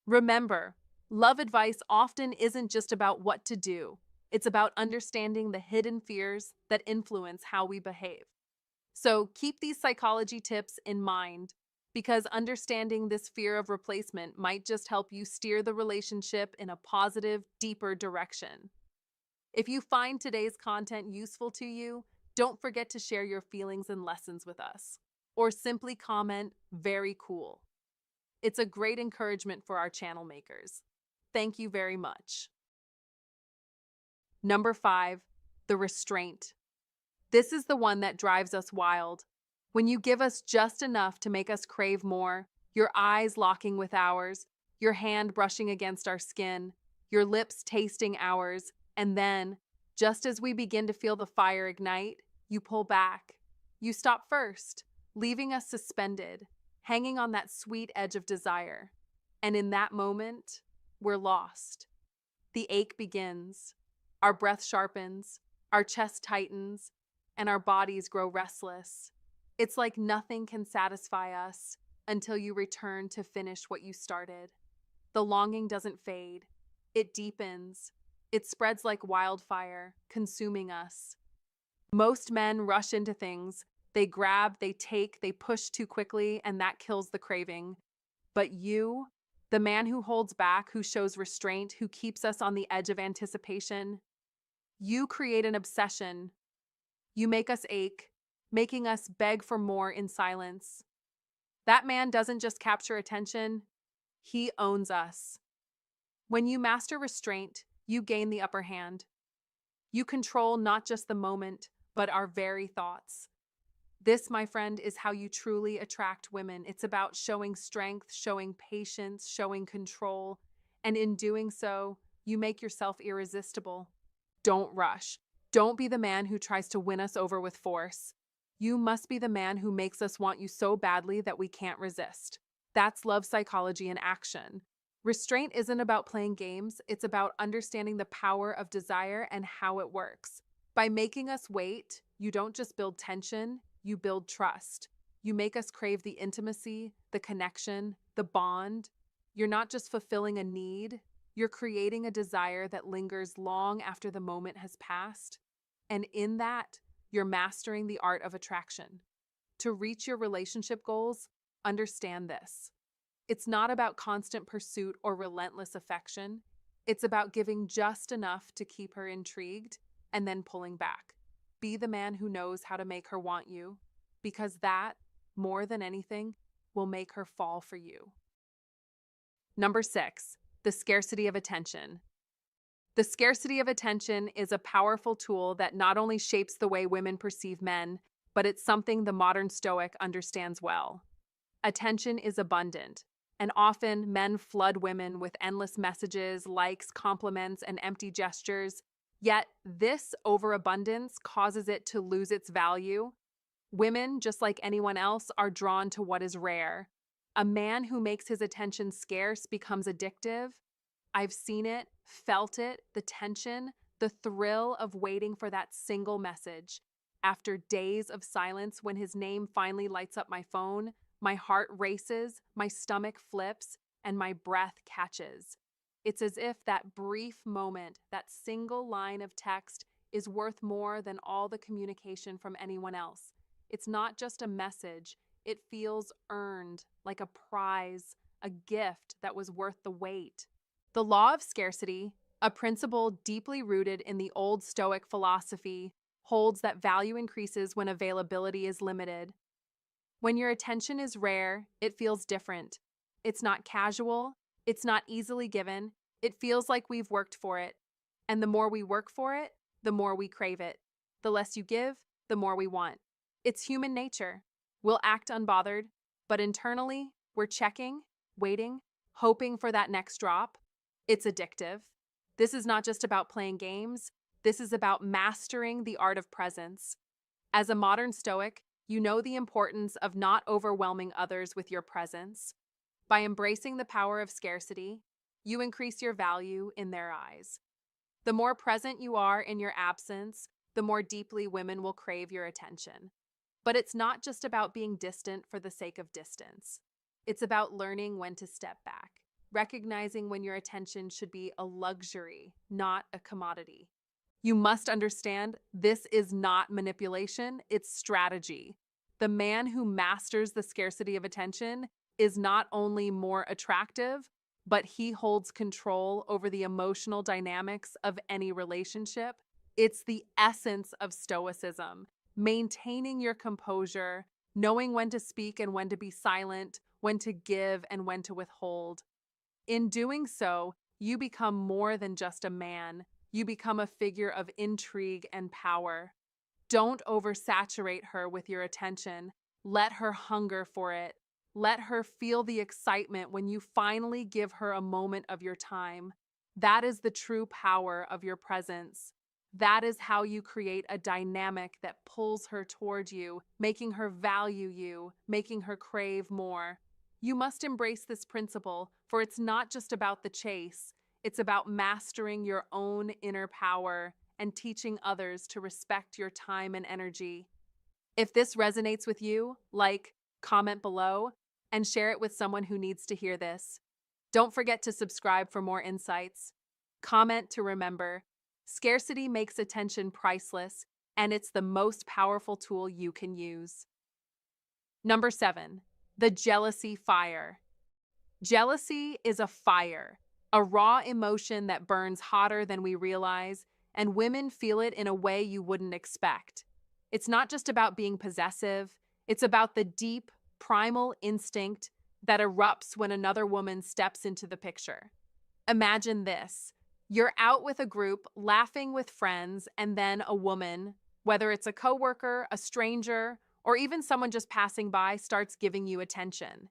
Remember, love advice often isn't just about what to do. It's about understanding the hidden fears that influence how we behave. So keep these psychology tips in mind, because understanding this fear of replacement might just help you steer the relationship in a positive, deeper direction. If you find today's content useful to you, don't forget to share your feelings and lessons with us, or simply comment, "Very cool." It's a great encouragement for our channel makers. Thank you very much. Number 5, the restraint. This is the one that drives us wild. When you give us just enough to make us crave more, your eyes locking with ours, your hand brushing against our skin, your lips tasting ours, and then, just as we begin to feel the fire ignite, you pull back. You stop first, leaving us suspended, hanging on that sweet edge of desire. And in that moment, we're lost. The ache begins. Our breath sharpens, our chest tightens, and our bodies grow restless. It's like nothing can satisfy us until you return to finish what you started. The longing doesn't fade. It deepens. It spreads like wildfire, consuming us. Most men rush into things. They grab, they take, they push too quickly, and that kills the craving. But you, the man who holds back, who shows restraint, who keeps us on the edge of anticipation, you create an obsession. You make us ache, making us beg for more in silence. That man doesn't just capture attention, he owns us. When you master restraint, you gain the upper hand. You control not just the moment, but our very thoughts. This, my friend, is how you truly attract women. It's about showing strength, showing patience, showing control, and in doing so, you make yourself irresistible. Don't rush. Don't be the man who tries to win us over with force. You must be the man who makes us want you so badly that we can't resist. That's love psychology in action. Restraint isn't about playing games, it's about understanding the power of desire and how it works. By making us wait, you don't just build tension, you build trust. You make us crave the intimacy, the connection, the bond. You're not just fulfilling a need, you're creating a desire that lingers long after the moment has passed. And in that, you're mastering the art of attraction. To reach your relationship goals, understand this. It's not about constant pursuit or relentless affection. It's about giving just enough to keep her intrigued and then pulling back. Be the man who knows how to make her want you, because that, more than anything, will make her fall for you. Number 6, the scarcity of attention. The scarcity of attention is a powerful tool that not only shapes the way women perceive men, but it's something the modern Stoic understands well. Attention is abundant, and often men flood women with endless messages, likes, compliments, and empty gestures. Yet, this overabundance causes it to lose its value. Women, just like anyone else, are drawn to what is rare. A man who makes his attention scarce becomes addictive. I've seen it, felt it, the tension, the thrill of waiting for that single message. After days of silence, when his name finally lights up my phone, my heart races, my stomach flips, and my breath catches. It's as if that brief moment, that single line of text, is worth more than all the communication from anyone else. It's not just a message, it feels earned, like a prize, a gift that was worth the wait. The law of scarcity, a principle deeply rooted in the old Stoic philosophy, holds that value increases when availability is limited. When your attention is rare, it feels different. It's not casual, it's not easily given, it feels like we've worked for it. And the more we work for it, the more we crave it. The less you give, the more we want. It's human nature. We'll act unbothered, but internally, we're checking, waiting, hoping for that next drop. It's addictive. This is not just about playing games. This is about mastering the art of presence. As a modern Stoic, you know the importance of not overwhelming others with your presence. By embracing the power of scarcity, you increase your value in their eyes. The more present you are in your absence, the more deeply women will crave your attention. But it's not just about being distant for the sake of distance. It's about learning when to step back, recognizing when your attention should be a luxury, not a commodity. You must understand this is not manipulation, it's strategy. The man who masters the scarcity of attention is not only more attractive, but he holds control over the emotional dynamics of any relationship. It's the essence of Stoicism, maintaining your composure, knowing when to speak and when to be silent, when to give, and when to withhold. In doing so, you become more than just a man. You become a figure of intrigue and power. Don't oversaturate her with your attention. Let her hunger for it. Let her feel the excitement when you finally give her a moment of your time. That is the true power of your presence. That is how you create a dynamic that pulls her toward you, making her value you, making her crave more. You must embrace this principle, for it's not just about the chase. It's about mastering your own inner power and teaching others to respect your time and energy. If this resonates with you, comment below, and share it with someone who needs to hear this. Don't forget to subscribe for more insights. Comment to remember. Scarcity makes attention priceless, and it's the most powerful tool you can use. Number 7, the jealousy fire. Jealousy is a fire, a raw emotion that burns hotter than we realize, and women feel it in a way you wouldn't expect. It's not just about being possessive, it's about the deep, primal instinct that erupts when another woman steps into the picture. Imagine this. You're out with a group, laughing with friends, and then a woman, whether it's a coworker, a stranger, or even someone just passing by, starts giving you attention.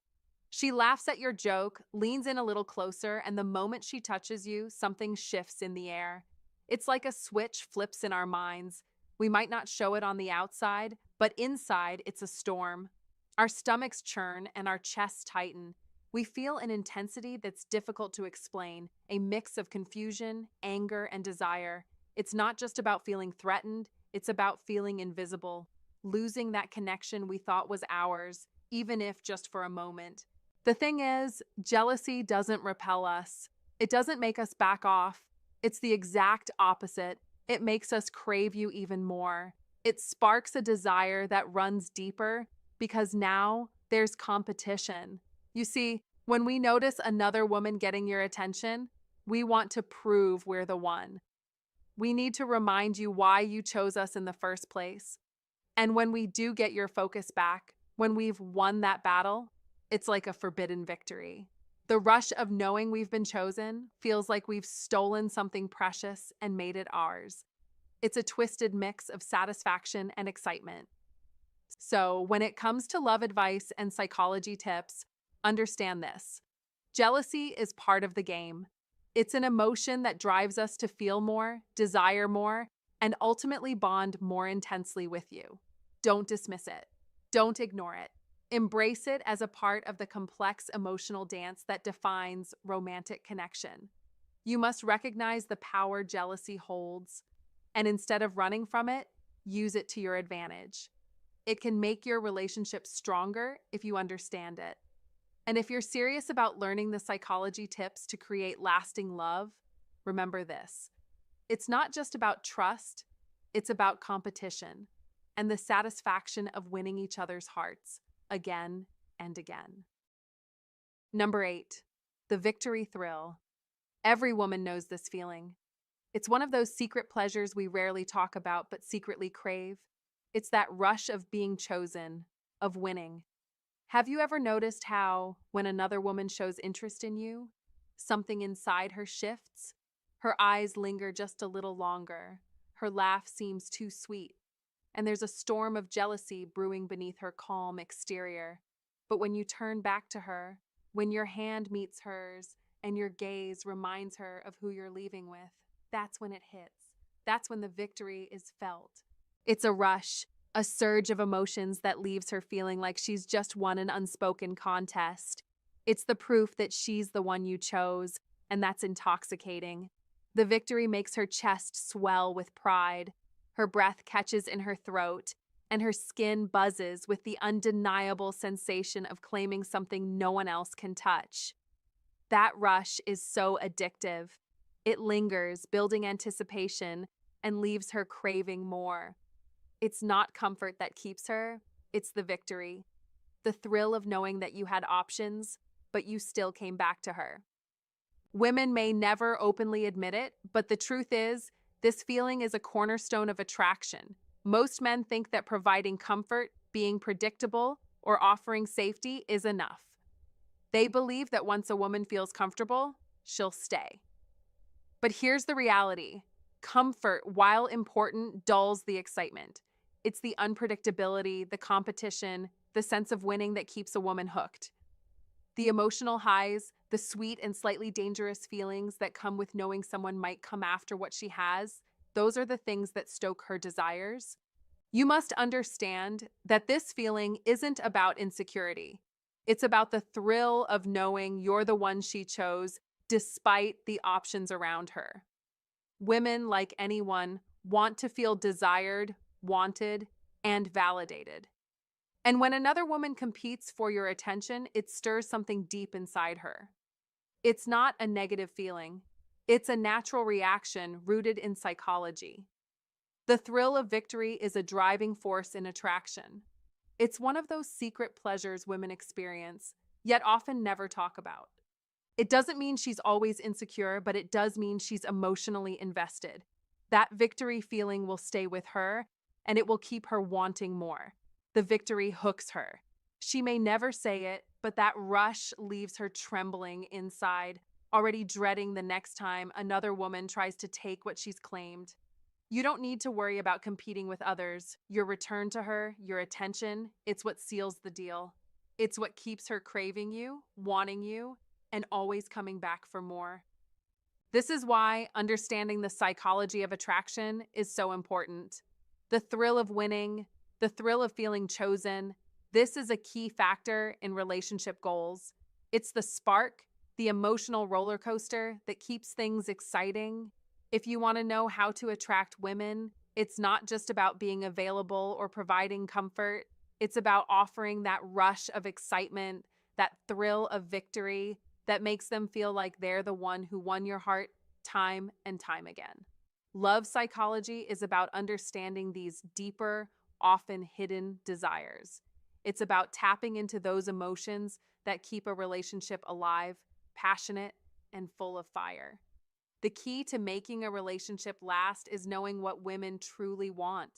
She laughs at your joke, leans in a little closer, and the moment she touches you, something shifts in the air. It's like a switch flips in our minds. We might not show it on the outside, but inside, it's a storm. Our stomachs churn and our chests tighten. We feel an intensity that's difficult to explain, a mix of confusion, anger, and desire. It's not just about feeling threatened, it's about feeling invisible, losing that connection we thought was ours, even if just for a moment. The thing is, jealousy doesn't repel us. It doesn't make us back off. It's the exact opposite. It makes us crave you even more. It sparks a desire that runs deeper because now there's competition. You see, when we notice another woman getting your attention, we want to prove we're the one. We need to remind you why you chose us in the first place. And when we do get your focus back, when we've won that battle, it's like a forbidden victory. The rush of knowing we've been chosen feels like we've stolen something precious and made it ours. It's a twisted mix of satisfaction and excitement. So, when it comes to love advice and psychology tips, understand this. Jealousy is part of the game. It's an emotion that drives us to feel more, desire more, and ultimately bond more intensely with you. Don't dismiss it. Don't ignore it. Embrace it as a part of the complex emotional dance that defines romantic connection. You must recognize the power jealousy holds, and instead of running from it, use it to your advantage. It can make your relationship stronger if you understand it. And if you're serious about learning the psychology tips to create lasting love, remember this. It's not just about trust, it's about competition and the satisfaction of winning each other's hearts again and again. Number 8, the victory thrill. Every woman knows this feeling. It's one of those secret pleasures we rarely talk about but secretly crave. It's that rush of being chosen, of winning. Have you ever noticed how, when another woman shows interest in you, something inside her shifts? Her eyes linger just a little longer. Her laugh seems too sweet. And there's a storm of jealousy brewing beneath her calm exterior. But when you turn back to her, when your hand meets hers and your gaze reminds her of who you're leaving with, that's when it hits. That's when the victory is felt. It's a rush, a surge of emotions that leaves her feeling like she's just won an unspoken contest. It's the proof that she's the one you chose, and that's intoxicating. The victory makes her chest swell with pride. Her breath catches in her throat, and her skin buzzes with the undeniable sensation of claiming something no one else can touch. That rush is so addictive. It lingers, building anticipation, and leaves her craving more. It's not comfort that keeps her, it's the victory. The thrill of knowing that you had options, but you still came back to her. Women may never openly admit it, but the truth is, this feeling is a cornerstone of attraction. Most men think that providing comfort, being predictable, or offering safety is enough. They believe that once a woman feels comfortable, she'll stay. But here's the reality. Comfort, while important, dulls the excitement. It's the unpredictability, the competition, the sense of winning that keeps a woman hooked. The emotional highs, the sweet and slightly dangerous feelings that come with knowing someone might come after what she has, those are the things that stoke her desires. You must understand that this feeling isn't about insecurity. It's about the thrill of knowing you're the one she chose despite the options around her. Women, like anyone, want to feel desired, wanted, and validated. And when another woman competes for your attention, it stirs something deep inside her. It's not a negative feeling. It's a natural reaction rooted in psychology. The thrill of victory is a driving force in attraction. It's one of those secret pleasures women experience, yet often never talk about. It doesn't mean she's always insecure, but it does mean she's emotionally invested. That victory feeling will stay with her, and it will keep her wanting more. The victory hooks her. She may never say it, but that rush leaves her trembling inside, already dreading the next time another woman tries to take what she's claimed. You don't need to worry about competing with others. Your return to her, your attention, it's what seals the deal. It's what keeps her craving you, wanting you, and always coming back for more. This is why understanding the psychology of attraction is so important. The thrill of winning, the thrill of feeling chosen, this is a key factor in relationship goals. It's the spark, the emotional roller coaster that keeps things exciting. If you want to know how to attract women, it's not just about being available or providing comfort. It's about offering that rush of excitement, that thrill of victory that makes them feel like they're the one who won your heart time and time again. Love psychology is about understanding these deeper, often hidden desires. It's about tapping into those emotions that keep a relationship alive, passionate, and full of fire. The key to making a relationship last is knowing what women truly want.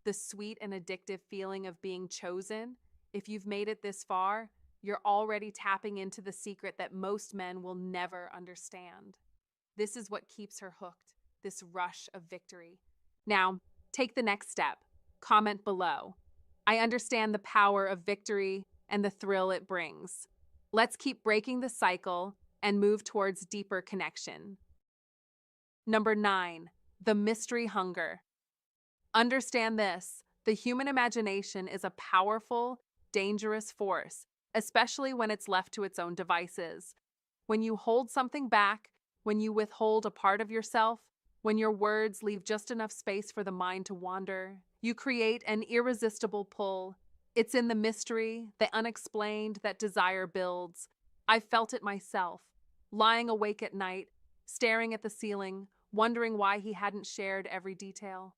The sweet and addictive feeling of being chosen. If you've made it this far, you're already tapping into the secret that most men will never understand. This is what keeps her hooked, this rush of victory. Now, take the next step. Comment below. I understand the power of victory and the thrill it brings. Let's keep breaking the cycle and move towards deeper connection. Number 9, the mystery hunger. Understand this. The human imagination is a powerful, dangerous force, especially when it's left to its own devices. When you hold something back, when you withhold a part of yourself, when your words leave just enough space for the mind to wander, you create an irresistible pull. It's in the mystery, the unexplained, that desire builds. I've felt it myself, lying awake at night, staring at the ceiling, wondering why he hadn't shared every detail.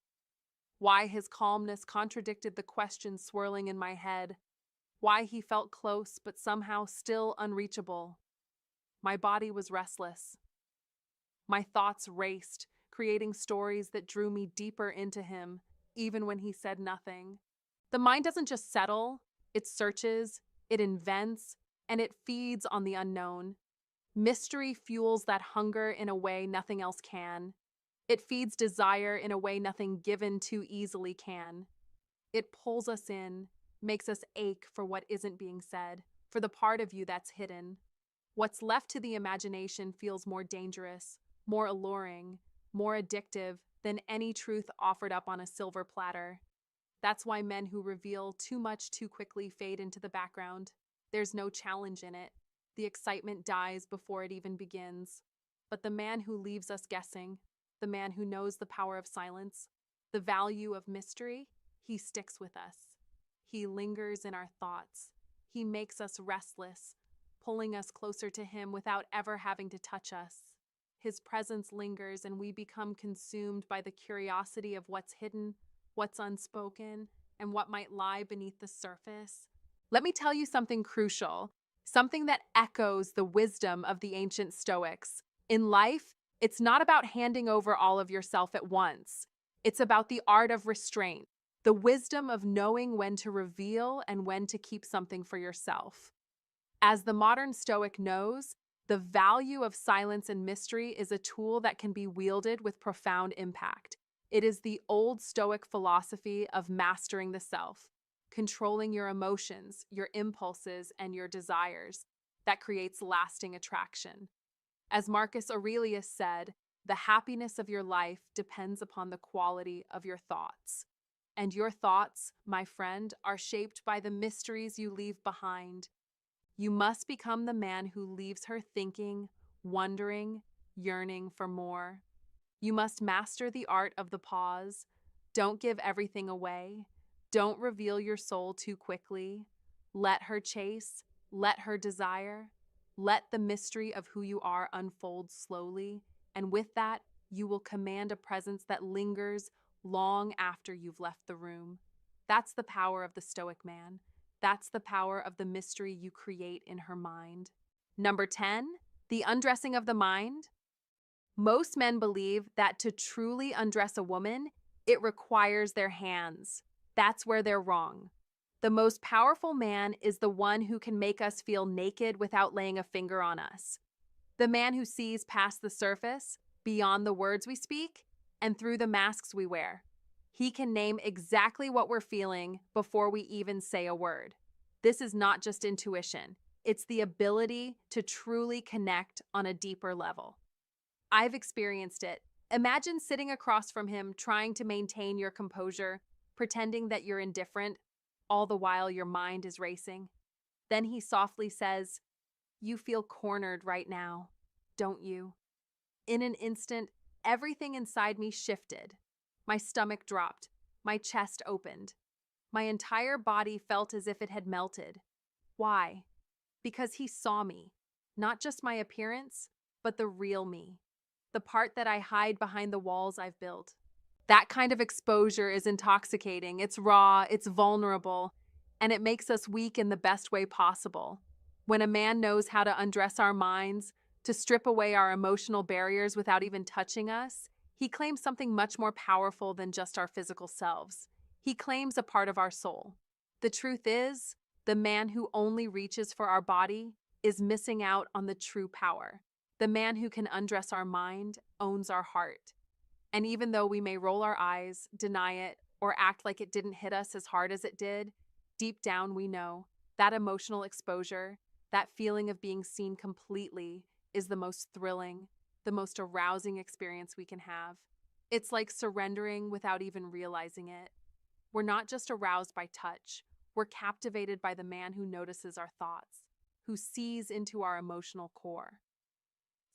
Why his calmness contradicted the questions swirling in my head. Why he felt close but somehow still unreachable. My body was restless. My thoughts raced, creating stories that drew me deeper into him, even when he said nothing. The mind doesn't just settle, it searches, it invents, and it feeds on the unknown. Mystery fuels that hunger in a way nothing else can. It feeds desire in a way nothing given too easily can. It pulls us in, makes us ache for what isn't being said, for the part of you that's hidden. What's left to the imagination feels more dangerous, more alluring, more addictive than any truth offered up on a silver platter. That's why men who reveal too much too quickly fade into the background. There's no challenge in it. The excitement dies before it even begins. But the man who leaves us guessing, the man who knows the power of silence, the value of mystery, he sticks with us. He lingers in our thoughts. He makes us restless, pulling us closer to him without ever having to touch us. His presence lingers and we become consumed by the curiosity of what's hidden, what's unspoken, and what might lie beneath the surface. Let me tell you something crucial, something that echoes the wisdom of the ancient Stoics. In life, it's not about handing over all of yourself at once. It's about the art of restraint, the wisdom of knowing when to reveal and when to keep something for yourself. As the modern Stoic knows, the value of silence and mystery is a tool that can be wielded with profound impact. It is the old Stoic philosophy of mastering the self, controlling your emotions, your impulses, and your desires that creates lasting attraction. As Marcus Aurelius said, the happiness of your life depends upon the quality of your thoughts. And your thoughts, my friend, are shaped by the mysteries you leave behind. You must become the man who leaves her thinking, wondering, yearning for more. You must master the art of the pause. Don't give everything away. Don't reveal your soul too quickly. Let her chase, let her desire. Let the mystery of who you are unfold slowly, and with that, you will command a presence that lingers long after you've left the room. That's the power of the Stoic man. That's the power of the mystery you create in her mind. Number 10, the undressing of the mind. Most men believe that to truly undress a woman, it requires their hands. That's where they're wrong. The most powerful man is the one who can make us feel naked without laying a finger on us. The man who sees past the surface, beyond the words we speak, and through the masks we wear. He can name exactly what we're feeling before we even say a word. This is not just intuition. It's the ability to truly connect on a deeper level. I've experienced it. Imagine sitting across from him trying to maintain your composure, pretending that you're indifferent, all the while your mind is racing. Then he softly says, "You feel cornered right now, don't you?" In an instant, everything inside me shifted. My stomach dropped. My chest opened. My entire body felt as if it had melted. Why? Because he saw me. Not just my appearance, but the real me. The part that I hide behind the walls I've built. That kind of exposure is intoxicating. It's raw, it's vulnerable, and it makes us weak in the best way possible. When a man knows how to undress our minds, to strip away our emotional barriers without even touching us, he claims something much more powerful than just our physical selves. He claims a part of our soul. The truth is, the man who only reaches for our body is missing out on the true power. The man who can undress our mind owns our heart. And even though we may roll our eyes, deny it, or act like it didn't hit us as hard as it did, deep down we know that emotional exposure, that feeling of being seen completely, is the most thrilling, the most arousing experience we can have. It's like surrendering without even realizing it. We're not just aroused by touch, we're captivated by the man who notices our thoughts, who sees into our emotional core.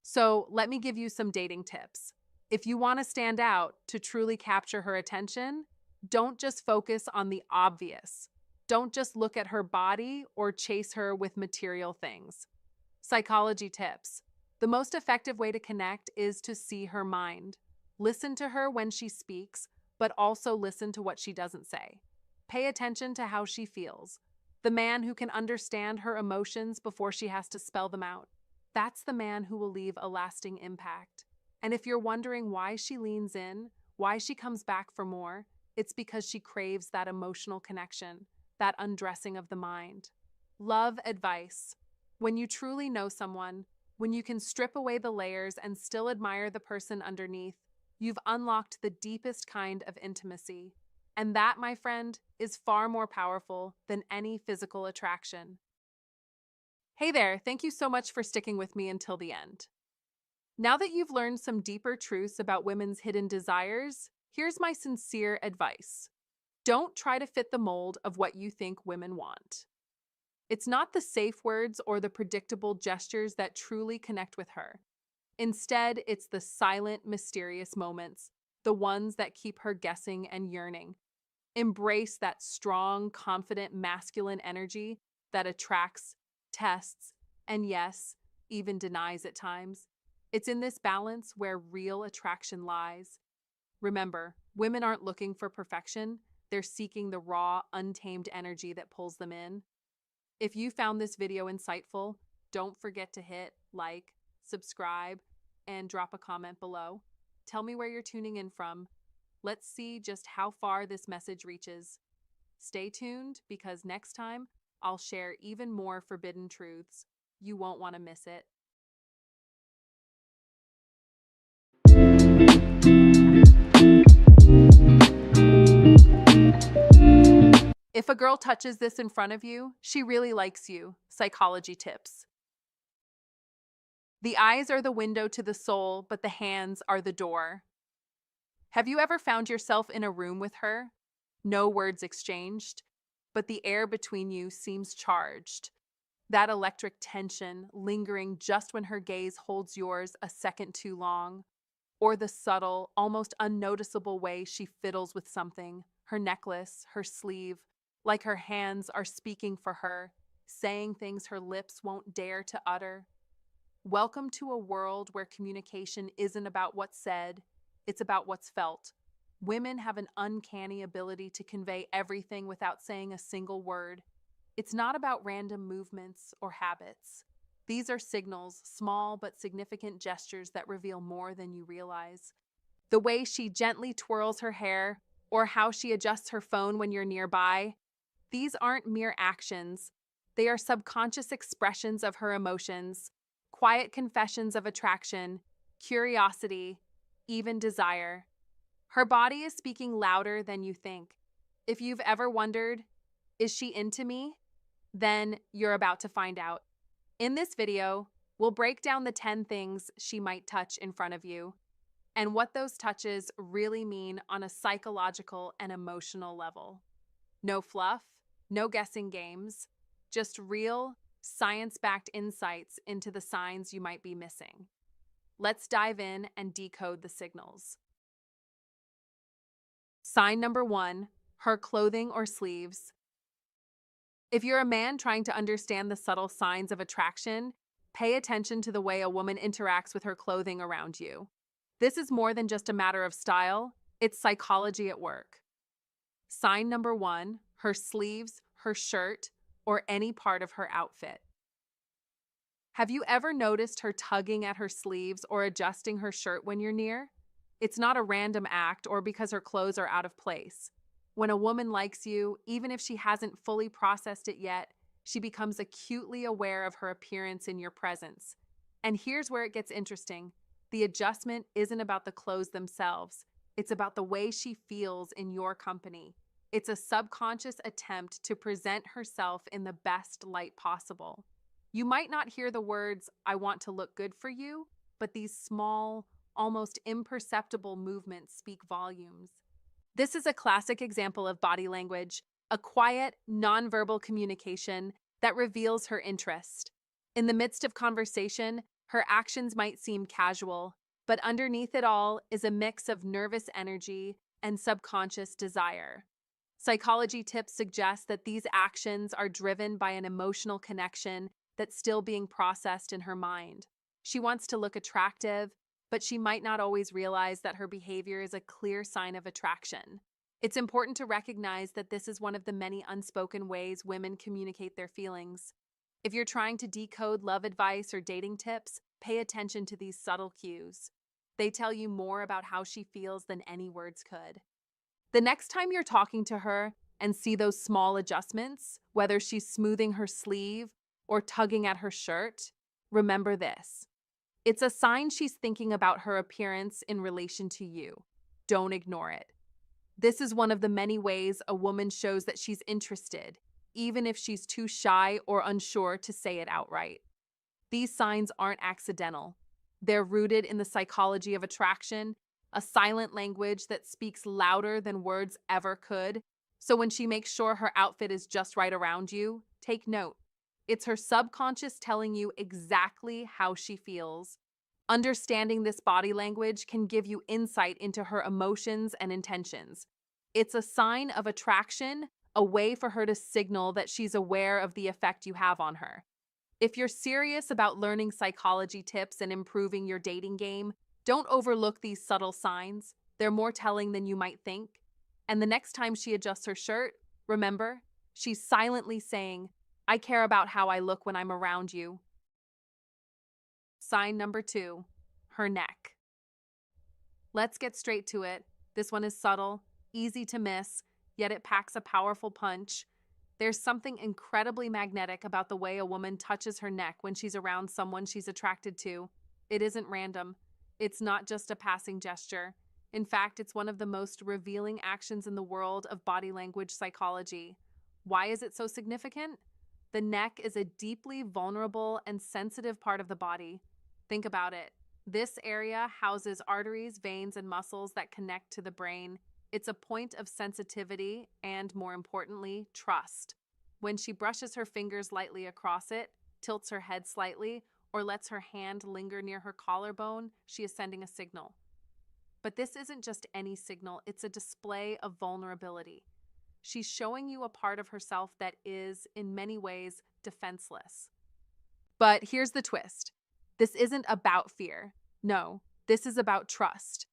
So let me give you some dating tips. If you want to stand out to truly capture her attention, don't just focus on the obvious. Don't just look at her body or chase her with material things. Psychology tips. The most effective way to connect is to see her mind. Listen to her when she speaks, but also listen to what she doesn't say. Pay attention to how she feels. The man who can understand her emotions before she has to spell them out. That's the man who will leave a lasting impact. And if you're wondering why she leans in, why she comes back for more, it's because she craves that emotional connection, that undressing of the mind. Love advice. When you truly know someone, when you can strip away the layers and still admire the person underneath, you've unlocked the deepest kind of intimacy. And that, my friend, is far more powerful than any physical attraction. Hey there, thank you so much for sticking with me until the end. Now that you've learned some deeper truths about women's hidden desires, here's my sincere advice. Don't try to fit the mold of what you think women want. It's not the safe words or the predictable gestures that truly connect with her. Instead, it's the silent, mysterious moments, the ones that keep her guessing and yearning. Embrace that strong, confident, masculine energy that attracts, tests, and yes, even denies at times. It's in this balance where real attraction lies. Remember, women aren't looking for perfection, they're seeking the raw, untamed energy that pulls them in. If you found this video insightful, don't forget to hit like, subscribe, and drop a comment below. Tell me where you're tuning in from. Let's see just how far this message reaches. Stay tuned because next time, I'll share even more forbidden truths. You won't want to miss it. If a girl touches this in front of you, she really likes you. Psychology tips. The eyes are the window to the soul, but the hands are the door. Have you ever found yourself in a room with her? No words exchanged, but the air between you seems charged. That electric tension lingering just when her gaze holds yours a second too long, or the subtle, almost unnoticeable way she fiddles with something, her necklace, her sleeve, like her hands are speaking for her, saying things her lips won't dare to utter. Welcome to a world where communication isn't about what's said, it's about what's felt. Women have an uncanny ability to convey everything without saying a single word. It's not about random movements or habits. These are signals, small but significant gestures that reveal more than you realize. The way she gently twirls her hair, or how she adjusts her phone when you're nearby, these aren't mere actions. They are subconscious expressions of her emotions, quiet confessions of attraction, curiosity, even desire. Her body is speaking louder than you think. If you've ever wondered, is she into me? Then you're about to find out. In this video, we'll break down the 10 things she might touch in front of you and what those touches really mean on a psychological and emotional level. No fluff, no guessing games, just real, science-backed insights into the signs you might be missing. Let's dive in and decode the signals. Sign number 1, her clothing or sleeves. If you're a man trying to understand the subtle signs of attraction, pay attention to the way a woman interacts with her clothing around you. This is more than just a matter of style, it's psychology at work. Sign number 1, her sleeves, her shirt, or any part of her outfit. Have you ever noticed her tugging at her sleeves or adjusting her shirt when you're near? It's not a random act or because her clothes are out of place. When a woman likes you, even if she hasn't fully processed it yet, she becomes acutely aware of her appearance in your presence. And here's where it gets interesting. The adjustment isn't about the clothes themselves. It's about the way she feels in your company. It's a subconscious attempt to present herself in the best light possible. You might not hear the words, "I want to look good for you," but these small, almost imperceptible movements speak volumes. This is a classic example of body language, a quiet, nonverbal communication that reveals her interest. In the midst of conversation, her actions might seem casual, but underneath it all is a mix of nervous energy and subconscious desire. Psychology tips suggest that these actions are driven by an emotional connection that's still being processed in her mind. She wants to look attractive, but she might not always realize that her behavior is a clear sign of attraction. It's important to recognize that this is one of the many unspoken ways women communicate their feelings. If you're trying to decode love advice or dating tips, pay attention to these subtle cues. They tell you more about how she feels than any words could. The next time you're talking to her and see those small adjustments, whether she's smoothing her sleeve or tugging at her shirt, remember this. It's a sign she's thinking about her appearance in relation to you. Don't ignore it. This is one of the many ways a woman shows that she's interested, even if she's too shy or unsure to say it outright. These signs aren't accidental. They're rooted in the psychology of attraction, a silent language that speaks louder than words ever could. So when she makes sure her outfit is just right around you, take note. It's her subconscious telling you exactly how she feels. Understanding this body language can give you insight into her emotions and intentions. It's a sign of attraction, a way for her to signal that she's aware of the effect you have on her. If you're serious about learning psychology tips and improving your dating game, don't overlook these subtle signs. They're more telling than you might think. And the next time she adjusts her shirt, remember, she's silently saying, "I care about how I look when I'm around you." Sign number 2, her neck. Let's get straight to it. This one is subtle, easy to miss, yet it packs a powerful punch. There's something incredibly magnetic about the way a woman touches her neck when she's around someone she's attracted to. It isn't random. It's not just a passing gesture. In fact, it's one of the most revealing actions in the world of body language psychology. Why is it so significant? The neck is a deeply vulnerable and sensitive part of the body. Think about it. This area houses arteries, veins, and muscles that connect to the brain. It's a point of sensitivity and, more importantly, trust. When she brushes her fingers lightly across it, tilts her head slightly, or lets her hand linger near her collarbone, she is sending a signal. But this isn't just any signal, it's a display of vulnerability. She's showing you a part of herself that is, in many ways, defenseless. But here's the twist. This isn't about fear. No, this is about trust.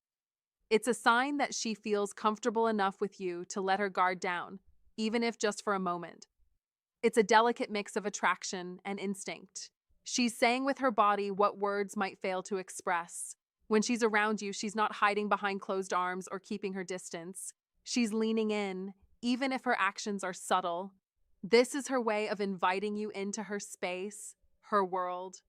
It's a sign that she feels comfortable enough with you to let her guard down, even if just for a moment. It's a delicate mix of attraction and instinct. She's saying with her body what words might fail to express. When she's around you, she's not hiding behind closed arms or keeping her distance. She's leaning in, even if her actions are subtle. This is her way of inviting you into her space, her world.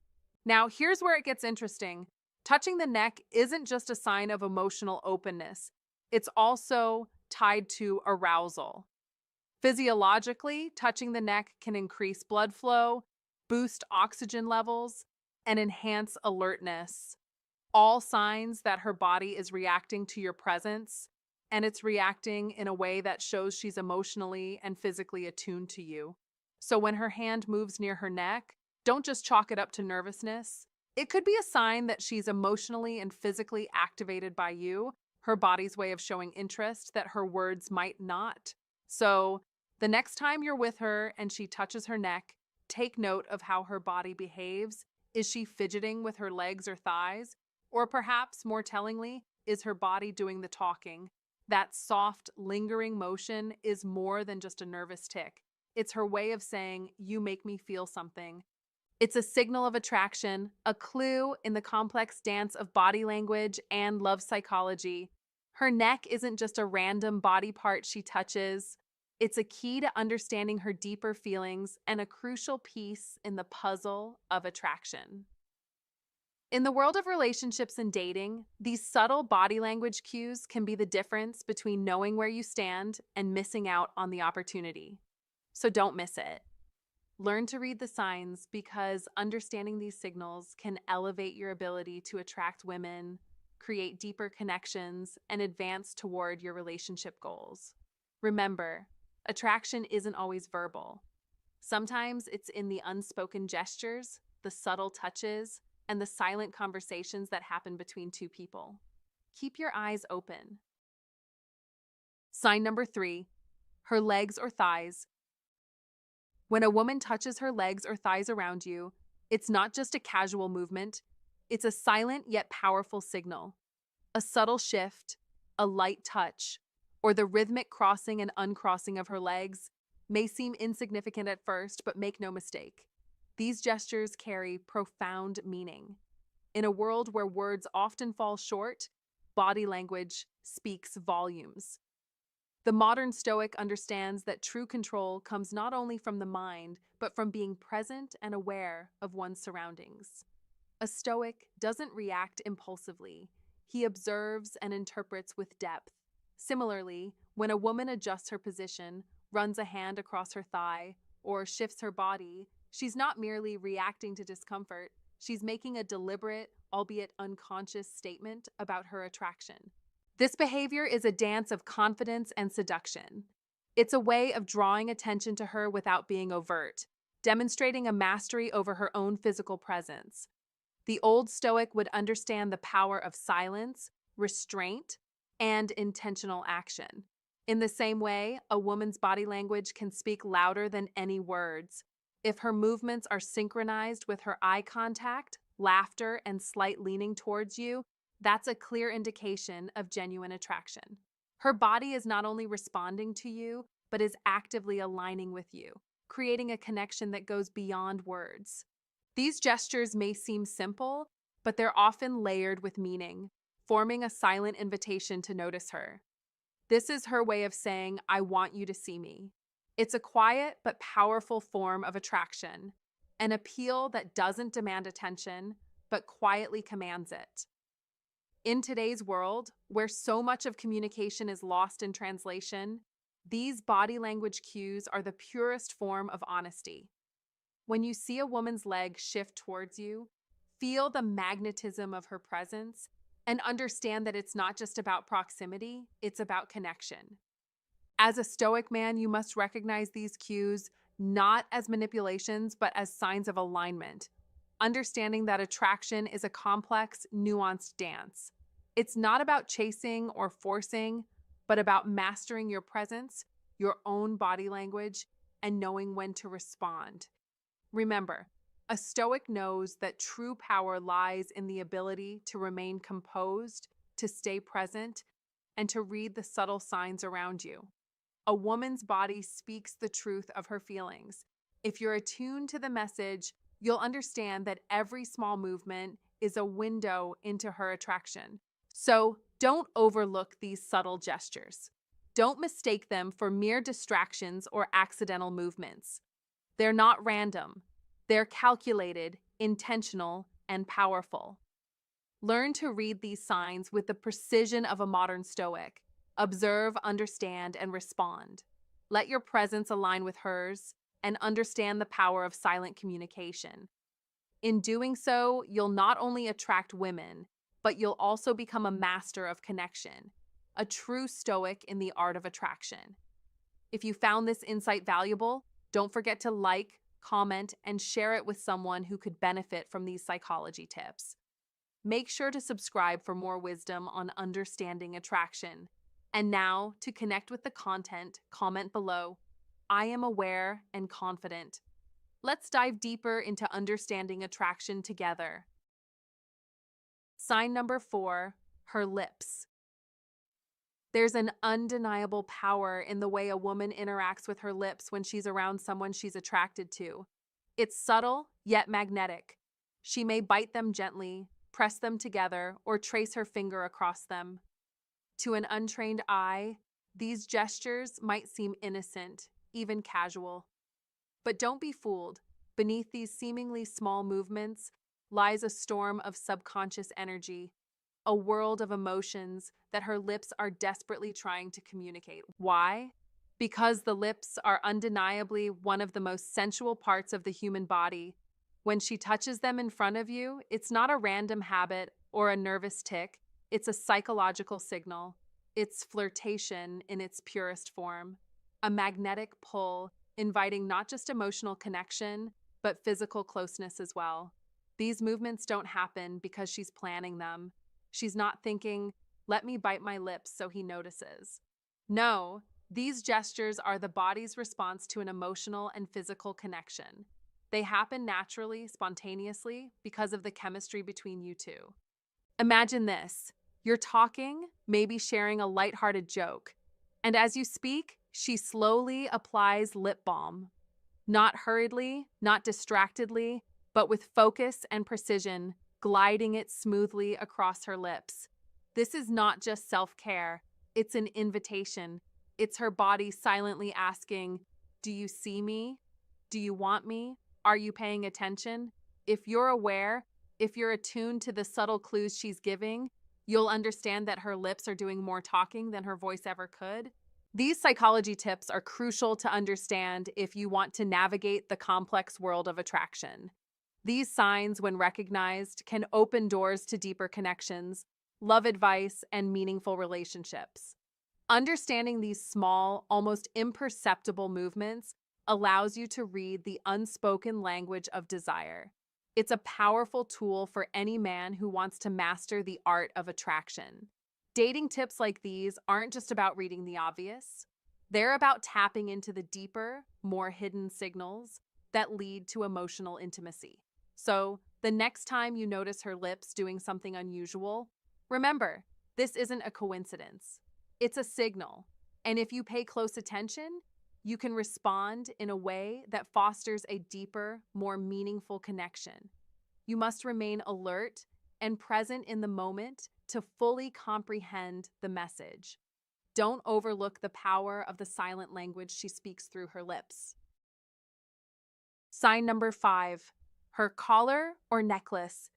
Now, here's where it gets interesting. Touching the neck isn't just a sign of emotional openness, it's also tied to arousal. Physiologically, touching the neck can increase blood flow, boost oxygen levels, and enhance alertness. All signs that her body is reacting to your presence, and it's reacting in a way that shows she's emotionally and physically attuned to you. So when her hand moves near her neck, don't just chalk it up to nervousness. It could be a sign that she's emotionally and physically activated by you, her body's way of showing interest that her words might not. So, the next time you're with her and she touches her neck, take note of how her body behaves. Is she fidgeting with her legs or thighs? Or perhaps, more tellingly, is her body doing the talking? That soft, lingering motion is more than just a nervous tick. It's her way of saying, "You make me feel something." It's a signal of attraction, a clue in the complex dance of body language and love psychology. Her neck isn't just a random body part she touches. It's a key to understanding her deeper feelings and a crucial piece in the puzzle of attraction. In the world of relationships and dating, these subtle body language cues can be the difference between knowing where you stand and missing out on the opportunity. So don't miss it. Learn to read the signs because understanding these signals can elevate your ability to attract women, create deeper connections, and advance toward your relationship goals. Remember, attraction isn't always verbal. Sometimes it's in the unspoken gestures, the subtle touches, and the silent conversations that happen between two people. Keep your eyes open. Sign number 3, her legs or thighs. When a woman touches her legs or thighs around you, it's not just a casual movement, it's a silent yet powerful signal. A subtle shift, a light touch, or the rhythmic crossing and uncrossing of her legs may seem insignificant at first, but make no mistake. These gestures carry profound meaning. In a world where words often fall short, body language speaks volumes. The modern Stoic understands that true control comes not only from the mind, but from being present and aware of one's surroundings. A Stoic doesn't react impulsively. He observes and interprets with depth. Similarly, when a woman adjusts her position, runs a hand across her thigh, or shifts her body, she's not merely reacting to discomfort, she's making a deliberate, albeit unconscious, statement about her attraction. This behavior is a dance of confidence and seduction. It's a way of drawing attention to her without being overt, demonstrating a mastery over her own physical presence. The old Stoic would understand the power of silence, restraint, and intentional action. In the same way, a woman's body language can speak louder than any words. If her movements are synchronized with her eye contact, laughter, and slight leaning towards you, that's a clear indication of genuine attraction. Her body is not only responding to you, but is actively aligning with you, creating a connection that goes beyond words. These gestures may seem simple, but they're often layered with meaning, forming a silent invitation to notice her. This is her way of saying, "I want you to see me." It's a quiet but powerful form of attraction, an appeal that doesn't demand attention, but quietly commands it. In today's world, where so much of communication is lost in translation, these body language cues are the purest form of honesty. When you see a woman's leg shift towards you, feel the magnetism of her presence and understand that it's not just about proximity, it's about connection. As a stoic man, you must recognize these cues not as manipulations, but as signs of alignment, understanding that attraction is a complex, nuanced dance. It's not about chasing or forcing, but about mastering your presence, your own body language, and knowing when to respond. Remember, a Stoic knows that true power lies in the ability to remain composed, to stay present, and to read the subtle signs around you. A woman's body speaks the truth of her feelings. If you're attuned to the message, you'll understand that every small movement is a window into her attraction. So don't overlook these subtle gestures. Don't mistake them for mere distractions or accidental movements. They're not random. They're calculated, intentional, and powerful. Learn to read these signs with the precision of a modern Stoic. Observe, understand, and respond. Let your presence align with hers and understand the power of silent communication. In doing so, you'll not only attract women, but you'll also become a master of connection, a true Stoic in the art of attraction. If you found this insight valuable, don't forget to like, comment, and share it with someone who could benefit from these psychology tips. Make sure to subscribe for more wisdom on understanding attraction. And now, to connect with the content, comment below. I am aware and confident. Let's dive deeper into understanding attraction together. Sign number 4, her lips. There's an undeniable power in the way a woman interacts with her lips when she's around someone she's attracted to. It's subtle, yet magnetic. She may bite them gently, press them together, or trace her finger across them. To an untrained eye, these gestures might seem innocent, even casual. But don't be fooled. Beneath these seemingly small movements lies a storm of subconscious energy, a world of emotions that her lips are desperately trying to communicate. Why? Because the lips are undeniably one of the most sensual parts of the human body. When she touches them in front of you, it's not a random habit or a nervous tic, it's a psychological signal. It's flirtation in its purest form, a magnetic pull, inviting not just emotional connection, but physical closeness as well. These movements don't happen because she's planning them. She's not thinking, let me bite my lips so he notices. No, these gestures are the body's response to an emotional and physical connection. They happen naturally, spontaneously, because of the chemistry between you two. Imagine this. You're talking, maybe sharing a lighthearted joke, and as you speak, she slowly applies lip balm. Not hurriedly, not distractedly, but with focus and precision, gliding it smoothly across her lips. This is not just self-care, it's an invitation. It's her body silently asking, do you see me? Do you want me? Are you paying attention? If you're aware, if you're attuned to the subtle clues she's giving, you'll understand that her lips are doing more talking than her voice ever could. These psychology tips are crucial to understand if you want to navigate the complex world of attraction. These signs, when recognized, can open doors to deeper connections, love advice, and meaningful relationships. Understanding these small, almost imperceptible movements allows you to read the unspoken language of desire. It's a powerful tool for any man who wants to master the art of attraction. Dating tips like these aren't just about reading the obvious. They're about tapping into the deeper, more hidden signals that lead to emotional intimacy. So, the next time you notice her lips doing something unusual, remember, this isn't a coincidence. It's a signal. And if you pay close attention, you can respond in a way that fosters a deeper, more meaningful connection. You must remain alert and present in the moment to fully comprehend the message. Don't overlook the power of the silent language she speaks through her lips. Sign number 5, her collar or necklace.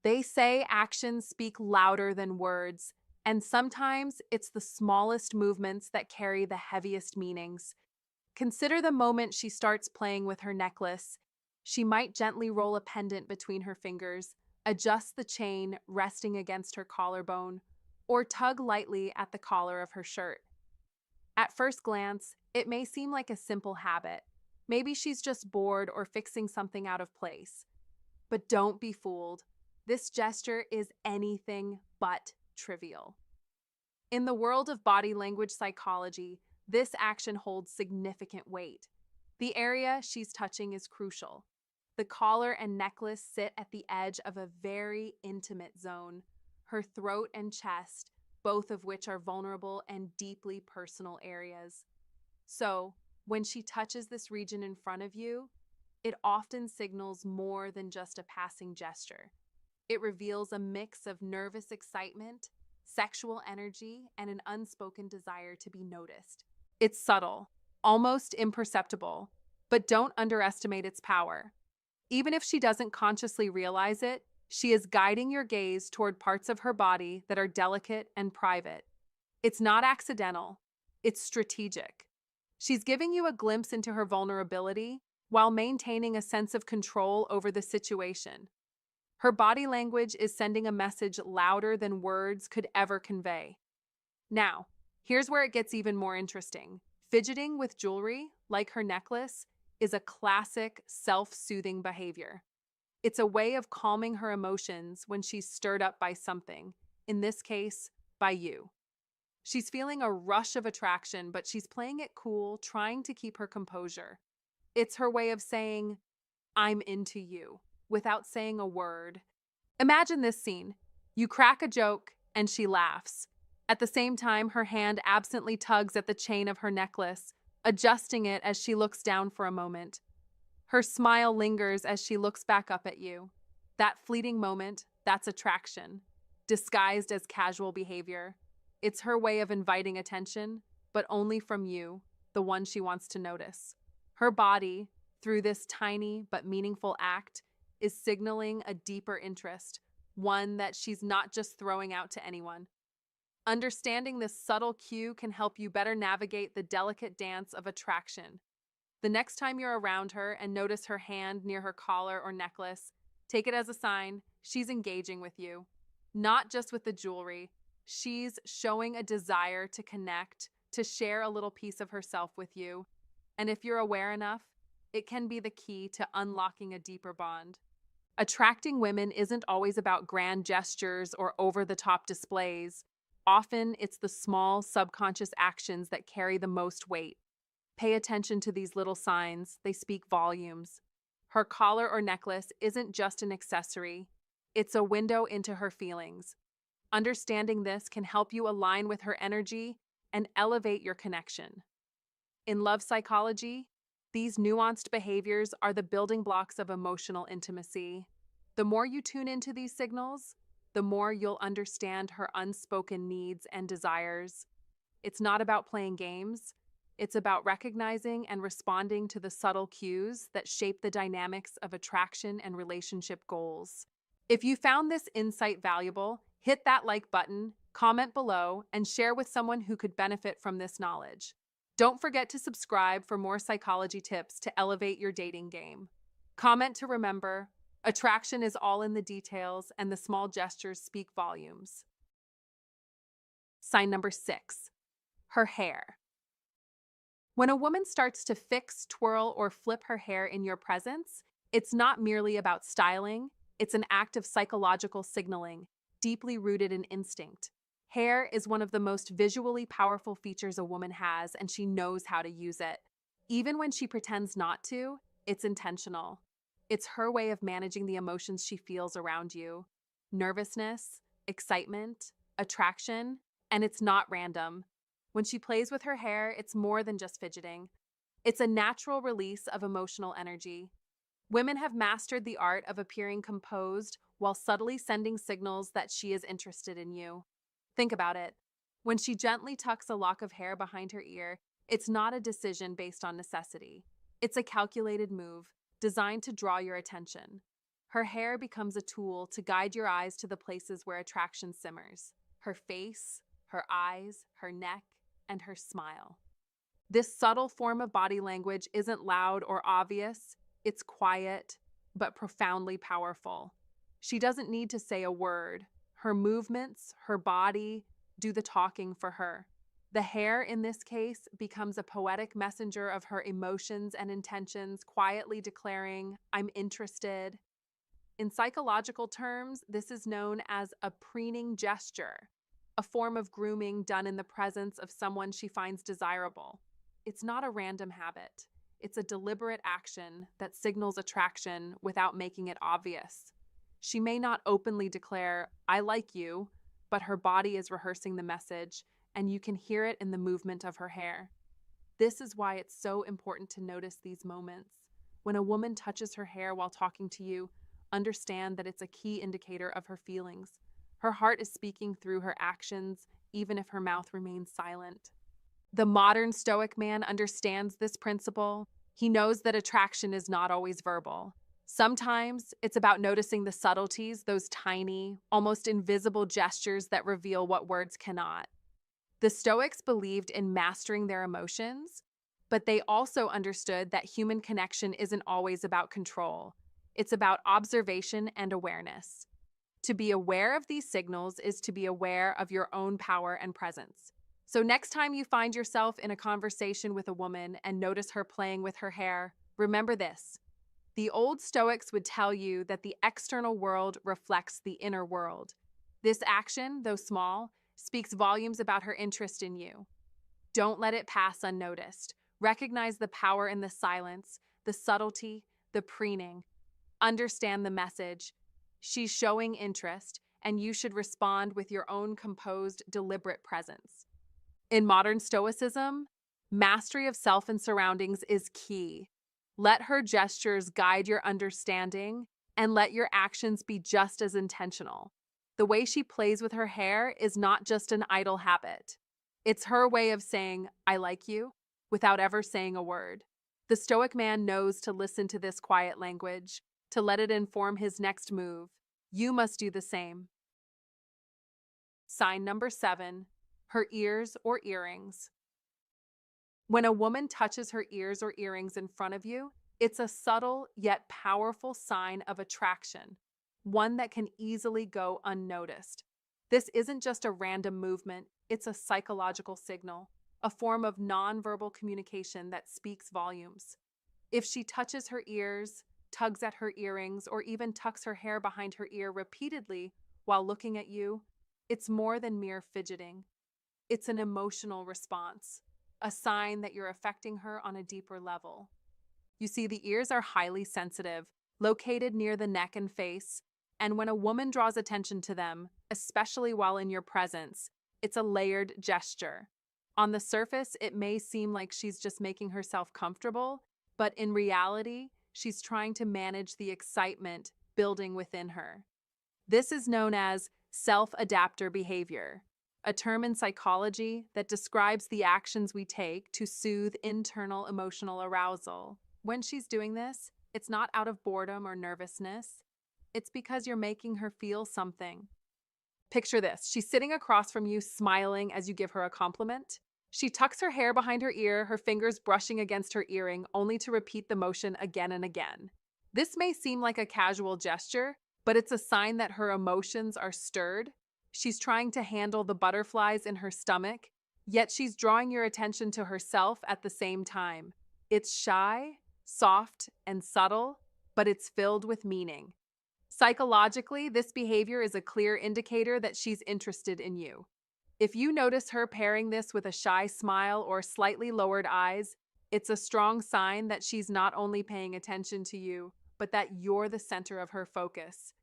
They say actions speak louder than words, and sometimes it's the smallest movements that carry the heaviest meanings. Consider the moment she starts playing with her necklace. She might gently roll a pendant between her fingers, adjust the chain resting against her collarbone, or tug lightly at the collar of her shirt. At first glance, it may seem like a simple habit. Maybe she's just bored or fixing something out of place. But don't be fooled. This gesture is anything but trivial. In the world of body language psychology, this action holds significant weight. The area she's touching is crucial. The collar and necklace sit at the edge of a very intimate zone, her throat and chest, both of which are vulnerable and deeply personal areas. So, when she touches this region in front of you, it often signals more than just a passing gesture. It reveals a mix of nervous excitement, sexual energy, and an unspoken desire to be noticed. It's subtle, almost imperceptible, but don't underestimate its power. Even if she doesn't consciously realize it, she is guiding your gaze toward parts of her body that are delicate and private. It's not accidental, it's strategic. She's giving you a glimpse into her vulnerability while maintaining a sense of control over the situation. Her body language is sending a message louder than words could ever convey. Now, here's where it gets even more interesting. Fidgeting with jewelry, like her necklace, is a classic self-soothing behavior. It's a way of calming her emotions when she's stirred up by something, in this case, by you. She's feeling a rush of attraction, but she's playing it cool, trying to keep her composure. It's her way of saying, I'm into you, without saying a word. Imagine this scene. You crack a joke, and she laughs. At the same time, her hand absently tugs at the chain of her necklace, adjusting it as she looks down for a moment. Her smile lingers as she looks back up at you. That fleeting moment, that's attraction, disguised as casual behavior. It's her way of inviting attention, but only from you, the one she wants to notice. Her body, through this tiny but meaningful act, is signaling a deeper interest, one that she's not just throwing out to anyone. Understanding this subtle cue can help you better navigate the delicate dance of attraction. The next time you're around her and notice her hand near her collar or necklace, take it as a sign she's engaging with you. Not just with the jewelry, she's showing a desire to connect, to share a little piece of herself with you. And if you're aware enough, it can be the key to unlocking a deeper bond. Attracting women isn't always about grand gestures or over-the-top displays. Often, it's the small, subconscious actions that carry the most weight. Pay attention to these little signs, they speak volumes. Her collar or necklace isn't just an accessory, it's a window into her feelings. Understanding this can help you align with her energy and elevate your connection. In love psychology, these nuanced behaviors are the building blocks of emotional intimacy. The more you tune into these signals, the more you'll understand her unspoken needs and desires. It's not about playing games. It's about recognizing and responding to the subtle cues that shape the dynamics of attraction and relationship goals. If you found this insight valuable, hit that like button, comment below, and share with someone who could benefit from this knowledge. Don't forget to subscribe for more psychology tips to elevate your dating game. Comment to remember, attraction is all in the details and the small gestures speak volumes. Sign number 6, her hair. When a woman starts to fix, twirl, or flip her hair in your presence, it's not merely about styling, it's an act of psychological signaling, deeply rooted in instinct. Hair is one of the most visually powerful features a woman has, and she knows how to use it. Even when she pretends not to, it's intentional. It's her way of managing the emotions she feels around you. Nervousness, excitement, attraction, and it's not random. When she plays with her hair, it's more than just fidgeting. It's a natural release of emotional energy. Women have mastered the art of appearing composed while subtly sending signals that she is interested in you. Think about it. When she gently tucks a lock of hair behind her ear, it's not a decision based on necessity. It's a calculated move designed to draw your attention. Her hair becomes a tool to guide your eyes to the places where attraction simmers: her face, her eyes, her neck, and her smile. This subtle form of body language isn't loud or obvious, it's quiet, but profoundly powerful. She doesn't need to say a word. Her movements, her body, do the talking for her. The hair, in this case, becomes a poetic messenger of her emotions and intentions, quietly declaring, "I'm interested." In psychological terms, this is known as a preening gesture, a form of grooming done in the presence of someone she finds desirable. It's not a random habit. It's a deliberate action that signals attraction without making it obvious. She may not openly declare, "I like you," but her body is rehearsing the message, and you can hear it in the movement of her hair. This is why it's so important to notice these moments. When a woman touches her hair while talking to you, understand that it's a key indicator of her feelings. Her heart is speaking through her actions, even if her mouth remains silent. The modern Stoic man understands this principle. He knows that attraction is not always verbal. Sometimes it's about noticing the subtleties, those tiny, almost invisible gestures that reveal what words cannot. The Stoics believed in mastering their emotions, but they also understood that human connection isn't always about control. It's about observation and awareness. To be aware of these signals is to be aware of your own power and presence. So next time you find yourself in a conversation with a woman and notice her playing with her hair, remember this. The old Stoics would tell you that the external world reflects the inner world. This action, though small, speaks volumes about her interest in you. Don't let it pass unnoticed. Recognize the power in the silence, the subtlety, the preening. Understand the message. She's showing interest, and you should respond with your own composed, deliberate presence. In modern Stoicism, mastery of self and surroundings is key. Let her gestures guide your understanding, and let your actions be just as intentional. The way she plays with her hair is not just an idle habit. It's her way of saying, "I like you," without ever saying a word. The Stoic man knows to listen to this quiet language, to let it inform his next move. You must do the same. Sign number 7, her ears or earrings. When a woman touches her ears or earrings in front of you, it's a subtle yet powerful sign of attraction, one that can easily go unnoticed. This isn't just a random movement, it's a psychological signal, a form of nonverbal communication that speaks volumes. If she touches her ears, tugs at her earrings, or even tucks her hair behind her ear repeatedly while looking at you, it's more than mere fidgeting. It's an emotional response, a sign that you're affecting her on a deeper level. You see, the ears are highly sensitive, located near the neck and face, and when a woman draws attention to them, especially while in your presence, it's a layered gesture. On the surface, it may seem like she's just making herself comfortable, but in reality, she's trying to manage the excitement building within her. This is known as self-adapter behavior, a term in psychology that describes the actions we take to soothe internal emotional arousal. When she's doing this, it's not out of boredom or nervousness. It's because you're making her feel something. Picture this. She's sitting across from you, smiling as you give her a compliment. She tucks her hair behind her ear, her fingers brushing against her earring, only to repeat the motion again and again. This may seem like a casual gesture, but it's a sign that her emotions are stirred. She's trying to handle the butterflies in her stomach, yet she's drawing your attention to herself at the same time. It's shy, soft, and subtle, but it's filled with meaning. Psychologically, this behavior is a clear indicator that she's interested in you. If you notice her pairing this with a shy smile or slightly lowered eyes, it's a strong sign that she's not only paying attention to you, but that you're the center of her focus.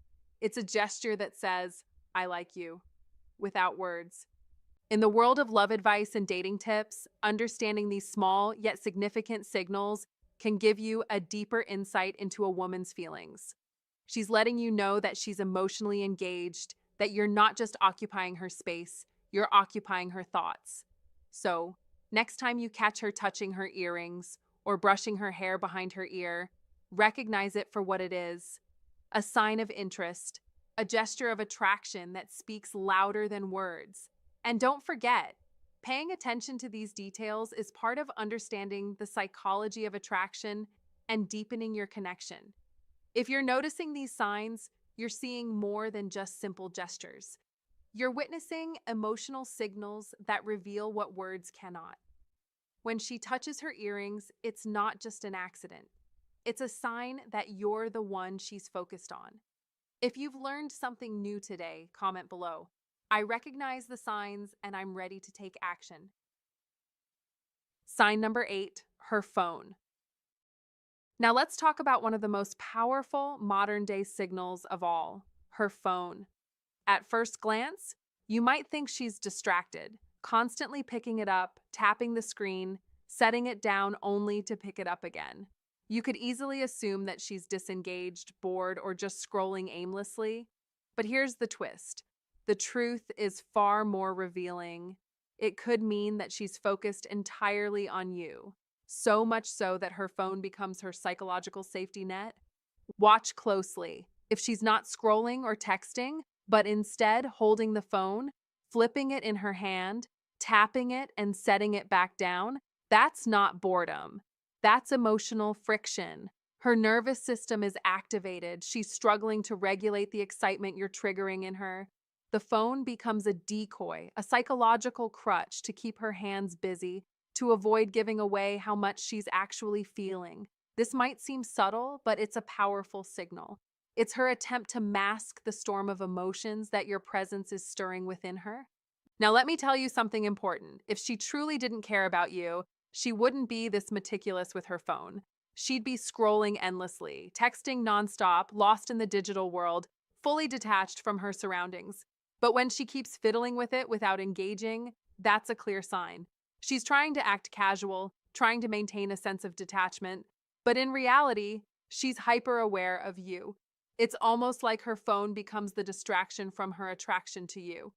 It's a gesture that says, "I like you," without words. In the world of love advice and dating tips, understanding these small yet significant signals can give you a deeper insight into a woman's feelings. She's letting you know that she's emotionally engaged, that you're not just occupying her space, you're occupying her thoughts. So, next time you catch her touching her earrings or brushing her hair behind her ear, recognize it for what it is: a sign of interest, a gesture of attraction that speaks louder than words. And don't forget, paying attention to these details is part of understanding the psychology of attraction and deepening your connection. If you're noticing these signs, you're seeing more than just simple gestures. You're witnessing emotional signals that reveal what words cannot. When she touches her earrings, it's not just an accident. It's a sign that you're the one she's focused on. If you've learned something new today, comment below. I recognize the signs and I'm ready to take action. Sign number 8, her phone. Now let's talk about one of the most powerful modern-day signals of all, her phone. At first glance, you might think she's distracted, constantly picking it up, tapping the screen, setting it down only to pick it up again. You could easily assume that she's disengaged, bored, or just scrolling aimlessly. But here's the twist. The truth is far more revealing. It could mean that she's focused entirely on you, so much so that her phone becomes her psychological safety net. Watch closely. If she's not scrolling or texting, but instead holding the phone, flipping it in her hand, tapping it, and setting it back down, that's not boredom. That's emotional friction. Her nervous system is activated. She's struggling to regulate the excitement you're triggering in her. The phone becomes a decoy, a psychological crutch to keep her hands busy, to avoid giving away how much she's actually feeling. This might seem subtle, but it's a powerful signal. It's her attempt to mask the storm of emotions that your presence is stirring within her. Now, let me tell you something important. If she truly didn't care about you, she wouldn't be this meticulous with her phone. She'd be scrolling endlessly, texting nonstop, lost in the digital world, fully detached from her surroundings. But when she keeps fiddling with it without engaging, that's a clear sign. She's trying to act casual, trying to maintain a sense of detachment, but in reality, she's hyper aware of you. It's almost like her phone becomes the distraction from her attraction to you.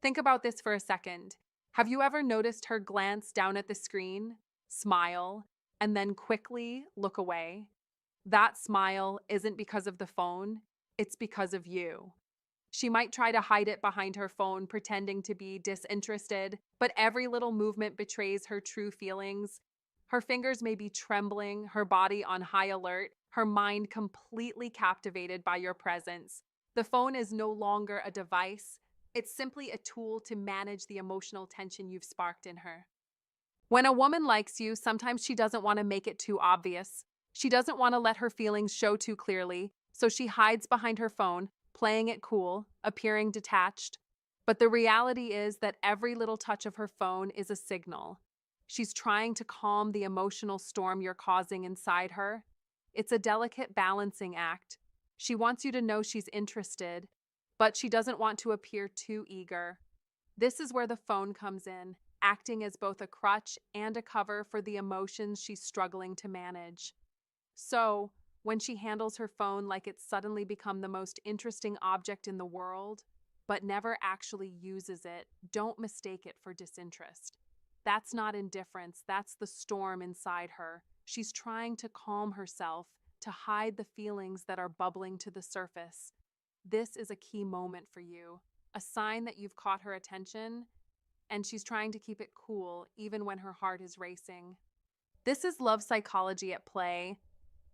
Think about this for a second. Have you ever noticed her glance down at the screen, smile, and then quickly look away? That smile isn't because of the phone, it's because of you. She might try to hide it behind her phone, pretending to be disinterested, but every little movement betrays her true feelings. Her fingers may be trembling, her body on high alert, her mind completely captivated by your presence. The phone is no longer a device, it's simply a tool to manage the emotional tension you've sparked in her. When a woman likes you, sometimes she doesn't want to make it too obvious. She doesn't want to let her feelings show too clearly, so she hides behind her phone, playing it cool, appearing detached. But the reality is that every little touch of her phone is a signal. She's trying to calm the emotional storm you're causing inside her. It's a delicate balancing act. She wants you to know she's interested, but she doesn't want to appear too eager. This is where the phone comes in, acting as both a crutch and a cover for the emotions she's struggling to manage. So, when she handles her phone like it's suddenly become the most interesting object in the world, but never actually uses it, don't mistake it for disinterest. That's not indifference, that's the storm inside her. She's trying to calm herself, to hide the feelings that are bubbling to the surface. This is a key moment for you, a sign that you've caught her attention, and she's trying to keep it cool even when her heart is racing. This is love psychology at play.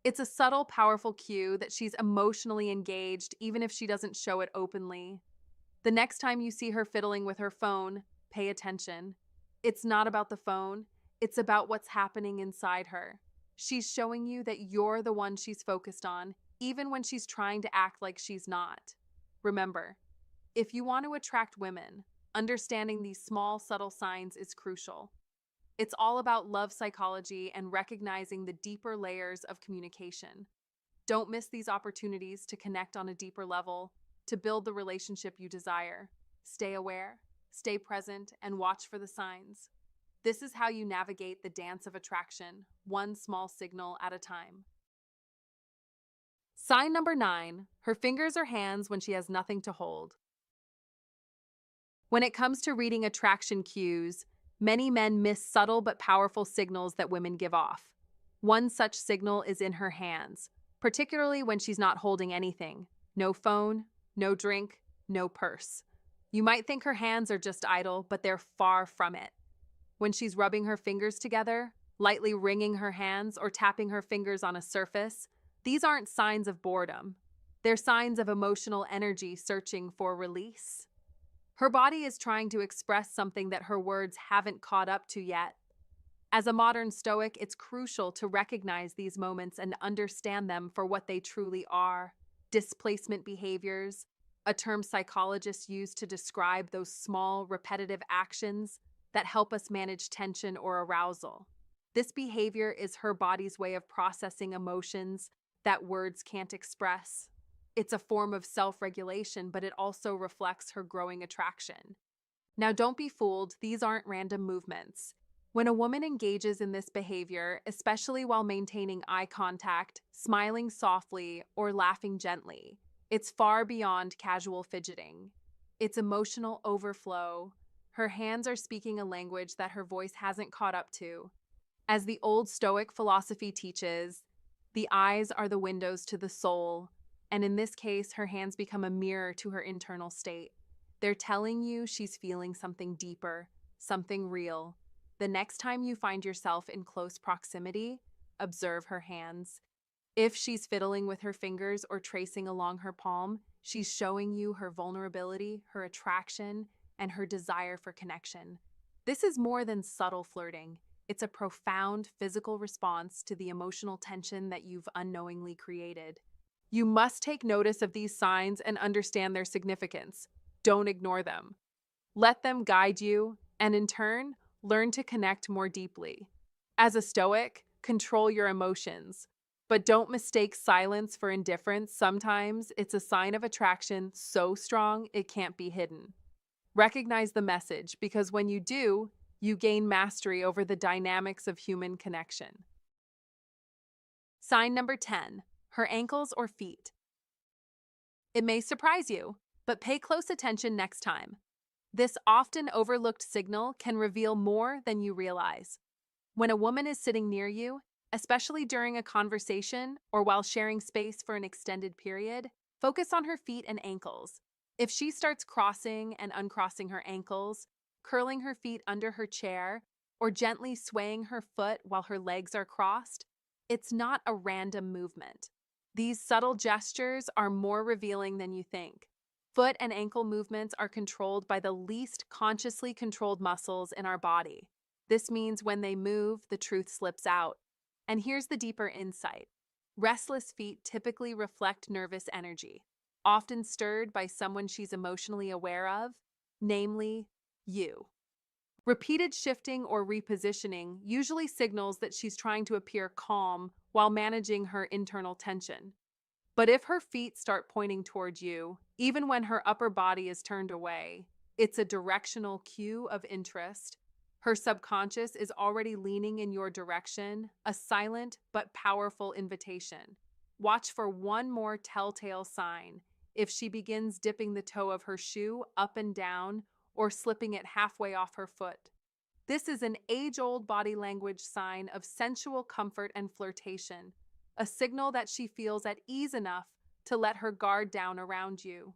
It's a subtle, powerful cue that she's emotionally engaged, even if she doesn't show it openly. The next time you see her fiddling with her phone, pay attention. It's not about the phone, it's about what's happening inside her. She's showing you that you're the one she's focused on, even when she's trying to act like she's not. Remember, if you want to attract women, understanding these small, subtle signs is crucial. It's all about love psychology and recognizing the deeper layers of communication. Don't miss these opportunities to connect on a deeper level, to build the relationship you desire. Stay aware, stay present, and watch for the signs. This is how you navigate the dance of attraction, one small signal at a time. Sign number 9, her fingers or hands when she has nothing to hold. When it comes to reading attraction cues, many men miss subtle but powerful signals that women give off. One such signal is in her hands, particularly when she's not holding anything. No phone, no drink, no purse. You might think her hands are just idle, but they're far from it. When she's rubbing her fingers together, lightly wringing her hands, or tapping her fingers on a surface, these aren't signs of boredom. They're signs of emotional energy searching for release. Her body is trying to express something that her words haven't caught up to yet. As a modern Stoic, it's crucial to recognize these moments and understand them for what they truly are: displacement behaviors, a term psychologists use to describe those small, repetitive actions that help us manage tension or arousal. This behavior is her body's way of processing emotions that words can't express. It's a form of self-regulation, but it also reflects her growing attraction. Now, don't be fooled, these aren't random movements. When a woman engages in this behavior, especially while maintaining eye contact, smiling softly, or laughing gently, it's far beyond casual fidgeting. It's emotional overflow. Her hands are speaking a language that her voice hasn't caught up to. As the old Stoic philosophy teaches, the eyes are the windows to the soul, and in this case, her hands become a mirror to her internal state. They're telling you she's feeling something deeper, something real. The next time you find yourself in close proximity, observe her hands. If she's fiddling with her fingers or tracing along her palm, she's showing you her vulnerability, her attraction, and her desire for connection. This is more than subtle flirting. It's a profound physical response to the emotional tension that you've unknowingly created. You must take notice of these signs and understand their significance. Don't ignore them. Let them guide you, and in turn, learn to connect more deeply. As a Stoic, control your emotions. But don't mistake silence for indifference. Sometimes it's a sign of attraction so strong it can't be hidden. Recognize the message, because when you do, you gain mastery over the dynamics of human connection. Sign number 10, her ankles or feet. It may surprise you, but pay close attention next time. This often overlooked signal can reveal more than you realize. When a woman is sitting near you, especially during a conversation or while sharing space for an extended period, focus on her feet and ankles. If she starts crossing and uncrossing her ankles, curling her feet under her chair, or gently swaying her foot while her legs are crossed, it's not a random movement. These subtle gestures are more revealing than you think. Foot and ankle movements are controlled by the least consciously controlled muscles in our body. This means when they move, the truth slips out. And here's the deeper insight. Restless feet typically reflect nervous energy, often stirred by someone she's emotionally aware of, namely, you. Repeated shifting or repositioning usually signals that she's trying to appear calm while managing her internal tension. But if her feet start pointing toward you, even when her upper body is turned away, it's a directional cue of interest. Her subconscious is already leaning in your direction, a silent but powerful invitation. Watch for one more telltale sign. If she begins dipping the toe of her shoe up and down or slipping it halfway off her foot. This is an age-old body language sign of sensual comfort and flirtation, a signal that she feels at ease enough to let her guard down around you.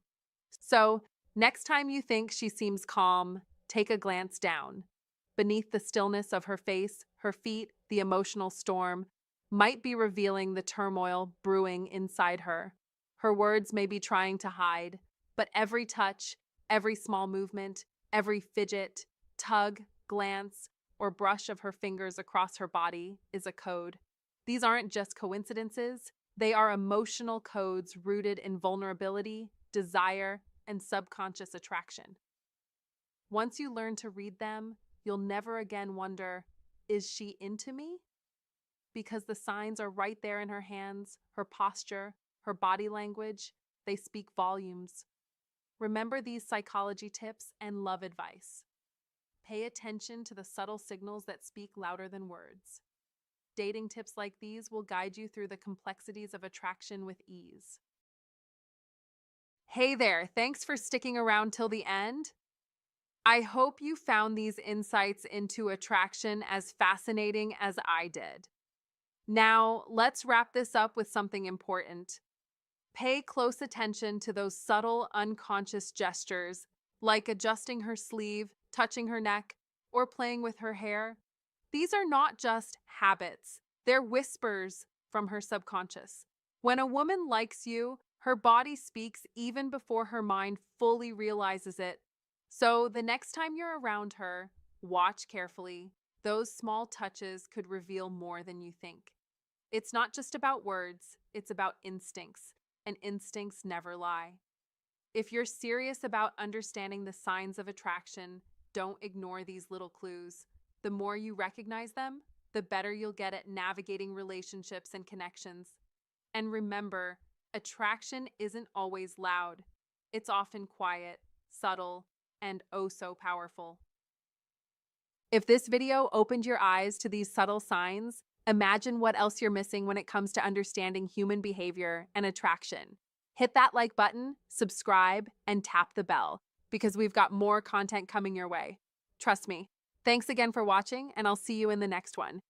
So, next time you think she seems calm, take a glance down. Beneath the stillness of her face, her feet, the emotional storm, might be revealing the turmoil brewing inside her. Her words may be trying to hide, but every touch, every small movement, every fidget, tug, glance, or brush of her fingers across her body is a code. These aren't just coincidences, they are emotional codes rooted in vulnerability, desire, and subconscious attraction. Once you learn to read them, you'll never again wonder, is she into me? Because the signs are right there in her hands, her posture, her body language, they speak volumes. Remember these psychology tips and love advice. Pay attention to the subtle signals that speak louder than words. Dating tips like these will guide you through the complexities of attraction with ease. Hey there, thanks for sticking around till the end. I hope you found these insights into attraction as fascinating as I did. Now, let's wrap this up with something important. Pay close attention to those subtle, unconscious gestures, like adjusting her sleeve, touching her neck, or playing with her hair. These are not just habits, they're whispers from her subconscious. When a woman likes you, her body speaks even before her mind fully realizes it. So the next time you're around her, watch carefully. Those small touches could reveal more than you think. It's not just about words, it's about instincts, and instincts never lie. If you're serious about understanding the signs of attraction, don't ignore these little clues. The more you recognize them, the better you'll get at navigating relationships and connections. And remember, attraction isn't always loud. It's often quiet, subtle, and oh so powerful. If this video opened your eyes to these subtle signs, imagine what else you're missing when it comes to understanding human behavior and attraction. Hit that like button, subscribe, and tap the bell because we've got more content coming your way. Trust me. Thanks again for watching, and I'll see you in the next one.